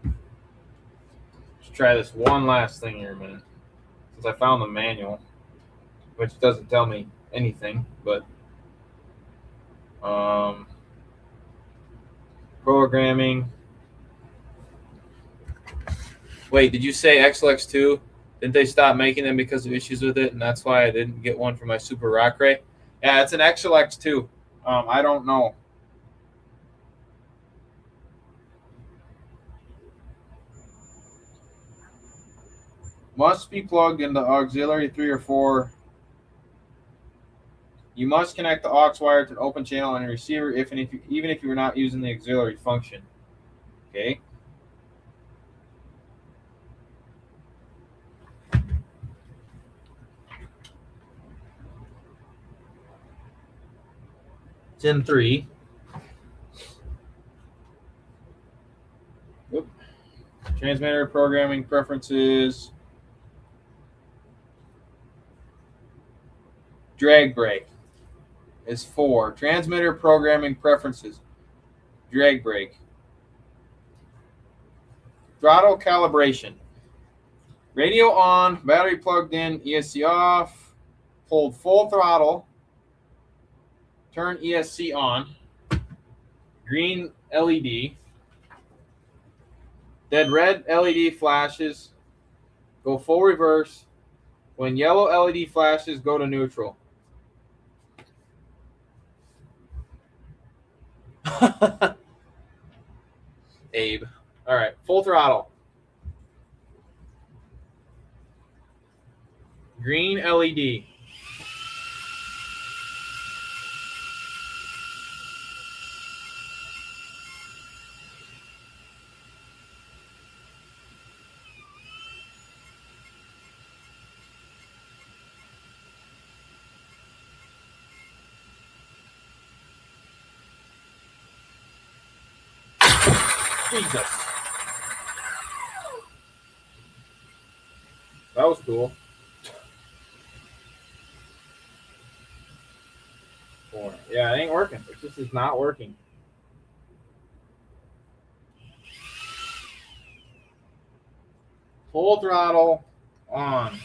A: Let's try this one last thing here a minute. Since I found the manual, which doesn't tell me anything, but programming. Wait, did you say XLX2? Didn't they stop making them because of issues with it, and that's why I didn't get one for my Super Rock Ray? Yeah, it's an XLX2. I don't know. Must be plugged into auxiliary 3 or 4. You must connect the aux wire to an open channel on a receiver even if you were not using the auxiliary function. Okay. It's in 3. Oop. Transmitter programming preferences. Drag brake is 4. Transmitter programming preferences. Drag brake. Throttle calibration. Radio on, battery plugged in, ESC off. Hold full throttle. Turn ESC on. green LED. Then red LED flashes, go full reverse. When yellow LED flashes, go to neutral. Abe. All right, full throttle. Green LED. Jesus. That was cool. Yeah, it ain't working. It just is not working. Full throttle on.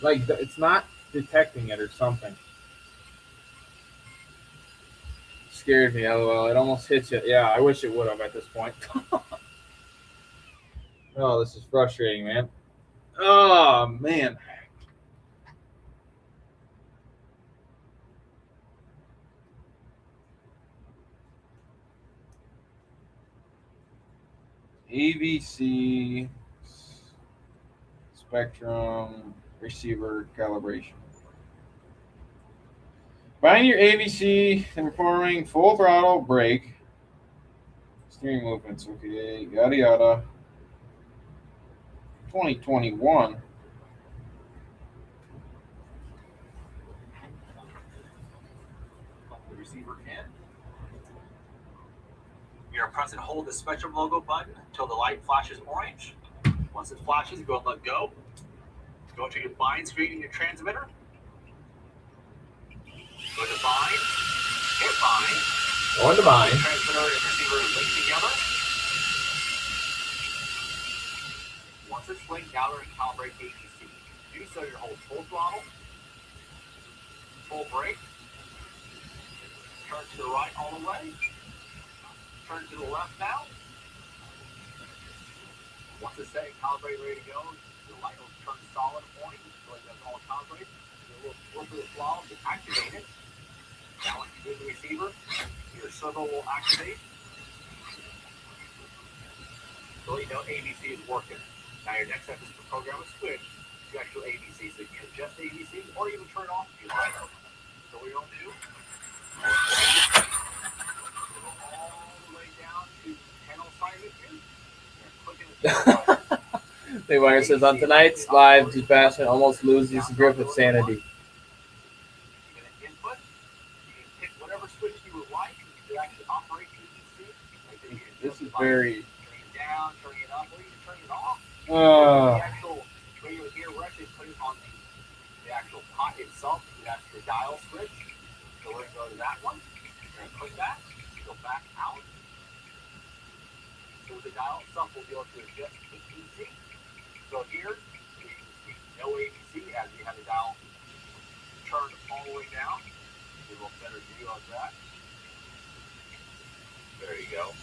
A: Like, it's not detecting it or something. Scared me, lol. It almost hits you. Yeah, I wish it would have at this point. Oh, this is frustrating, man. Oh, man. AVC spectrum receiver calibration. Find your AVC and performing full throttle brake. Steering movements, okay, yada yada. 2021.
B: The receiver in. You're going to press and hold the Spectrum logo button until the light flashes orange. Once it flashes, you go and let go. Go to your bind screen in your transmitter. Go to bind. Hit bind.
A: On to bind.
B: Transmitter and receiver linked together. Once it's linked, now we're going to calibrate AVC. Do so, you hold full throttle, full brake, turn to the right all the way, turn to the left now. Once it's set and calibrated, ready to go, the light will turn solid orange, so it doesn't all calibrate. A little bit of throttle to activate it. Now once you do the receiver, your servo will activate. So you know ABC is working. Now your next step is to program a switch to actual ABC. So you can adjust ABC or even turn it off if you like. So what you'll do, go all the way down to panel assignment here.
A: Leewire says on tonight's live, JustBashinit almost loses his grip of sanity.
B: You're going to input. You can pick whatever switch you would like to actually operate ABC.
A: This is very.
B: Turning it down, turning it up, or you can turn it off. The actual radio here, we're actually putting on the actual pot itself. That's the dial switch. So we're going to go to that one. We're going to click that. Go back out. So with the dial itself, we'll be able to adjust the ABC. So here, you can see no ABC as we have the dial turned all the way down. Give a little better view of that. There you go.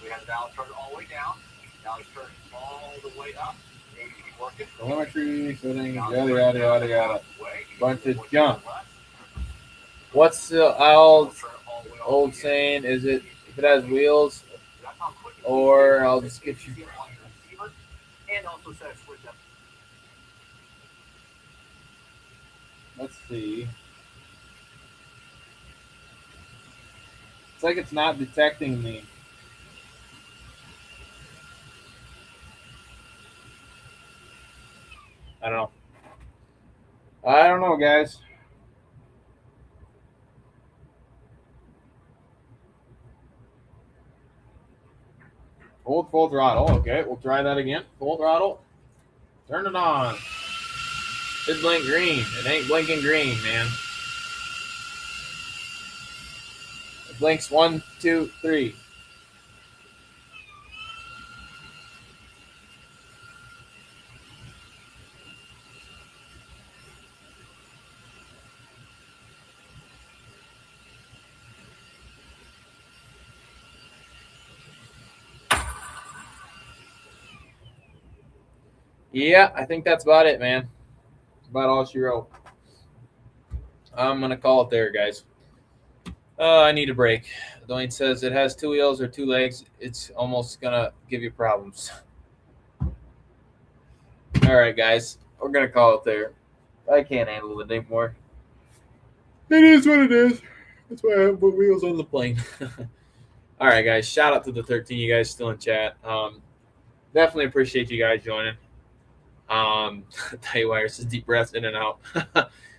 B: We have the dial turned all the way down. Now it's turned all the way up. ABC working.
A: Telemetry, settings, yada yada yada yada. Bunch of junk. What's the old saying? Is it if it has wheels, or I'll just get you.
B: And also set a switch up.
A: Let's see. It's like it's not detecting me. I don't know, guys. Hold full throttle. Okay, we'll try that again. Full throttle. Turn it on. It blink green. It ain't blinking green, man. It blinks 1, 2, 3. Yeah, I think that's about it, man. About all she wrote. I'm gonna call it there, guys. I need a break. Dwayne says it has 2 wheels or 2 legs. It's almost gonna give you problems. All right, guys, we're gonna call it there. I can't handle it anymore. It is what it is. That's why I have put wheels on the plane. All right, guys. Shout out to the 13. You guys still in chat. Definitely appreciate you guys joining. Tell you why, says deep breaths in and out.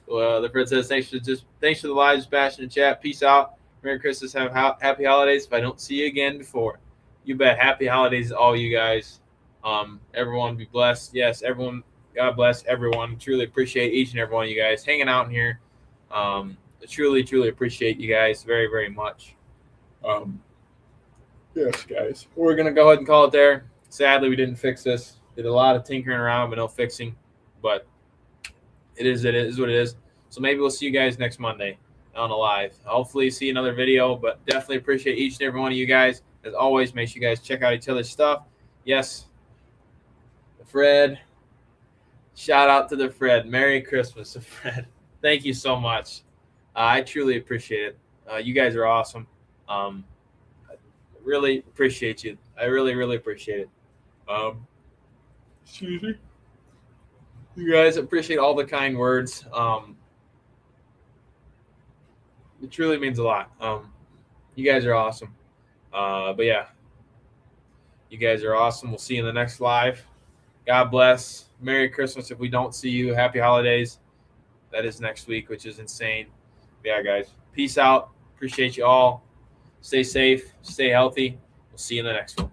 A: Well, the friend says thanks for the live passionate chat. Peace out. Merry Christmas. Have happy holidays. If I don't see you again before, you bet. Happy holidays, all you guys. Everyone be blessed. Yes, everyone. God bless everyone. Truly appreciate each and every one of you guys hanging out in here. Truly appreciate you guys very, very much. Yes, guys. We're gonna go ahead and call it there. Sadly, we didn't fix this. Did a lot of tinkering around, but no fixing. But it is what it is. So maybe we'll see you guys next Monday on a live. Hopefully see another video, but definitely appreciate each and every one of you guys. As always, make sure you guys check out each other's stuff. Yes, Fred. Shout out to the Fred. Merry Christmas, Fred. Thank you so much. I truly appreciate it. You guys are awesome. I really appreciate you. I really appreciate it. Excuse me. You guys appreciate all the kind words. It truly means a lot. You guys are awesome. But yeah, you guys are awesome. We'll see you in the next live. God bless. Merry Christmas. If we don't see you, happy holidays. That is next week, which is insane. But yeah, guys. Peace out. Appreciate you all. Stay safe. Stay healthy. We'll see you in the next one.